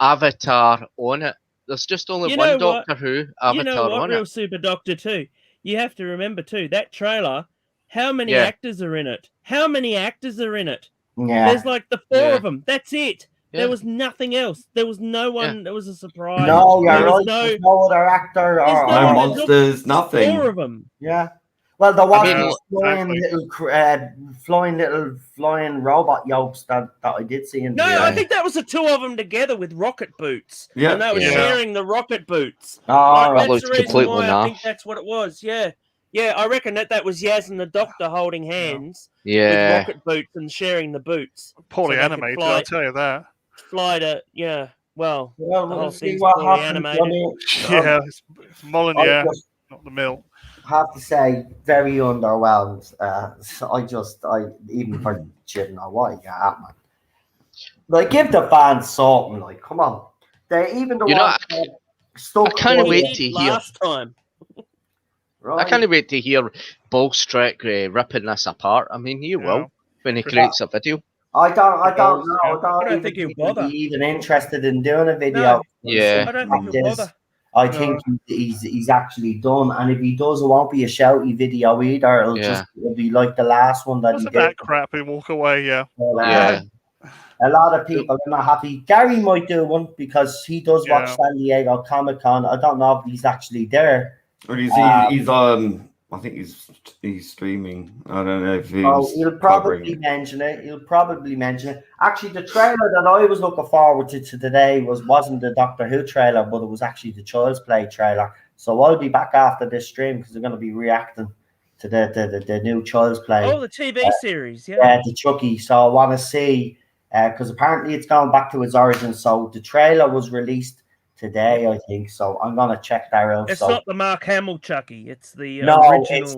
avatar on it. There's just only one Doctor Who avatar on Real it. Super Doctor too. You have to remember too that trailer. How many actors are in it? How many actors are in it? Yeah. There's like the 4 of them. That's it. Yeah. There was nothing else. There was no one. There was a surprise. No, you're There was right. There's no other actor or no monsters, nothing. 4 of them. Yeah. Well, there was mean, flying robot yokes that I did see in. No, I think that was the 2 of them together with rocket boots. Yeah. And they were sharing the rocket boots. Oh, That's looked the reason completely why I naff. think that's what it was. Yeah. Yeah, I reckon that was Yaz and the Doctor holding hands Yeah. with rocket boots and sharing the boots. Poorly So they could animated, fly- I'll tell you that. Fly to, well, the we'll whole see thing's what poorly happens. animated. Yeah, it's Molyneux, not the mill. Have to say, very underwhelmed. I even for shit, know what you got, man. Like, give the fans something. Like, come on, they even the You know, ones that stuck. I can't with wait it. to hear. Last time. Right. I can't wait to hear Ballstrick ripping this apart. I mean, you will when he creates a video. I don't know. I don't don't think he'll even bother. be even interested in doing a video. No. Yeah. I don't like think he'll this. bother. I think he's actually done, and if he does, it won't be a shouty video either. It'll be like the last one that he Wasn't did. that crap and walk away, yeah. Well, Yeah. A lot of people are not happy. Gary might do one because he does watch San Diego Comic Con. I don't know if he's actually there. Or he's I think he's streaming. I don't know if he'll probably mention it. Actually, the trailer that I was looking forward to today wasn't the Doctor Who trailer, but it was actually the Child's Play trailer. So I'll be back after this stream because they're going to be reacting to the new Child's Play. Oh, the TV series, Yeah, the Chucky. So I want to see because apparently it's going back to its origins. So the trailer was released today, I think. So I'm gonna check that out. It's not the Mark Hamill Chucky. It's the original. Chucky. It's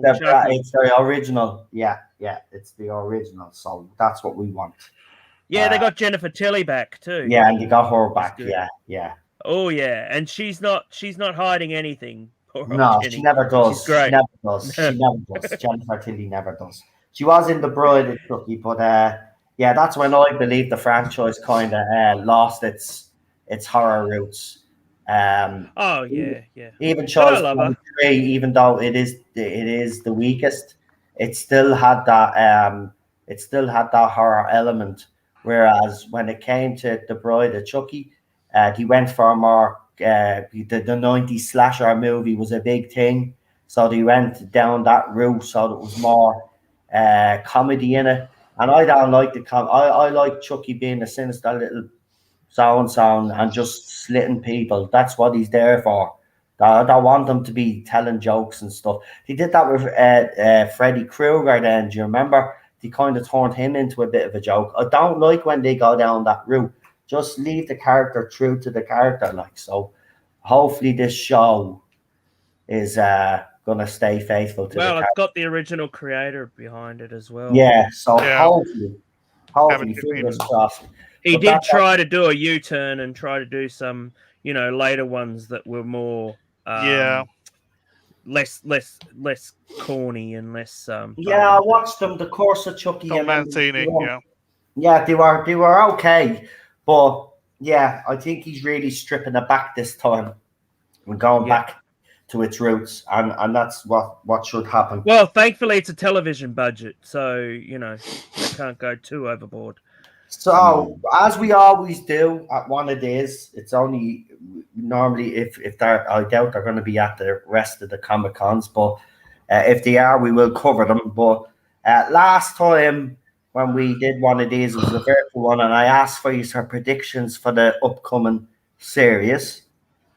the original. Yeah, it's the original. So that's what we want. Yeah, they got Jennifer Tilly back too. Yeah, and you got her back. Yeah. Oh yeah, and she's not hiding anything. No, she never does. She's great. She never does. Jennifer Tilly never does. She was in The Bride of Chucky, but yeah, that's when I believe the franchise kind of lost its horror roots. Even Child's 3, even though it is the weakest, it still had that horror element. Whereas when it came to The Bride of Chucky, he went for more the 90s slasher movie was a big thing, so they went down that route. So there was more comedy in it, and I don't like I like Chucky being a sinister little sound and just slitting people. That's what he's there for. I don't want him to be telling jokes and stuff. He did that with Freddy Krueger then. Do you remember? He kind of turned him into a bit of a joke. I don't like when they go down that route. Just leave the character true to the character. So hopefully this show is going to stay faithful to the character. Well, it's got the original creator behind it as well. Yeah, so hopefully fingers crossed. He did try to do a U-turn and try to do some, later ones that were more, less corny and less. I watched them. The Course of Chucky. Tom Mancini, yeah, they were okay, but yeah, I think he's really stripping it back this time and going back to its roots, and that's what should happen. Well, thankfully, it's a television budget, so they can't go too overboard. So, as we always do at one of these, it's only normally if they're, I doubt they're going to be at the rest of the Comic Cons, but If they are, we will cover them. But last time when we did one of these, it was the virtual one, and I asked for your predictions for the upcoming series.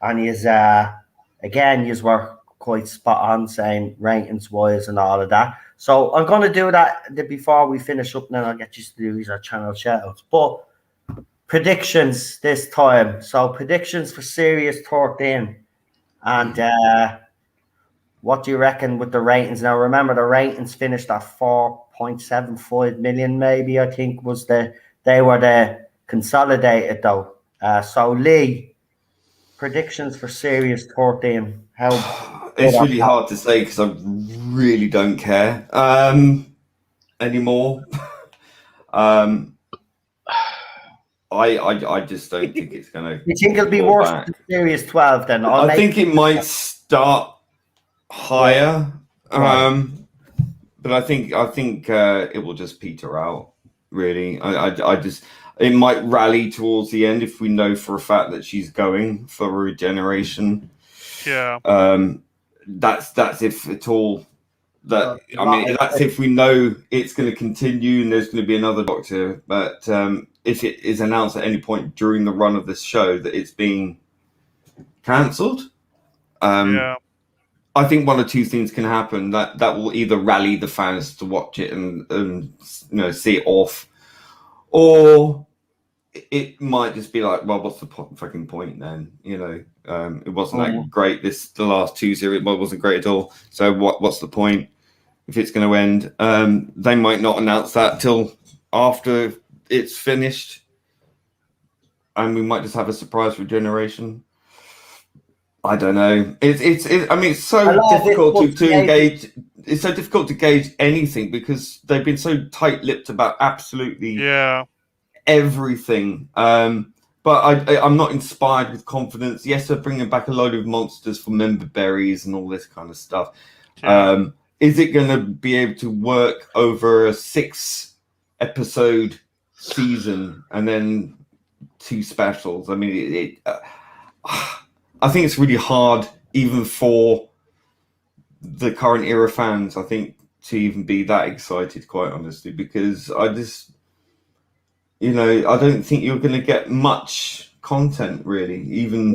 And he's again, you were quite spot on saying ratings wise and all of that. So I'm going to do that before we finish up, and then I'll get you to do these channel shout outs. But predictions this time. So predictions for Series 13. And what do you reckon with the ratings? Now, remember, the ratings finished at 4.75 million, maybe, I think they were the consolidated, though. So, Lee, predictions for Series 13. It's really hard to say because I really don't care anymore. I just don't think it's going to. You think it'll be worse than Series 12 then? I think it might start higher, but I think it will just peter out. Really, I just it might rally towards the end if we know for a fact that she's going for regeneration. Yeah. That's if at all. That I mean, that's if we know it's going to continue and there's going to be another Doctor. But if it is announced at any point during the run of this show that it's being cancelled, I think one or two things can happen. That will either rally the fans to watch it and see it off, or it might just be like, well, what's the fucking point then? It wasn't that great. The last two series wasn't great at all. So what's the point if it's going to end? They might not announce that till after it's finished, and we might just have a surprise regeneration. I don't know. It's so difficult to engage. It's so difficult to gauge anything because they've been so tight-lipped about absolutely everything. But I'm not inspired with confidence. Yes, they're bringing back a load of monsters for member berries and all this kind of stuff. Yeah. Is it going to be able to work over a 6-episode season and then 2 specials? I mean, I think it's really hard, even for the current era fans, I think, to even be that excited, quite honestly, because I just... I don't think you're going to get much content, really. Even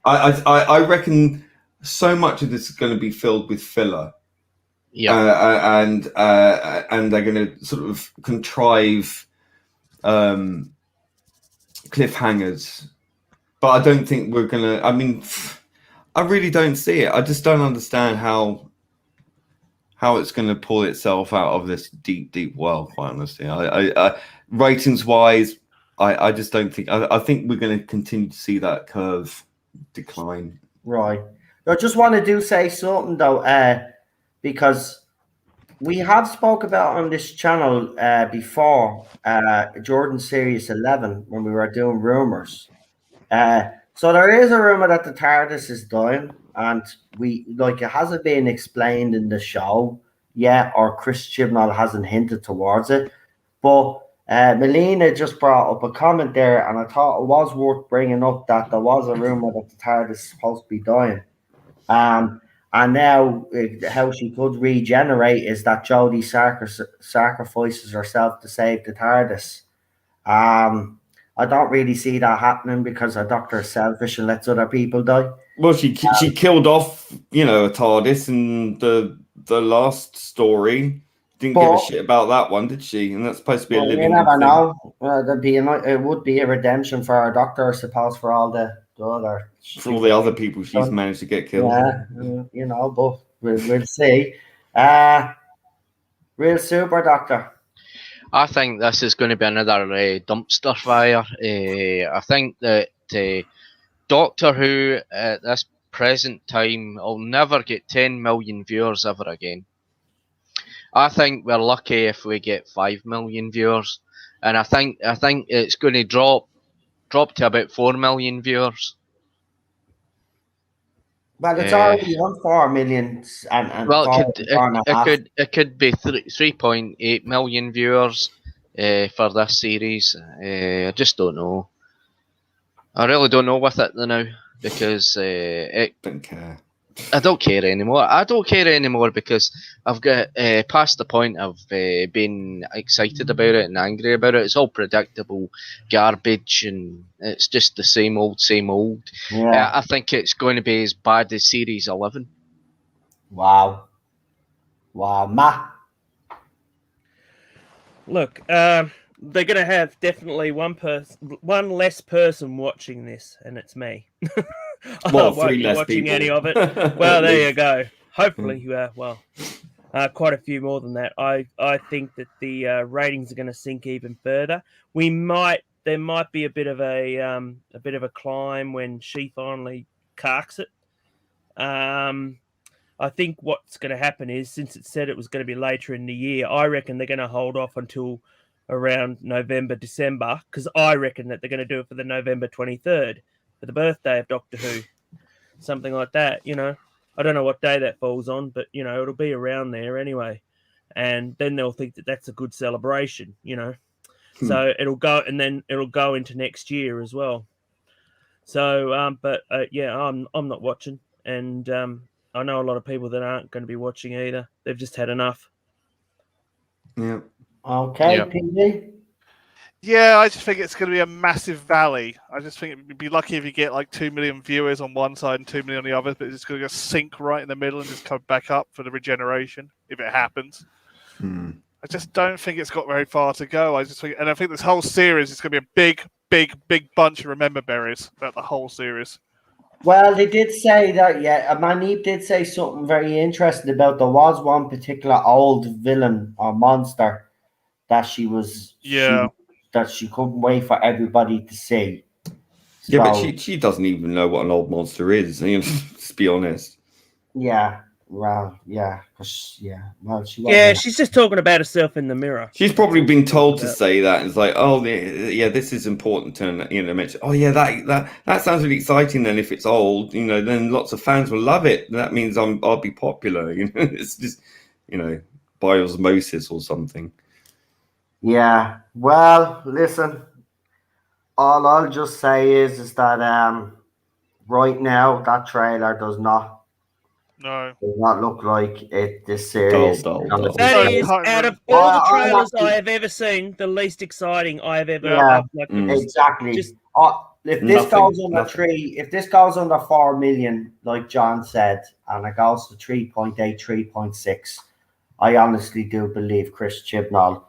I reckon so much of this is going to be filled with filler. Yeah, and they're going to sort of contrive cliffhangers. But I don't think we're going to. I mean, I really don't see it. I just don't understand how it's going to pull itself out of this deep well. Quite honestly, I ratings wise, I just don't think. I think we're going to continue to see that curve decline. Right. I just want to say something though, because we have spoke about on this channel before Jordan Series 11 when we were doing rumors. So there is a rumor that the TARDIS is dying, and it hasn't been explained in the show yet, or Chris Chibnall hasn't hinted towards it. But Melina just brought up a comment there, and I thought it was worth bringing up that there was a rumor that the TARDIS is supposed to be dying. And now how she could regenerate is that Jodie sacrifices herself to save the TARDIS. I don't really see that happening because her Doctor is selfish and lets other people die. Well, she killed off, a TARDIS in the last story. Didn't give a shit about that one, did she? And that's supposed to be a living. You never know. It would be a redemption for our Doctor, I suppose, for all the other. For all the other people she's managed to get killed. Yeah, but we'll see. Real super, Doctor. I think this is going to be another dumpster fire. I think that Doctor Who at this present time will never get 10 million viewers ever again. I think we're lucky if we get 5 million viewers, and I think it's going to drop to about 4 million viewers. But it's already on 4 million, and well, it could be 3.8 million viewers for this series. I just don't know. I really don't know with it now because don't care. I don't care anymore. I don't care anymore because I've got past the point of being excited about it and angry about it. It's all predictable garbage, and it's just the same old, same old. Yeah. I think it's going to be as bad as Series 11. Wow. Matt. Look, they're going to have definitely one less person watching this, and it's me. Well, I won't 3 be less watching people. any of it. Well, there you go. Hopefully, quite a few more than that. I think that the ratings are going to sink even further. There might be a bit of a climb when she finally carks it. I think what's going to happen is, since it said it was going to be later in the year, I reckon they're going to hold off until around November, December, because I reckon that they're going to do it for the November 23rd, for the birthday of Doctor Who, something like that. I don't know what day that falls on, but it'll be around there anyway, and then they'll think that that's a good celebration. So it'll go, and then it'll go into next year as well. So, I'm not watching, and I know a lot of people that aren't going to be watching either. They've just had enough. Yeah. Okay, Yeah. PG. Yeah, I just think it's going to be a massive valley. I just think it'd be lucky if you get like 2 million viewers on one side and 2 million on the other, but it's just going to sink right in the middle and just come back up for the regeneration if it happens. I just don't think it's got very far to go. I think this whole series is going to be a big bunch of remember berries throughout the whole series. Well, they did say that, Manip did say something very interesting about there was one particular old villain or monster that that she couldn't wait for everybody to see. Yeah, but So, she doesn't even know what an old monster is. Let's be honest. yeah, well, yeah, she was. Yeah, she's just talking about herself in the mirror. She's probably been told to say that. It's like, oh, yeah, this is important to mention. Oh, yeah, that sounds really exciting. Then if it's old, then lots of fans will love it. That means I'll be popular. It's just, by osmosis or something. Yeah. Well, listen. All I'll just say is that right now that trailer does not look like it. This series. That is, out of all the trailers I have ever seen, the least exciting I have ever. Exactly. If this goes under 4 million, like John said, and it goes to 3.8, 3.6, I honestly do believe Chris Chibnall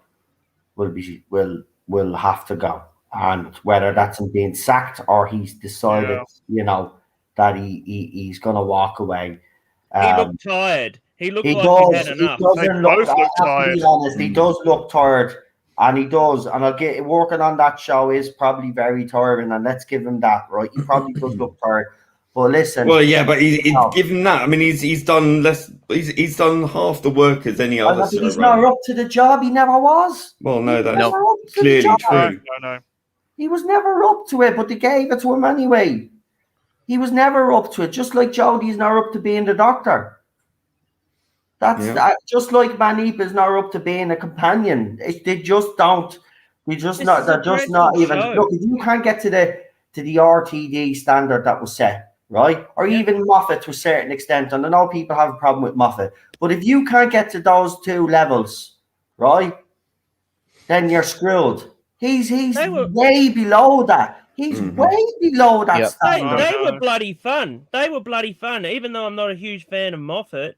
will have to go. And whether that's him being sacked or he's decided, that he's going to walk away. He looked tired. He looked like he had enough. They both look tired. To be honest, he does look tired, and he does. And I'll get working on that show is probably very tiring, and let's give him that, right? He probably does look tired. But listen. Well, yeah, but given that, I mean, he's done less. He's done half the work as any other. He's not up to the job. He never was. Well, no, that's clearly true. No. He was never up to it, but they gave it to him anyway. He was never up to it, just like Jodie's not up to being the Doctor. That's just like Manip is not up to being a companion. They just don't. They're just not even. Look, if you can't get to the RTD standard that was set, right, or even Moffat to a certain extent, and I know people have a problem with Moffat, but if you can't get to those two levels, right, then you're screwed. He's way below that. He's way below that standard. They were bloody fun. Even though I'm not a huge fan of Moffat,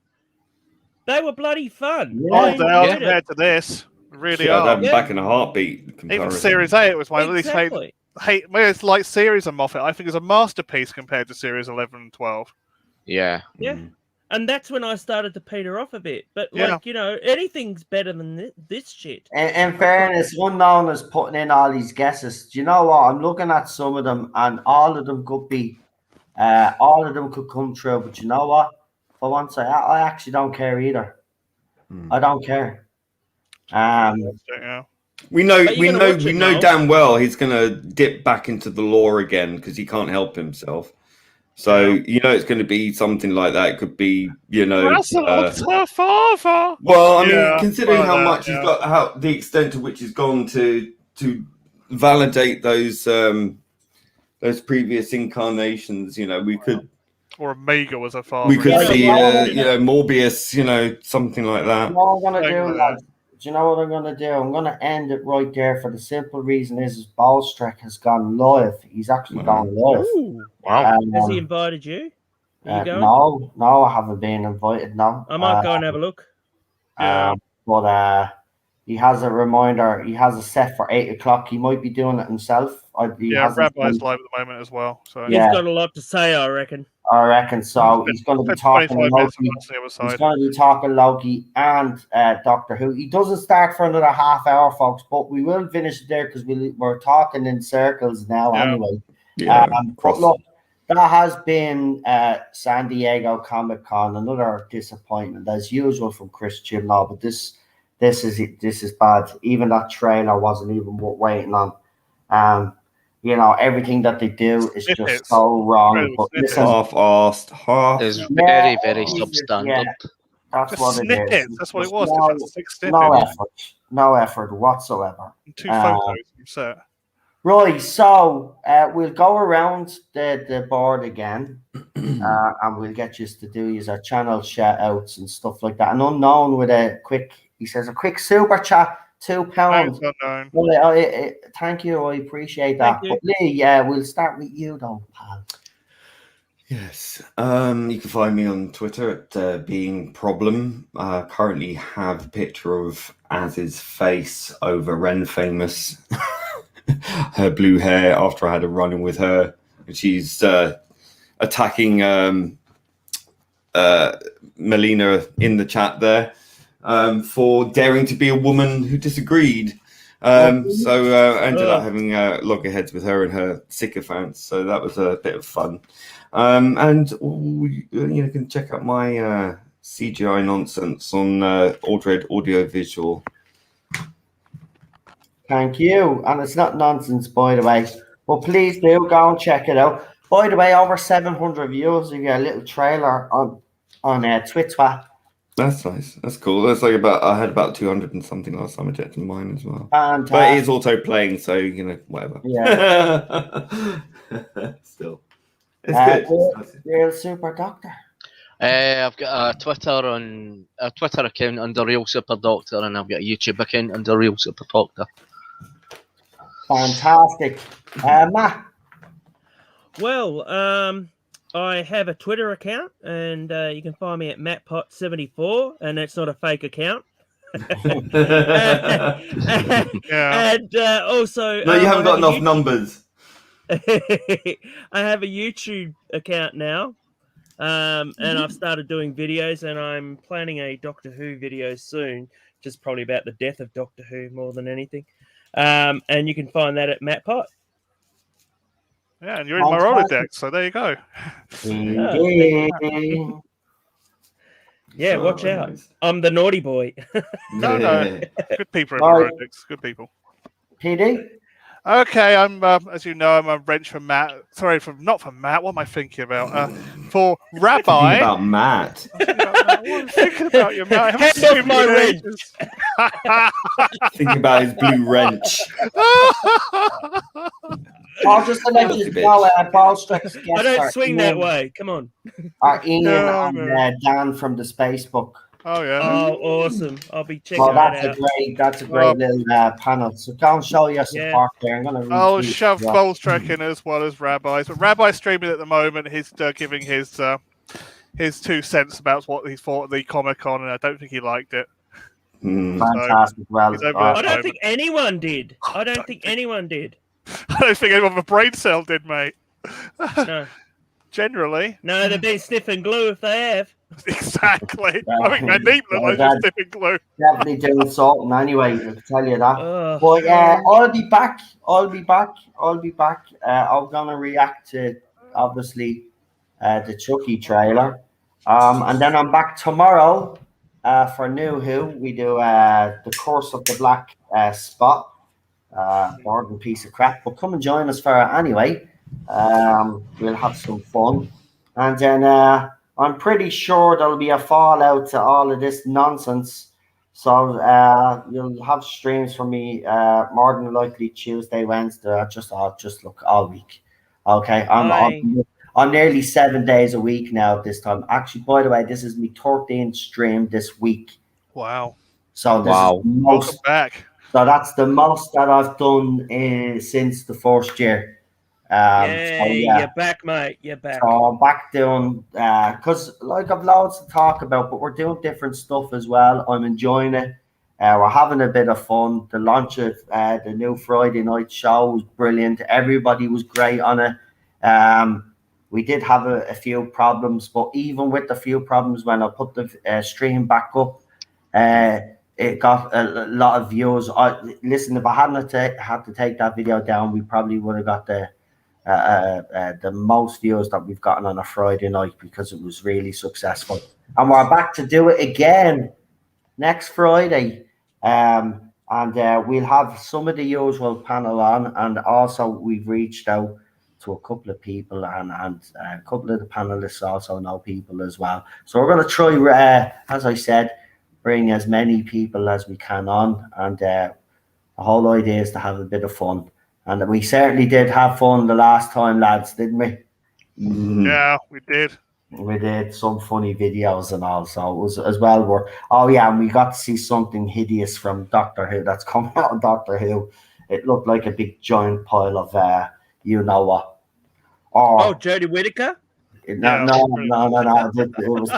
they were bloody fun. Yeah. They are compared to this. Really are. Back in a heartbeat. Even Series 8 was my least it's like series of Moffat. I think it's a masterpiece compared to Series 11 and 12. Yeah. Yeah. And that's when I started to peter off a bit. But, anything's better than this shit. In fairness, Unknown is putting in all these guesses. Do you know what? I'm looking at some of them, and all of them could be, all of them could come true. But you know what? For once, I actually don't care either. I don't care. We know damn well he's going to dip back into the lore again because he can't help himself. So it's going to be something like that. It could be, That's her father. Well, I mean, considering how much he's got, how the extent to which he's gone to validate those previous incarnations, we could Or Omega was her father. We could Yeah, see, yeah. Morbius, something like that. What I'm gonna Like do, that. lads? Do you know what I'm gonna do? I'm gonna end it right there for the simple reason is Ballstrek has gone live. He's actually Wow. gone live. Ooh. Wow. Has he invited you? Are you going? No, I haven't been invited. No, I might go and have a look. Yeah. But he has a reminder. He has a set for 8 o'clock. He might be doing it himself. Yeah, Rabbi's live at the moment as well. So Yeah. He's got a lot to say, I reckon. I reckon so. He's going to be It's talking 25 minutes Loki. on the other He's side. going to be talking Loki and Doctor Who. He doesn't start for another half hour, folks, but we will finish it there because we're talking in circles now Yeah. anyway. Yeah, But look, that has been San Diego Comic-Con, another disappointment as usual from Chris Chibnall. But this is bad. Even that trailer wasn't even worth waiting on. Everything that they do is just Snippets. so wrong. Incredible But snippets. listen, half. Is Yeah, very, very it's just- substandard. yeah. that's Just what it snippets. is. That's what it Just was. No, It's 6 snippets. no effort whatsoever. And 2 photos from set. Right, so we'll go around the board again, and we'll get you to do your channel shout outs and stuff like that. And Unknown with a quick super chat, £2. Thanks, Unknown. Well, thank you, I appreciate that. Thank you. But Lee, we'll start with you though, pal. Yes. You can find me on Twitter at Being Problem. Currently have a picture of Az's face over Ren Famous, her blue hair after I had a run-in with her. And she's attacking Melina in the chat there for daring to be a woman who disagreed. So ended up having loggerheads with her and her sycophants. So that was a bit of fun. And you can check out my CGI nonsense on Aldred Audiovisual. Thank you. And it's not nonsense, by the way. But please do go and check it out. By the way, over 700 views of your little trailer on Twitter. That's nice. That's cool. That's like I had about 200 and something last time I checked in mine as well. Fantastic. But it is auto playing, so whatever. Yeah. Still, it's good. Real Super Doctor. I've got a Twitter account under Real Super Doctor, and I've got a YouTube account under Real Super Doctor. Fantastic. Matt. Well, I have a Twitter account, and you can find me at MattPot74, and that's not a fake account. Yeah. And also, No, you haven't got enough YouTube... numbers. I have a YouTube account now, and I've started doing videos, and I'm planning a Doctor Who video soon, just probably about the death of Doctor Who more than anything. And you can find that at MattPot. Yeah, and you're in my Rolodex, so there you go. Yeah, watch out. I'm the naughty boy. No. Good people in my Rolodex. Good people. PD? Okay, I'm as you know, I'm a wrench from Matt. Sorry, not from Matt. What am I thinking about? For Rabbi. Thinking about Matt. I'm thinking about you, Matt. I haven't Hand seen off my you in wrench. ages. Thinking about his blue wrench. Just to let you know, Ballstreck's guests I don't are swing Ian, that way. Come on. Are Ian No, and Dan from the Space Book. Oh yeah. Oh, awesome. I'll be checking Well, that out. that's a great little panel. So go and show your support there. I'm going to I'll shove Ballstrek in as well as Rabbi's. But Rabbi's streaming at the moment. He's giving his 2 cents about what he thought of the Comic-Con, and I don't think he liked it. Fantastic. Well, I don't think anyone did. I don't think anyone did. I don't think anyone with a brain cell did, mate. No. Generally. No, they've been sniffing glue if they have. Exactly. I think Van Deep looked like sniffing glue. Definitely doing something anyway, I can tell you that. Oh. But I'll be back. I'm going to react to, obviously, the Chucky trailer. And then I'm back tomorrow for New Who. We do The Curse of the Black Spot. Boring piece of crap. But come and join us for it anyway. We'll have some fun. And then I'm pretty sure there'll be a fallout to all of this nonsense. So you'll have streams from me more than likely Tuesday, Wednesday. Just look all week. Okay, I'm nearly 7 days a week now this time. Actually, by the way, this is my 13th stream this week. Wow. So this is the most. Welcome back. So that's the most that I've done since the first year. You're back, mate. You're back. So I'm back doing, because like I've loads to talk about, but we're doing different stuff as well. I'm enjoying it. We're having a bit of fun. The launch of the new Friday night show was brilliant. Everybody was great on it. We did have a few problems, but even with the few problems, when I put the stream back up, it got a lot of views. Listen, if I hadn't had to take that video down, we probably would have got the most views that we've gotten on a Friday night, because it was really successful. And we're back to do it again next Friday. And we'll have some of the usual panel on, and also we've reached out to a couple of people, and a couple of the panelists also know people as well. So we're going to try, as I said, bring as many people as we can on, and the whole idea is to have a bit of fun. And we certainly did have fun the last time, lads, didn't we? Yeah, we did. We did some funny videos and all, so it was as well. And we got to see something hideous from Doctor Who that's coming out of Doctor Who. It looked like a big giant pile of you know what? Jodie Whittaker? No. It was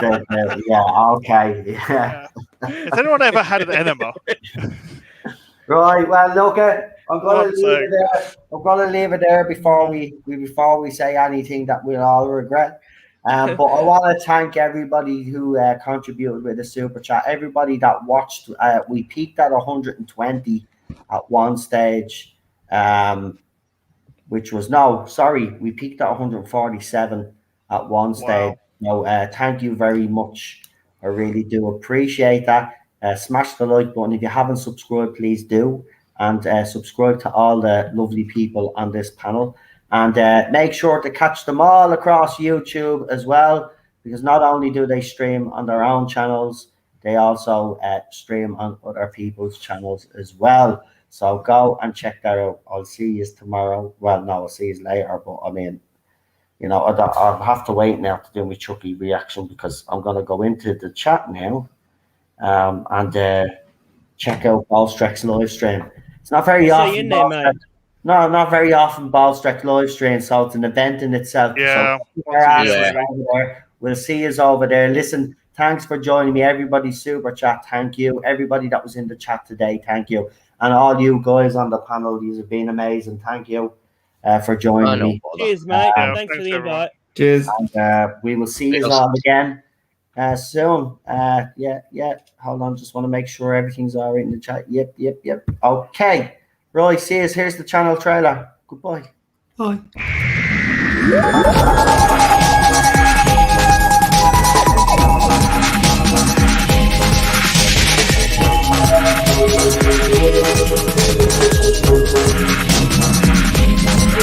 okay. Yeah. Has anyone ever had an enema? Right. Well, look, I'm gonna leave it there before we say anything that we'll all regret. But I want to thank everybody who contributed with the super chat. Everybody that watched. We peaked at 120 at one stage. We peaked at 147 at one stage. So thank you very much. I really do appreciate that. Smash the like button. If you haven't subscribed, please do. And subscribe to all the lovely people on this panel. And make sure to catch them all across YouTube as well, because not only do they stream on their own channels, they also stream on other people's channels as well. So go and check that out. I'll see you tomorrow. Well, no, I'll see you later. But I mean, I'll have to wait now to do my Chucky reaction, because I'm going to go into the chat now and check out Ballstreck's live stream. It's not very often. No, not very often Ballstreck live stream, so it's an event in itself. Yeah. So we'll see you over there. Listen, thanks for joining me. Everybody super chat, thank you. Everybody that was in the chat today, thank you. And all you guys on the panel, you have been amazing. Thank you for joining me. Cheers, mate. Thanks for the invite. Cheers. And we will see you all again soon. Yeah. Hold on, just want to make sure everything's all right in the chat. Yep. Okay. Right, see us. Here's the channel trailer. Goodbye. Bye.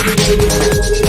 Thank you.